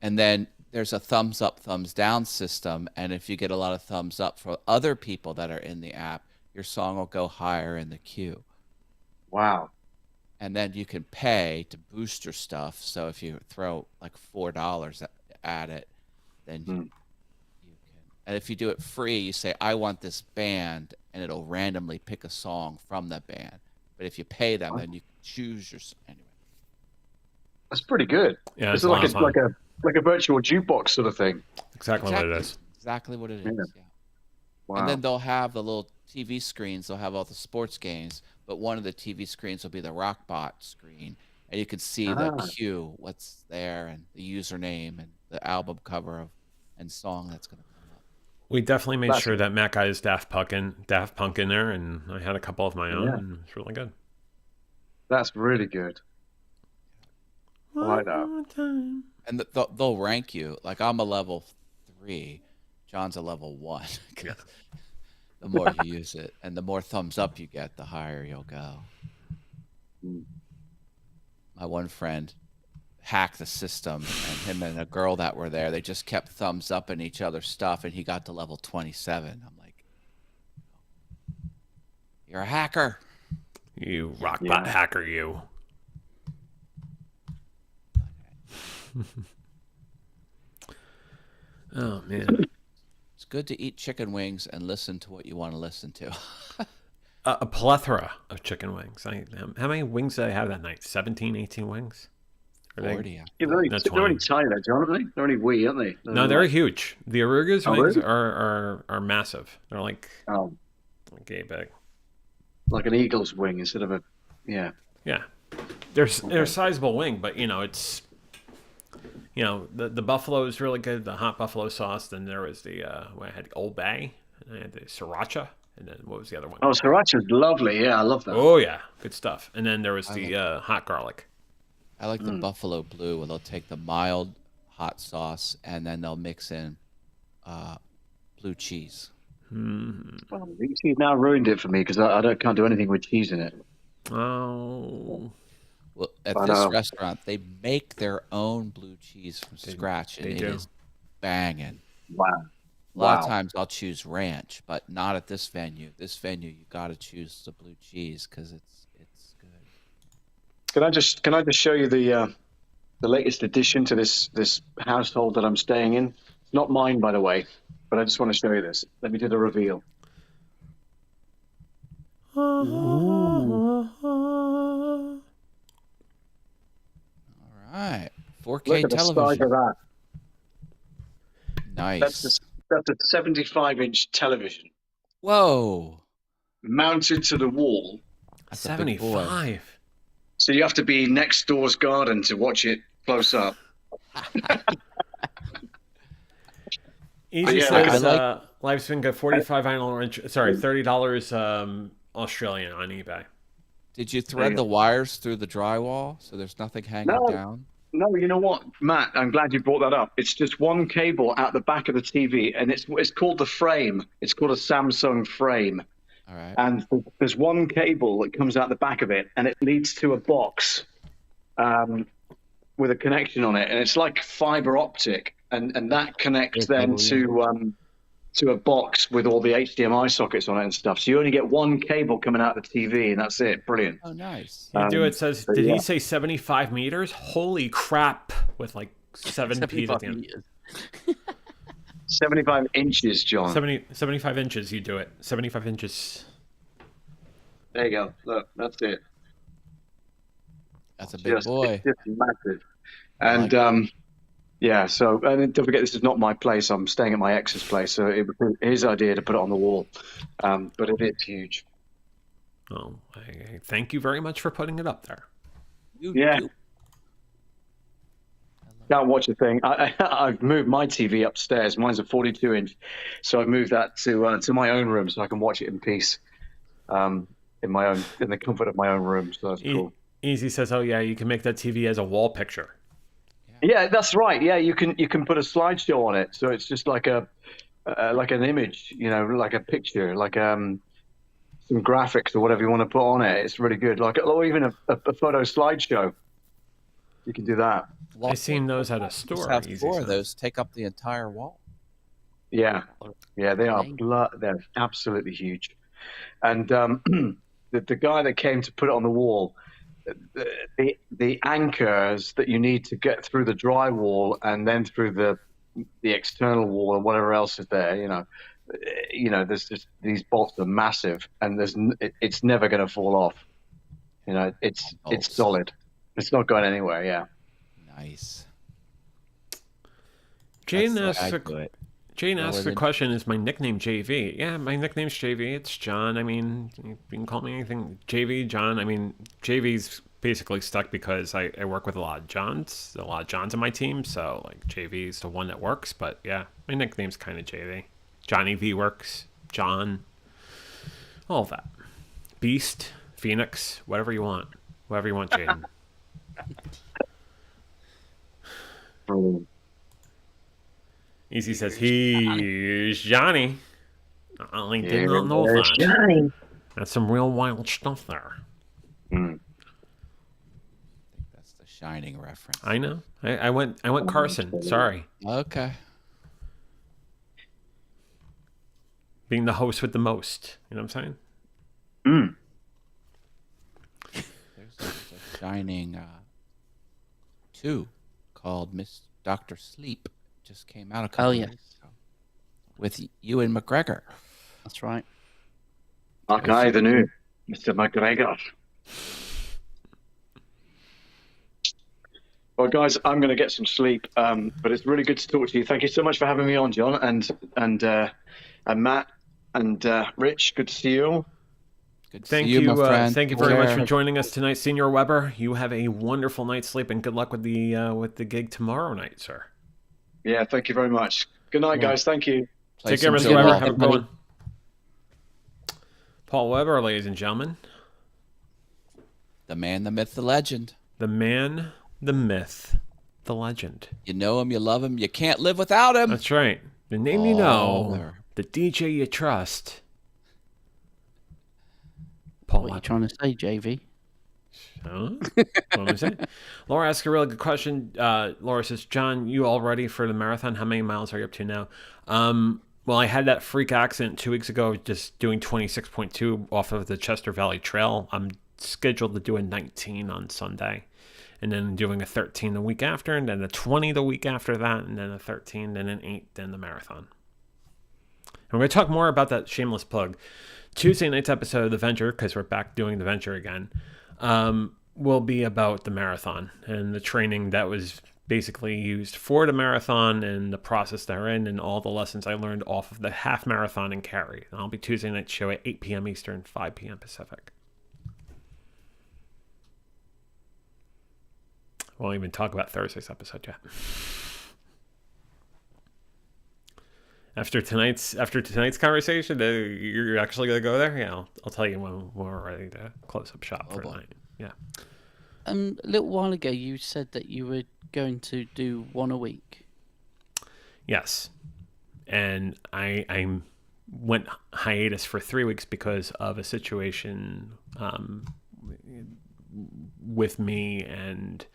And then there's a thumbs up, thumbs down system. And if you get a lot of thumbs up for other people that are in the app, your song will go higher in the queue. Wow. And then you can pay to boost your stuff. So if you throw like $4 at it, then you can. And if you do it free, you say, I want this band, and it'll randomly pick a song from that band. But if you pay them, then you can choose your anyway. That's pretty good. Yeah, It's it's a lot like of fun. like a virtual jukebox sort of thing. Exactly what it is. Exactly what it is. Yeah. Yeah. Wow. And then they'll have the little TV screens. They'll have all the sports games, but one of the TV screens will be the Rockbot screen, and you can see the queue, what's there, and the username, and the album cover of and song that's going to come up. We definitely made sure that Matt got his Daft Punk in there, and I had a couple of my own, and it's really good. That's really good. I like that. And they'll rank you. Like I'm a level 3, John's a level 1. Yeah. The more you use it, and the more thumbs up you get, the higher you'll go. My one friend hacked the system, and him and a girl that were there, they just kept thumbs up in each other's stuff, and he got to level 27. I'm like, you're a hacker. You Rockbot hacker, you. Oh, man. It's good to eat chicken wings and listen to what you want to listen to. A plethora of chicken wings. How many wings did I have that night? 17, 18 wings? 40. Yeah, they're only tiny, though, aren't they? They're only wee, aren't they? No, they're huge. The Aruga's wings are massive. They're like a big. Like an eagle's wing instead of a Yeah. They're a sizable wing, but it's the buffalo is really good. The hot buffalo sauce. Then there was I had Old Bay, and I had the sriracha, and then what was the other one? Oh, sriracha's lovely. Yeah, I love that. Oh yeah, good stuff. And then there was the hot garlic. I like the Buffalo Blue, where they'll take the mild hot sauce and then they'll mix in blue cheese. Well, he's now ruined it for me because I can't do anything with cheese in it. Oh. Well, at this restaurant, they make their own blue cheese from scratch, and it is banging. Wow. A lot of times I'll choose ranch, but not at this venue. This venue, you got to choose the blue cheese because it's good. Can I just show you the latest addition to this household that I'm staying in? It's not mine, by the way, but I just want to show you this. Let me do the reveal. All right, 4K Look at the size television. of that. Nice. That's a 75-inch television Whoa. mounted to the wall. That's a big boy. 75. So you have to be next door's garden to watch it close up. Easy yeah, says I Life's been good. $30 Australian on eBay. Did you thread the wires through the drywall so there's nothing hanging down? No, you know what, Matt? I'm glad you brought that up. It's just one cable out the back of the TV, and it's called the frame. It's called a Samsung frame. All right. And there's one cable that comes out the back of it, and it leads to a box with a connection on it, and it's like fiber optic, and that connects then to a box with all the HDMI sockets on it and stuff. So you only get one cable coming out of the TV, and that's it. Brilliant. Oh, nice. It says, did he say 75 meters? Holy crap! With like 7 P's at the end. 75 inches, John. 75 inches, you do it. 75 inches. There you go. Look, that's it. That's a big boy. It's just massive. And so and don't forget, this is not my place. I'm staying at my ex's place, so it was his idea to put it on the wall. But it is huge. Oh, I thank you very much for putting it up there. Can't watch a thing. I've moved my TV upstairs. Mine's a 42-inch, so I've moved that to my own room so I can watch it in peace, in the comfort of my own room. So that's cool. Easy says, "Oh yeah, you can make that TV as a wall picture." Yeah, that's right. Yeah, you can put a slideshow on it, so it's just like a like an image, like a picture, like some graphics or whatever you want to put on it. It's really good. Like, or even a photo slideshow. You can do that. I seen those at a Just store. have Easy four of says. those take up the entire wall. Yeah, yeah, they are Amazing. they're absolutely huge. And the guy that came to put it on the wall, the anchors that you need to get through the drywall and then through the external wall and whatever else is there, there's just these bolts are massive, and it's never going to fall off. It's Bolts. solid. It's not going anywhere. Yeah. Nice. Jane That's the way asks I a, do it. Jane Roll asks it the in. question, is my nickname JV? Yeah, my nickname's JV. It's John. I mean, you can call me anything. JV, John. I mean, JV's basically stuck because I work with a lot of Johns. A lot of Johns on my team, so like JV's the one that works. But yeah, my nickname's kind of JV. Johnny V works. John. All of that. Beast, Phoenix, whatever you want. Whatever you want, Jaden. Brilliant. Easy says, he's Johnny. I did Here, not know there's that. Johnny. That's some real wild stuff there. Mm. That's the Shining reference. I know. I went Carson. Sorry. Okay. Being the host with the most. You know what I'm saying? Mm. There's a Shining 2 called Miss Dr. Sleep. Just came out a couple yeah. days ago. With Ewan McGregor. That's right. Okay, the new Mr. McGregor. Well, guys, I'm going to get some sleep. But it's really good to talk to you. Thank you so much for having me on, John, and Matt and Rich. Good to see you all. Good to Thank see you, my friend. thank you Take very much care. for joining us tonight, Senior Weber. You have a wonderful night's sleep, and good luck with the gig tomorrow night, sir. Yeah, thank you very much. Good night, guys. Thank you. Play Take care, some Mr. good Weber. ball. Have a good one. Paul Weber, ladies and gentlemen. The man, the myth, the legend. The man, the myth, the legend. You know him, you love him, you can't live without him. That's right. The name you know, there. the DJ you trust. Paul What are you Weber. trying to say, JV? Huh? What am I saying? Laura asks a really good question. Laura says, John, you all ready for the marathon? How many miles are you up to now? Well, I had that freak accident 2 weeks ago, just doing 26.2 off of the Chester Valley Trail. I'm scheduled to do a 19 on Sunday, and then doing a 13 the week after, and then a 20 the week after that, and then a 13, then an 8, then the marathon. And we're going to talk more about that shameless plug. Tuesday night's episode of The Venture, because we're back doing The Venture again, will be about the marathon and the training that was basically used for the marathon and the process therein and all the lessons I learned off of the half marathon in Cary. And I'll be Tuesday night show at 8 p.m. Eastern, 5 p.m. Pacific. Won't even talk about Thursday's episode yet. After tonight's conversation, you're actually gonna go there. Yeah, I'll tell you when we're ready to close up shop for tonight. Yeah. A little while ago, you said that you were going to do one a week. Yes, and I went hiatus for 3 weeks because of a situation with me and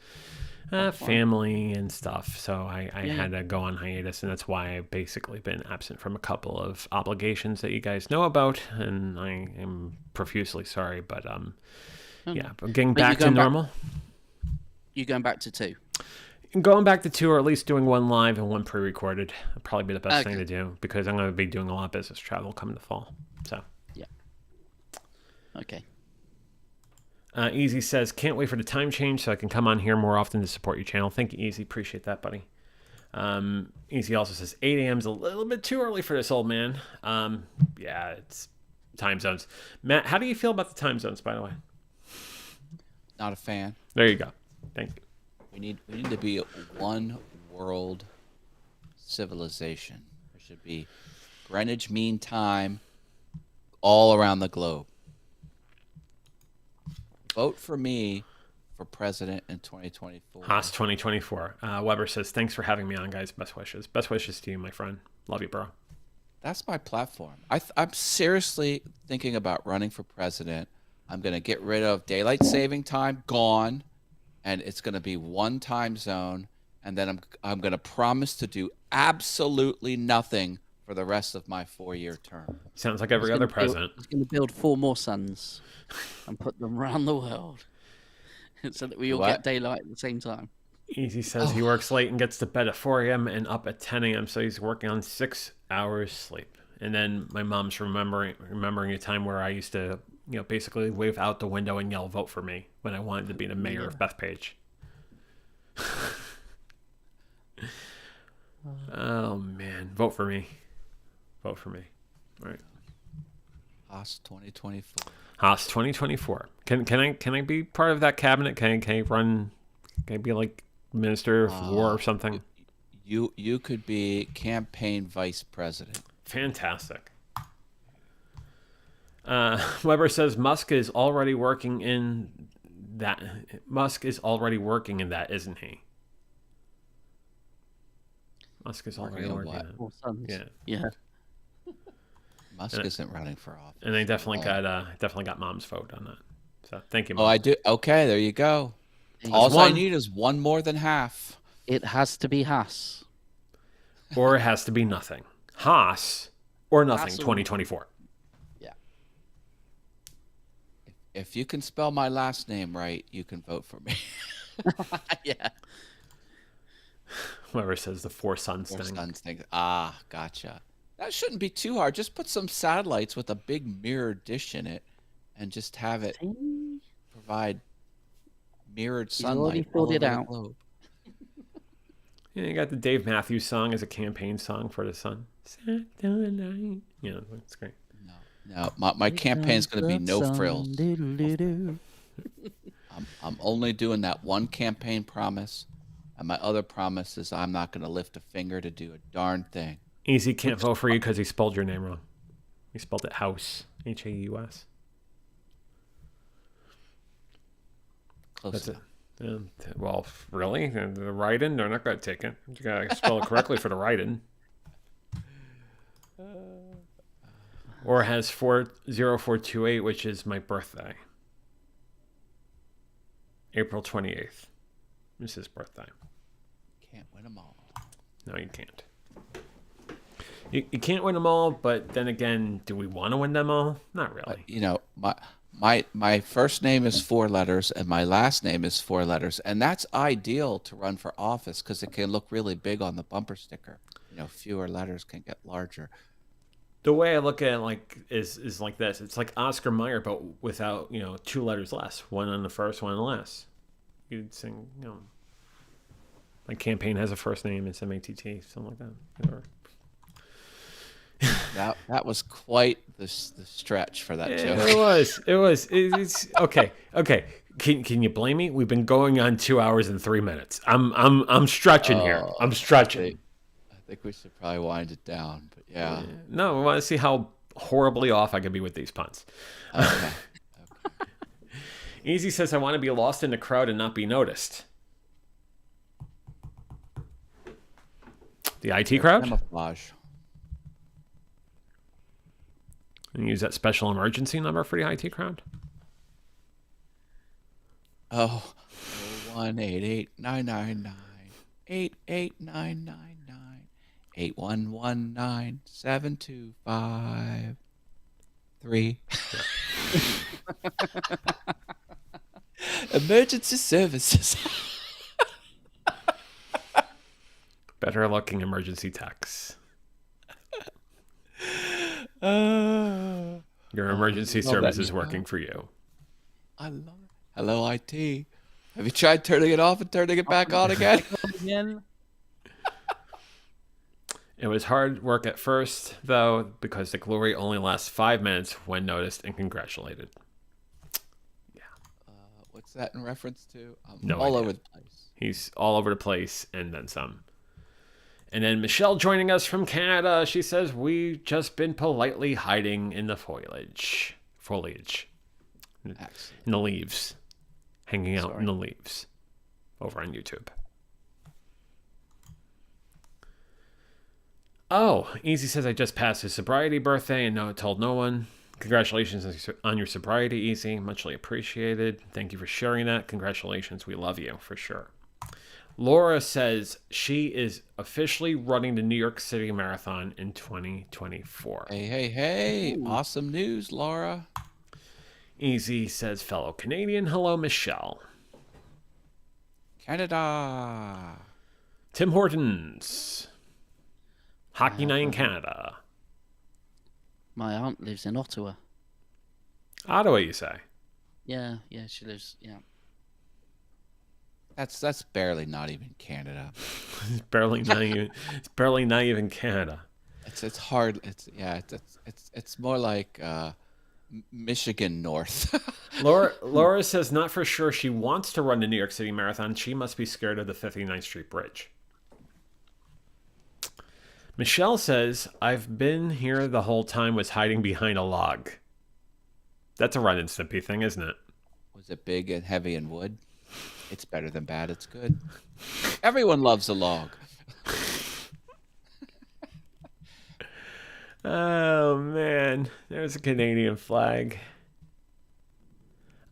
family and stuff. So I had to go on hiatus, and that's why I've basically been absent from a couple of obligations that you guys know about, and I am profusely sorry. But yeah, but getting But you're back to going back- normal. You're going back to 2. Going back to 2, or at least doing 1 live and 1 pre-recorded, would probably be the best thing Okay. to do, because I'm going to be doing a lot of business travel coming the fall. So, Okay. Easy says, can't wait for the time change so I can come on here more often to support your channel. Thank you, Easy. Appreciate that, buddy. Easy also says 8 a.m. is a little bit too early for this old man. Yeah, it's time zones. Matt, how do you feel about the time zones, by the way? Not a fan. There you go. Thank you. We need to be one world civilization. There should be Greenwich Mean Time all around the globe. Vote for me for president in 2024. Haas 2024. Weber says, thanks for having me on, guys. Best wishes. Best wishes to you, my friend. Love you, bro. That's my platform. I'm seriously thinking about running for president. I'm going to get rid of daylight saving time, gone, and it's going to be one time zone. And then I'm going to promise to do absolutely nothing for the rest of my 4-year term. Sounds like every other president. He's going to build 4 more suns and put them around the world so that we all get daylight at the same time. Easy says he works late and gets to bed at 4 a.m. and up at 10 a.m. So he's working on 6 hours sleep. And then my mom's remembering a time where I used to, basically wave out the window and yell, "Vote for me," when I wanted to be the mayor of Bethpage. Oh man, vote for me. Vote for me. All right. Haas 2024. Haas 2024. Can I be part of that cabinet? Can I be like Minister of War or something? You could be campaign vice president. Fantastic. Weber says Musk is already working in that. Musk is already working in that, isn't he? Musk is already working in that. Yeah. Musk isn't running for office. And they definitely got Mom's vote on that. So thank you, Mom. Oh, I do. Okay, there you go. All I need is one more than half. It has to be Haas. Or it has to be nothing. Haas or nothing. Haas or 2024. Yeah. If you can spell my last name right, you can vote for me. Yeah. Whoever says the 4 suns thing. 4 suns thing. Ah, gotcha. That shouldn't be too hard. Just put some satellites with a big mirror dish in it, and just have it provide mirrored sunlight. You already filled it out. Yeah, you got the Dave Matthews song as a campaign song for the sun. Saturday night. Yeah, that's great. No, my campaign's going to be no frills. I'm only doing that one campaign promise, and my other promise is I'm not going to lift a finger to do a darn thing. Easy can't vote for you because he spelled your name wrong. He spelled it House. Haus. Close enough. Well, really? The write-in? They're not going to take it. You got to spell it correctly for the write-in. Or has 40428, which is my birthday. April 28th. It's his birthday. Can't win them all. No, you can't. You can't win them all, but then again, do we want to win them all? Not really. My first name is 4 letters and my last name is 4 letters, and that's ideal to run for office because it can look really big on the bumper sticker. Fewer letters can get larger. The way I look at it is like this. It's like Oscar Mayer, but without 2 letters less. One on the first, one on the last. You'd sing, my campaign has a first name. It's MATT, something like that. Whatever. That was quite the stretch for that joke. It was. It's okay. Can you blame me? We've been going on 2 hours and 3 minutes. I'm stretching here. I'm stretching. I think we should probably wind it down. But yeah. No, we want to see how horribly off I can be with these puns. Okay. Easy says I want to be lost in the crowd and not be noticed. The IT crowd? Camouflage. And use that special emergency number for the IT crowd? Oh, 1-88999 88999 8119 725 3. Emergency services. Better looking emergency techs. Your emergency service is working for you. I love it. Hello, IT. Have you tried turning it off and turning it back on again? It was hard work at first, though, because the glory only lasts 5 minutes when noticed and congratulated. Yeah. What's that in reference to? No all idea. over the place. He's all over the place and then some. And then Michelle joining us from Canada. She says, we've just been politely hiding in the foliage. Excellent. In the leaves. Hanging out in the leaves. Over on YouTube. Oh, Easy says I just passed his sobriety birthday and told no one. Congratulations on your sobriety, Easy. Muchly appreciated. Thank you for sharing that. Congratulations. We love you for sure. Laura says she is officially running the New York City Marathon in 2024. Hey. Ooh. Awesome news, Laura. Easy says fellow Canadian. Hello, Michelle. Canada. Tim Hortons. Hockey Night in Canada. My aunt lives in Ottawa. Ottawa, you say? Yeah, she lives. Yeah. That's barely not even Canada. It's barely not even Canada. It's hard. It's more like Michigan North. Laura says not for sure she wants to run the New York City Marathon. She must be scared of the 59th Street Bridge. Michelle says, I've been here the whole time, was hiding behind a log. That's a Ren and Stimpy thing, isn't it? Was it big and heavy and wood? It's better than bad. It's good. Everyone loves a log. Oh, man. There's a Canadian flag.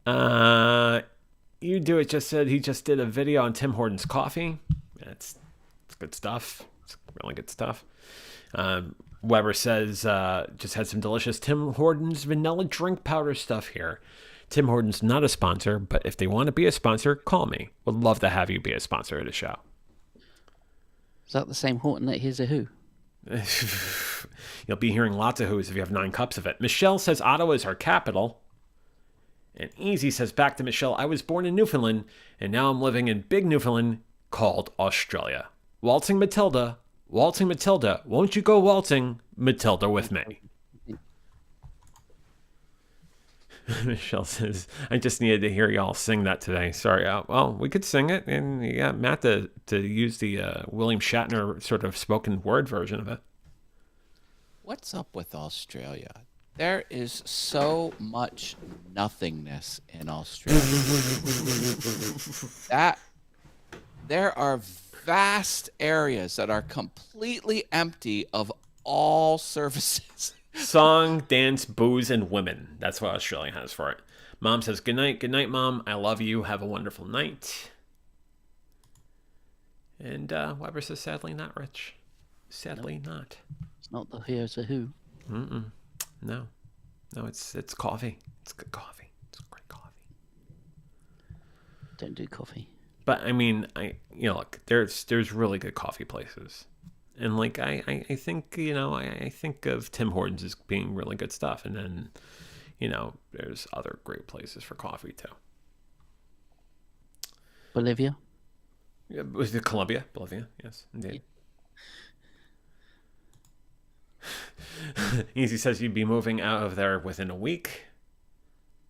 You Do It just said he just did a video on Tim Hortons coffee. It's good stuff. It's really good stuff. Weber says, just had some delicious Tim Hortons vanilla drink powder stuff here. Tim Hortons not a sponsor, but if they want to be a sponsor, call me. Would love to have you be a sponsor of the show. Is that the same Horton that Here's a Who? You'll be hearing lots of who's if you have 9 cups of it. Michelle says Ottawa is our capital. And Easy says, back to Michelle, I was born in Newfoundland, and now I'm living in big Newfoundland called Australia. Waltzing Matilda, won't you go waltzing Matilda with me? Michelle says, I just needed to hear y'all sing that today. Sorry. Well, we could sing it, and you got Matt to use the William Shatner sort of spoken word version of it. What's up with Australia? There is so much nothingness in Australia. There are vast areas that are completely empty of all services. Song, dance, booze, and women. That's what Australia has for it. Mom says, good night, Mom. I love you. Have a wonderful night. And Weber says, sadly not, Rich. Sadly not. It's not the Here's a Who. No, it's coffee. It's good coffee. It's great coffee. Don't do coffee. But I mean, look, there's really good coffee places. And like I think, I think of Tim Hortons as being really good stuff. And then, there's other great places for coffee too. Bolivia? Yeah, was it Bolivia, yes, indeed. Yeah. Easy says you'd be moving out of there within a week.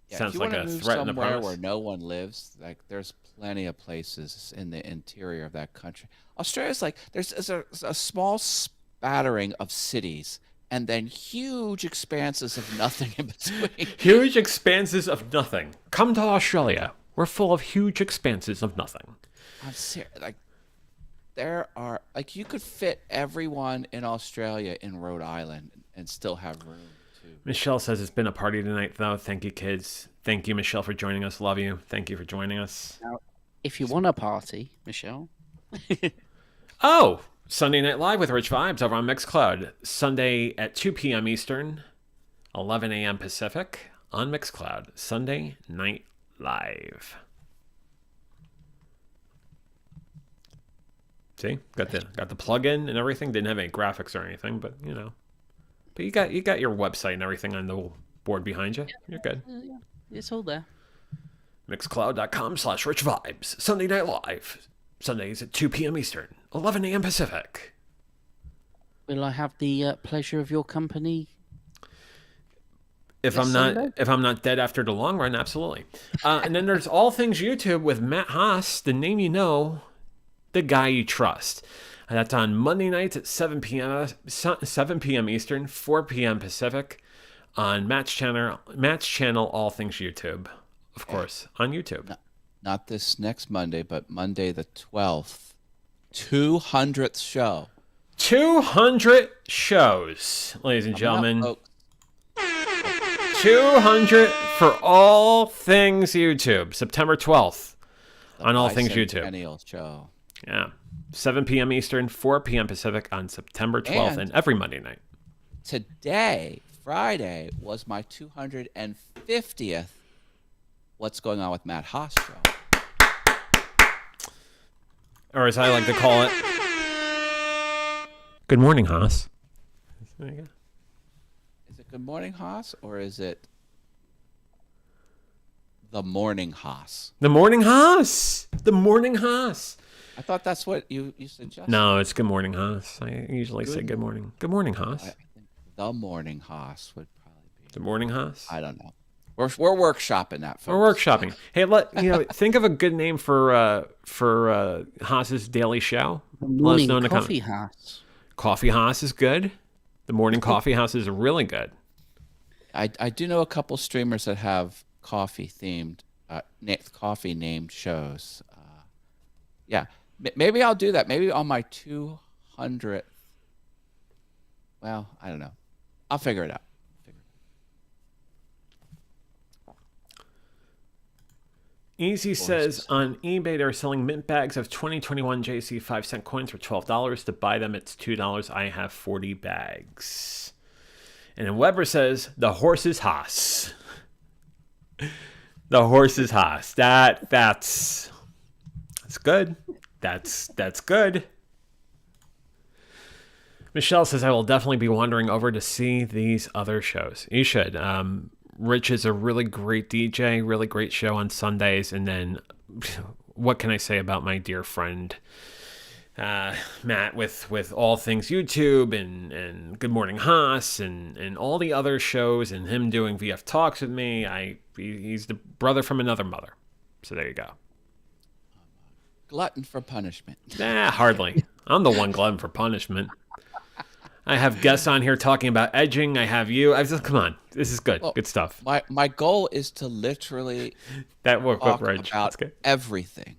Yeah, Sounds like a move threat and a somewhere promise. where no one lives. Like there's plenty of places in the interior of that country. Australia's like there's a small spattering of cities and then huge expanses of nothing in between. Huge expanses of nothing. Come to Australia. We're full of huge expanses of nothing. I'm serious. Like there are like you could fit everyone in Australia in Rhode Island and still have room. Michelle says it's been a party tonight, though. Thank you, kids. Thank you, Michelle, for joining us. Love you. Thank you for joining us. Now, if you want a party, Michelle. Oh, Sunday Night Live with Rich Vibes over on Mixcloud. Sunday at 2 p.m. Eastern, 11 a.m. Pacific on Mixcloud. Sunday Night Live. See, got the plug-in and everything. Didn't have any graphics or anything, but But you got your website and everything on the board behind you. You're good. Yeah, it's all there. Mixcloud.com/Rich Vibes. Sunday Night Live. Sundays at 2 p.m. Eastern, 11 a.m. Pacific. Will I have the pleasure of your company? If I'm not dead after the long run, absolutely. And then there's All Things YouTube with Matt Haas, the name you know, the guy you trust. And that's on Monday nights at 7 p.m. Eastern, 4 p.m. Pacific, on Matt's channel, All Things YouTube, of course, on YouTube. Not this next Monday, but Monday the 12th, 200th show. 200 shows, ladies and Coming up, gentlemen. folks. 200 for all things YouTube. September 12th The on all things YouTube. Bicentennial show. Yeah. 7 p.m. Eastern, 4 p.m. Pacific on September 12th and every Monday night. Today, Friday, was my 250th What's Going On with Matt Haas show. Or as I like to call it, Good Morning, Haas. There you go. Is it Good Morning Haas or is it The Morning Haas? The Morning Haas. The Morning Haas. I thought that's what you suggested. No, it's Good Morning, Haas. I usually say Good Morning. Good Morning, Haas. I think The Morning Haas would probably be. The Morning Haas. I don't know. We're workshopping that, folks. We're workshopping. Hey, think of a good name for Haas's daily show. Let us know in the Coffee comments. House. Coffee Haas is good. The Morning Coffee House is really good. I do know a couple streamers that have coffee themed, coffee named shows. Yeah, maybe I'll do that. Maybe on my 200th. Well, I don't know. I'll figure it out. Easy says on eBay they're selling mint bags of 2021 JC 5-cent coins for $12. To buy them, it's $2. I have 40 bags. And then Weber says the horse is Haas. The horse is Haas. That's good. That's good. Michelle says I will definitely be wandering over to see these other shows. You should. Rich is a really great DJ, really great show on Sundays. And then what can I say about my dear friend Matt with all things YouTube and Good Morning Haas and all the other shows and him doing VF Talks with me. He's the brother from another mother. So there you go. Glutton for punishment. Nah, hardly. I'm the one glutton for punishment. I have guests on here talking about edging. I have you. Come on. This is good. Well, good stuff. My goal is to literally That worked talk Reg. That's about good. everything.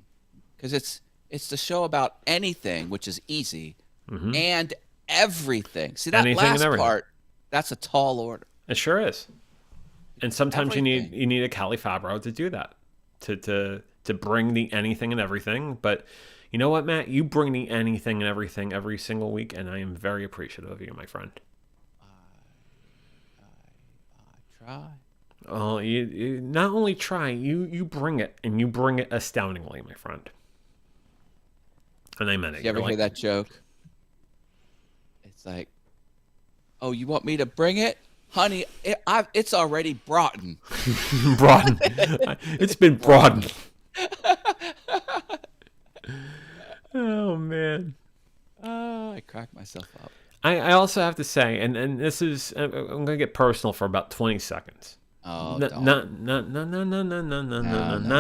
Because it's the show about anything, which is easy, and everything. See, that Anything and last everything. part, that's a tall order. It sure is. And sometimes you Everything. need a Cali Fabro to do that. To bring the anything and everything. But you know what, Matt? You bring the anything and everything every single week, and I am very appreciative of you, my friend. I try. Oh, you not only try, you bring it, and you bring it astoundingly, my friend. And I meant it. You ever hear that joke? It's like, oh, you want me to bring it? Honey, it's already broughten. Broadened. It's been broadened. Oh, man. Oh, I cracked myself up. I also have to say, and this is, I'm going to get personal for about 20 seconds. Oh, No, don't.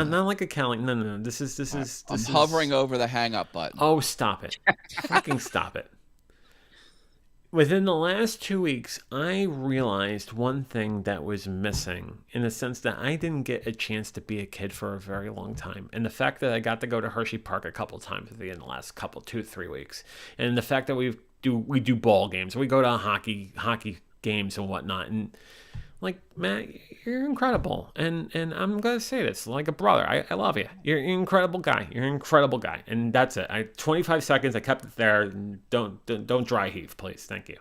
not like a Cali. No. This is. I'm hovering over the hang up button. Oh, stop it. Fucking stop it. Within the last 2 weeks, I realized one thing that was missing in the sense that I didn't get a chance to be a kid for a very long time. And the fact that I got to go to Hershey Park a couple times in the last 2-3 weeks. And the fact that we do ball games. We go to hockey games and whatnot. And like, Matt, you're incredible. And I'm going to say this like a brother. I love you. You're an incredible guy. You're an incredible guy. And that's it. 25 seconds. I kept it there. Don't dry heave, please. Thank you.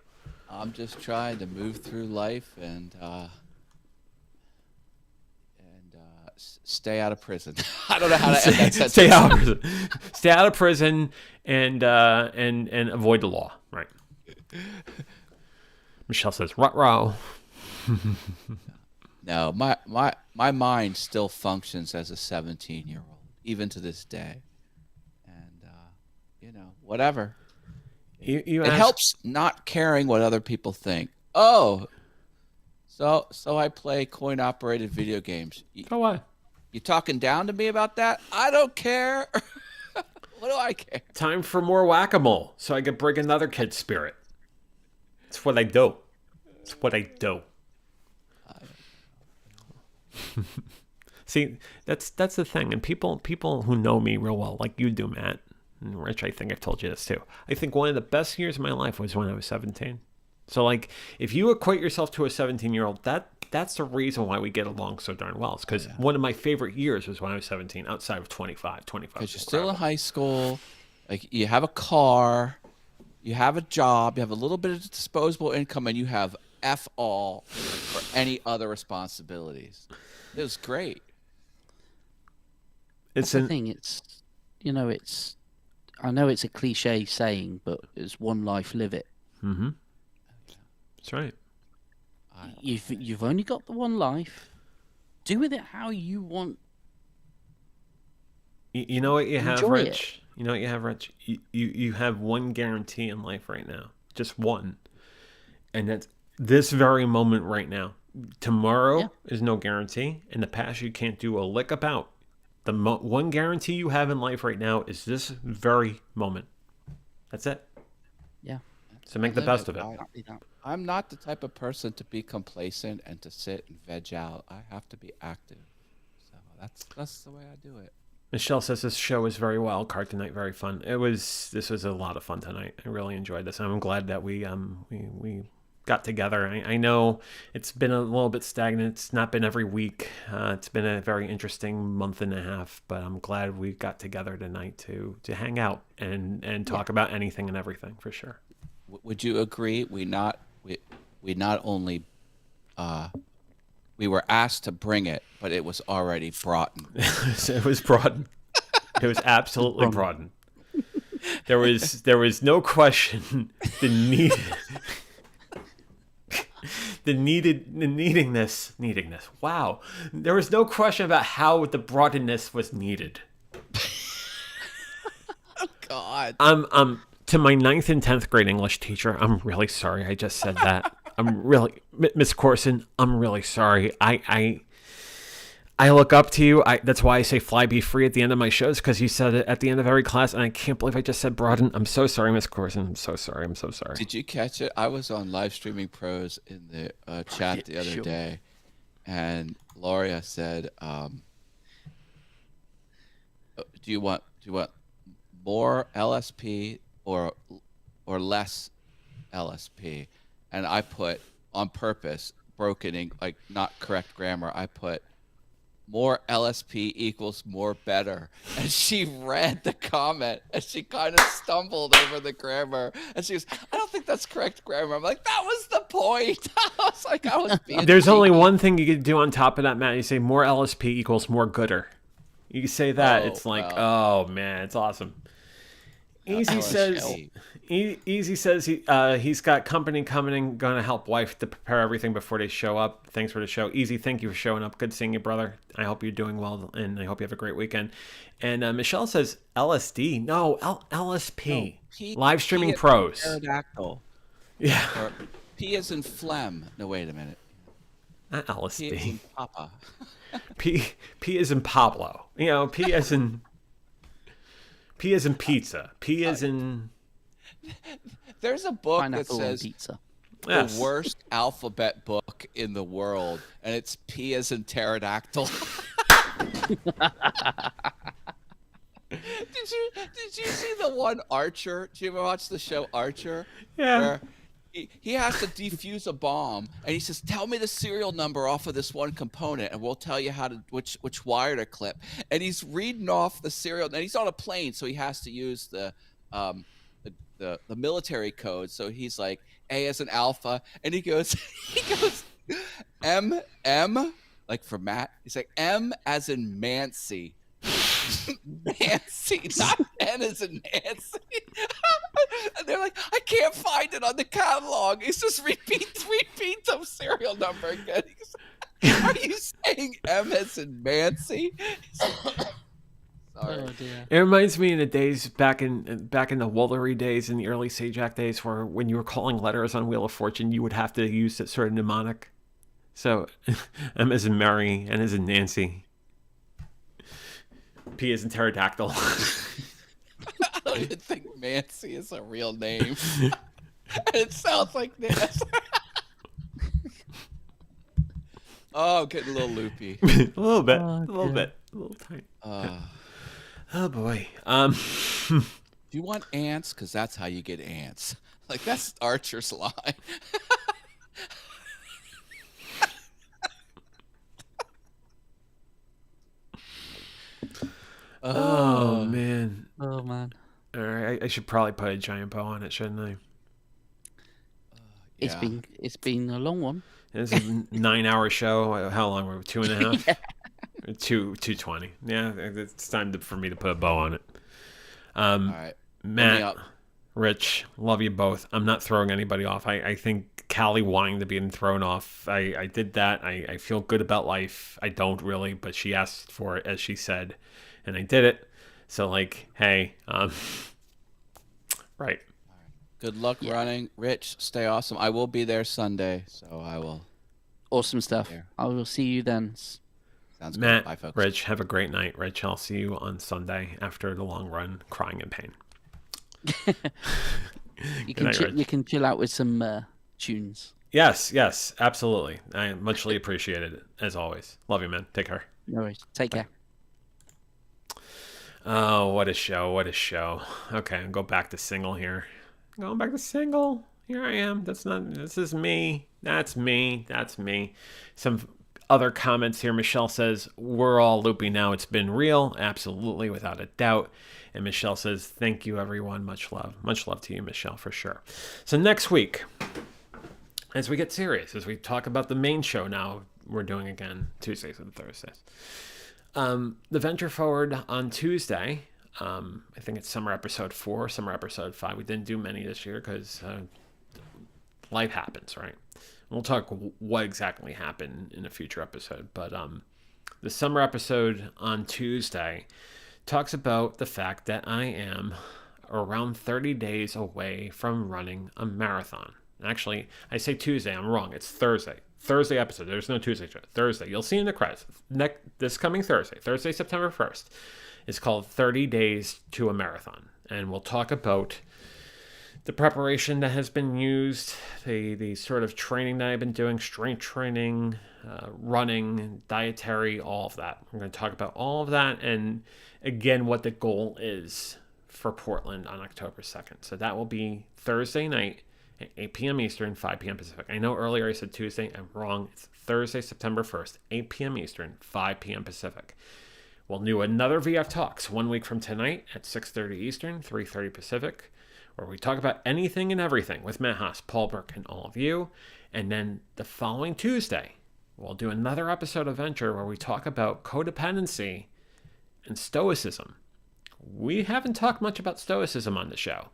I'm just trying to move through life and stay out of prison. I don't know how to end that sentence. Stay out of prison. Stay out of prison and avoid the law. Right. Michelle says, ruh-roh. No, my mind still functions as a 17-year-old, even to this day. And, whatever. You It helps not caring what other people think. Oh, so I play coin-operated video games. So what? You talking down to me about that? I don't care. What do I care? Time for more whack-a-mole so I can break another kid's spirit. It's what I do. It's what I do. See, that's the thing. And people who know me real well, like you do, Matt, and Rich, I think I've told you this too. I think one of the best years of my life was when I was 17. So, like, if you equate yourself to a 17-year-old, that's the reason why we get along so darn well. It's because one of my favorite years was when I was 17, outside of 25. 25 Because was you're still in incredible. high school, like you have a car, you have a job, you have a little bit of disposable income, and you have F all for any other responsibilities. It was great. That's the thing. It's, it's. I know it's a cliche saying, but it's one life, live it. Mm-hmm. That's right. You've only got the one life. Do with it how you want. You know what you have, Enjoy Rich? You know what you have, Rich? You have one guarantee in life right now. Just one. And that's this very moment right now. Tomorrow is no guarantee. In the past, you can't do a lick about. The one guarantee you have in life right now is this very moment. That's it. Yeah. So make the best of it. I'm not the type of person to be complacent and to sit and veg out. I have to be active. So that's the way I do it. Michelle says this show is very wild card tonight, very fun. This was a lot of fun tonight. I really enjoyed this. I'm glad that we got together. I know it's been a little bit stagnant. It's not been every week. It's been a very interesting month and a half, but I'm glad we got together tonight to hang out and talk about anything and everything for sure. Would you agree? We not only we were asked to bring it, but it was already brought. It was brought. It was absolutely brought. There was no question the needingness. Wow. There was no question about how the broadness was needed. Oh God. I'm to my 9th and 10th grade English teacher. I'm really sorry I just said that. I'm really Miss Corson, I'm really sorry. I look up to you. That's why I say fly be free at the end of my shows, because you said it at the end of every class, and I can't believe I just said Broaden. I'm so sorry, Miss Corson. I'm so sorry. Did you catch it? I was on Live Streaming Pros in the chat the other day, and Gloria said, "Do you want more LSP or less LSP?" And I put, on purpose, broken, like not correct grammar, I put more LSP equals more better. And she read the comment and she kind of stumbled over the grammar. And she goes, "I don't think that's correct grammar." I'm like, that was the point. I was being There's cheeky. only one thing you could do on top of that, Matt. You say more LSP equals more gooder. You say that, it's like, oh man, it's awesome. Easy says he's got company coming and going to help wife to prepare everything before they show up. Thanks for the show. Easy, thank you for showing up. Good seeing you, brother. I hope you're doing well, and I hope you have a great weekend. And Michelle says LSD. No, LSP. No, Live streaming P pros. Pterodactyl. Yeah. Or P as in phlegm. No, wait a minute. Not LSD. P as in Papa. P as in Pablo. P as in pizza. P as in... There's a book Pineapple that on says pizza. Yes. the worst alphabet book in the world, and it's P as in pterodactyl. Did you see the one Archer? Did you ever watch the show Archer? Yeah. Where he has to defuse a bomb, and he says, "Tell me the serial number off of this one component, and we'll tell you which wire to clip." And he's reading off the serial, and he's on a plane, so he has to use the military code. So he's like, A as an alpha, and he goes M, like for Matt. He's like M as in Mancy. Nancy, not N as in Nancy. And they're like, "I can't find it on the catalog." He's just repeat the serial number again. "Are you saying M as in Mancy?" Sorry. Oh dear. It reminds me of the days back in the Woolery days, in the early Sajak days, where when you were calling letters on Wheel of Fortune, you would have to use that sort of mnemonic. So, M as in Mary, N as in Nancy, P as in pterodactyl. I don't even think Mancy is a real name. And it sounds like this. Oh, I'm getting a little loopy. A little bit, Oh, a little dear. bit, a little tiny. Oh boy. Do you want ants? Because that's how you get ants. Like, that's Archer's line. Oh, man. Oh man. All right, I should probably put a giant bow on it, shouldn't I? It's been a long one. It's a 9-hour show. How long were we? 2.5? Yeah. 2:20. Yeah, it's time for me to put a bow on it. All right. Matt, up. Rich, love you both. I'm not throwing anybody off. I think Callie wanting to be thrown off, I did that. I feel good about life. I don't really, but she asked for it, as she said, and I did it. So, like, hey, right. Good luck running. Rich, stay awesome. I will be there Sunday, so I will. Awesome stuff. There. I will see you then. Sounds Matt, good. Bye, folks. Rich, have a great night. Rich, I'll see you on Sunday after the long run, crying in pain. You can chill out with some tunes. Yes, absolutely. I muchly appreciated it, as always. Love you, man. Take care. No worries. Take care. Oh, what a show. Okay, I'll go back to single here. Going back to single. Here I am. This is me. That's me. Some other comments here. Michelle says, we're all loopy now. It's been real. Absolutely, without a doubt. And Michelle says, thank you, everyone. Much love. Much love to you, Michelle, for sure. So next week, as we get serious, as we talk about the main show now, we're doing again Tuesdays and Thursdays. The Venture Forward on Tuesday, I think it's summer episode 4, summer episode 5. We didn't do many this year because life happens, right? We'll talk what exactly happened in a future episode. But the summer episode on Tuesday talks about the fact that I am around 30 days away from running a marathon. Actually, I say Tuesday, I'm wrong. It's Thursday. Thursday episode. There's no Tuesday show. Thursday. You'll see in the credits. This coming Thursday, September 1st, is called 30 Days to a Marathon. And we'll talk about the preparation that has been used, the sort of training that I've been doing, strength training, running, dietary, all of that. We're going to talk about all of that and, again, what the goal is for Portland on October 2nd. So that will be Thursday night at 8 p.m. Eastern, 5 p.m. Pacific. I know earlier I said Tuesday. I'm wrong. It's Thursday, September 1st, 8 p.m. Eastern, 5 p.m. Pacific. We'll do another VF Talks 1 week from tonight at 6:30 Eastern, 3:30 Pacific, where we talk about anything and everything with Matt Haas, Paul Burke, and all of you. And then the following Tuesday, we'll do another episode of Venture where we talk about codependency and stoicism. We haven't talked much about stoicism on the show,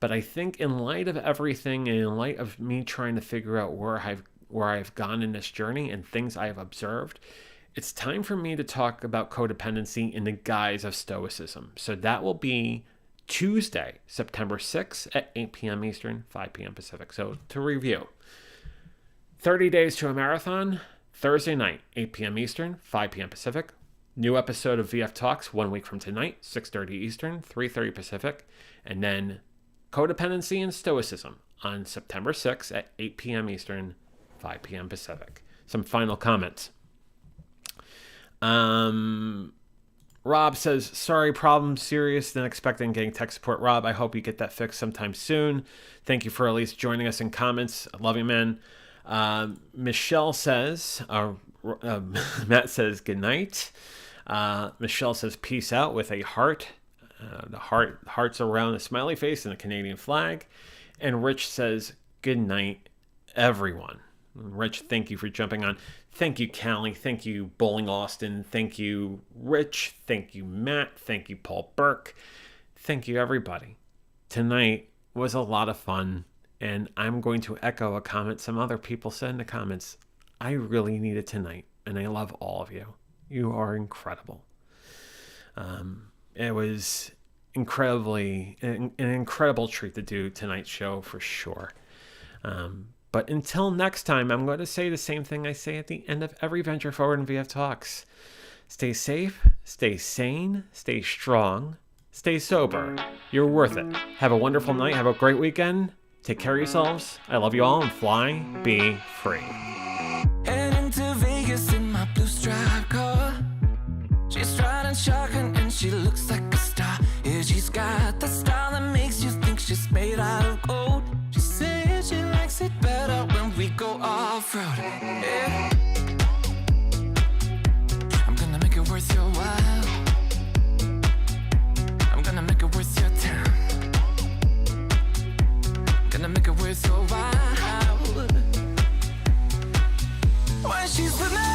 but I think in light of everything and in light of me trying to figure out where I've gone in this journey and things I have observed, it's time for me to talk about codependency in the guise of stoicism. So that will be Tuesday, September 6th at 8 p.m. Eastern, 5 p.m. Pacific. So to review, 30 Days to a Marathon, Thursday night, 8 p.m. Eastern, 5 p.m. Pacific. New episode of VF Talks 1 week from tonight, 6:30 Eastern, 3:30 Pacific. And then Codependency and Stoicism on September 6th at 8 p.m. Eastern, 5 p.m. Pacific. Some final comments. Rob says, sorry, problem serious than expecting getting tech support. Rob, I hope you get that fixed sometime soon. Thank you for at least joining us in comments. I love you, man. Michelle says, Matt says, good night. Michelle says, peace out with a heart. The heart's around a smiley face and a Canadian flag. And Rich says, good night, everyone. Rich, thank you for jumping on. Thank you, Callie. Thank you, Bowling Austin. Thank you, Rich. Thank you, Matt. Thank you, Paul Burke. Thank you, everybody. Tonight was a lot of fun, and I'm going to echo a comment some other people said in the comments. I really needed tonight, and I love all of you. You are incredible. It was an incredible treat to do tonight's show for sure. But until next time, I'm going to say the same thing I say at the end of every Venture Forward and VF Talks. Stay safe, stay sane, stay strong, stay sober. You're worth it. Have a wonderful night. Have a great weekend. Take care of yourselves. I love you all, and fly, be free. Heading to Vegas in my blue striped car. She's riding shotgun and she looks like a star. Yeah, she's got the style that made out of gold. She says she likes it better when we go off-road. Yeah. I'm gonna make it worth your while. I'm gonna make it worth your time. Gonna make it worth your while. When she's with me,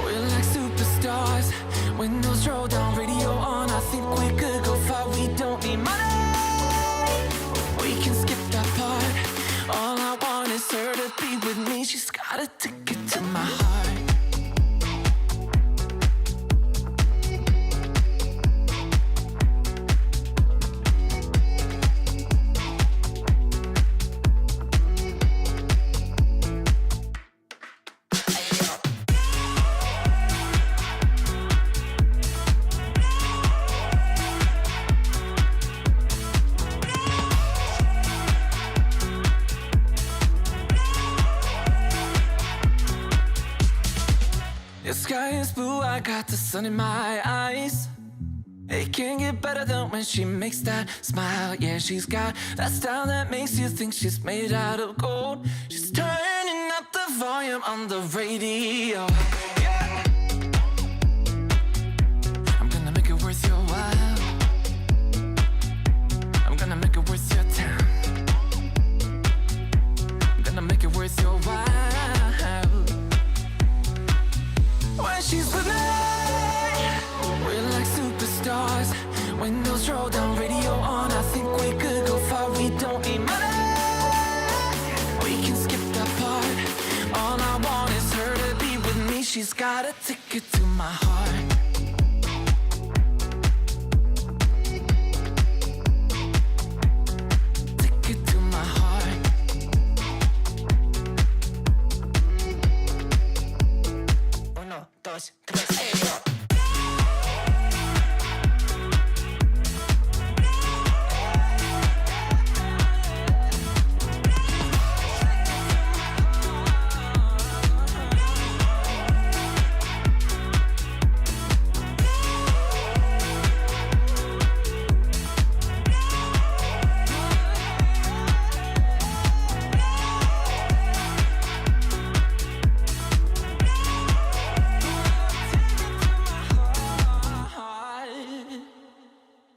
we're like superstars. Windows roll down, radio on. I think we could go far. We don't need money. We can skip that part. All I want is her to be with me. She's got a ticket to my heart. The sky is blue, I got the sun in my eyes. It can't get better than when she makes that smile. Yeah, she's got that style that makes you think she's made out of gold. She's turning up the volume on the radio. Yeah. I'm gonna make it worth your while. I'm gonna make it worth your time. I'm gonna make it worth your while. When she's with me, we're like superstars. Windows roll down, radio on. I think we could go far. We don't need money. We can skip that part. All I want is her to be with me. She's got a ticket to my heart.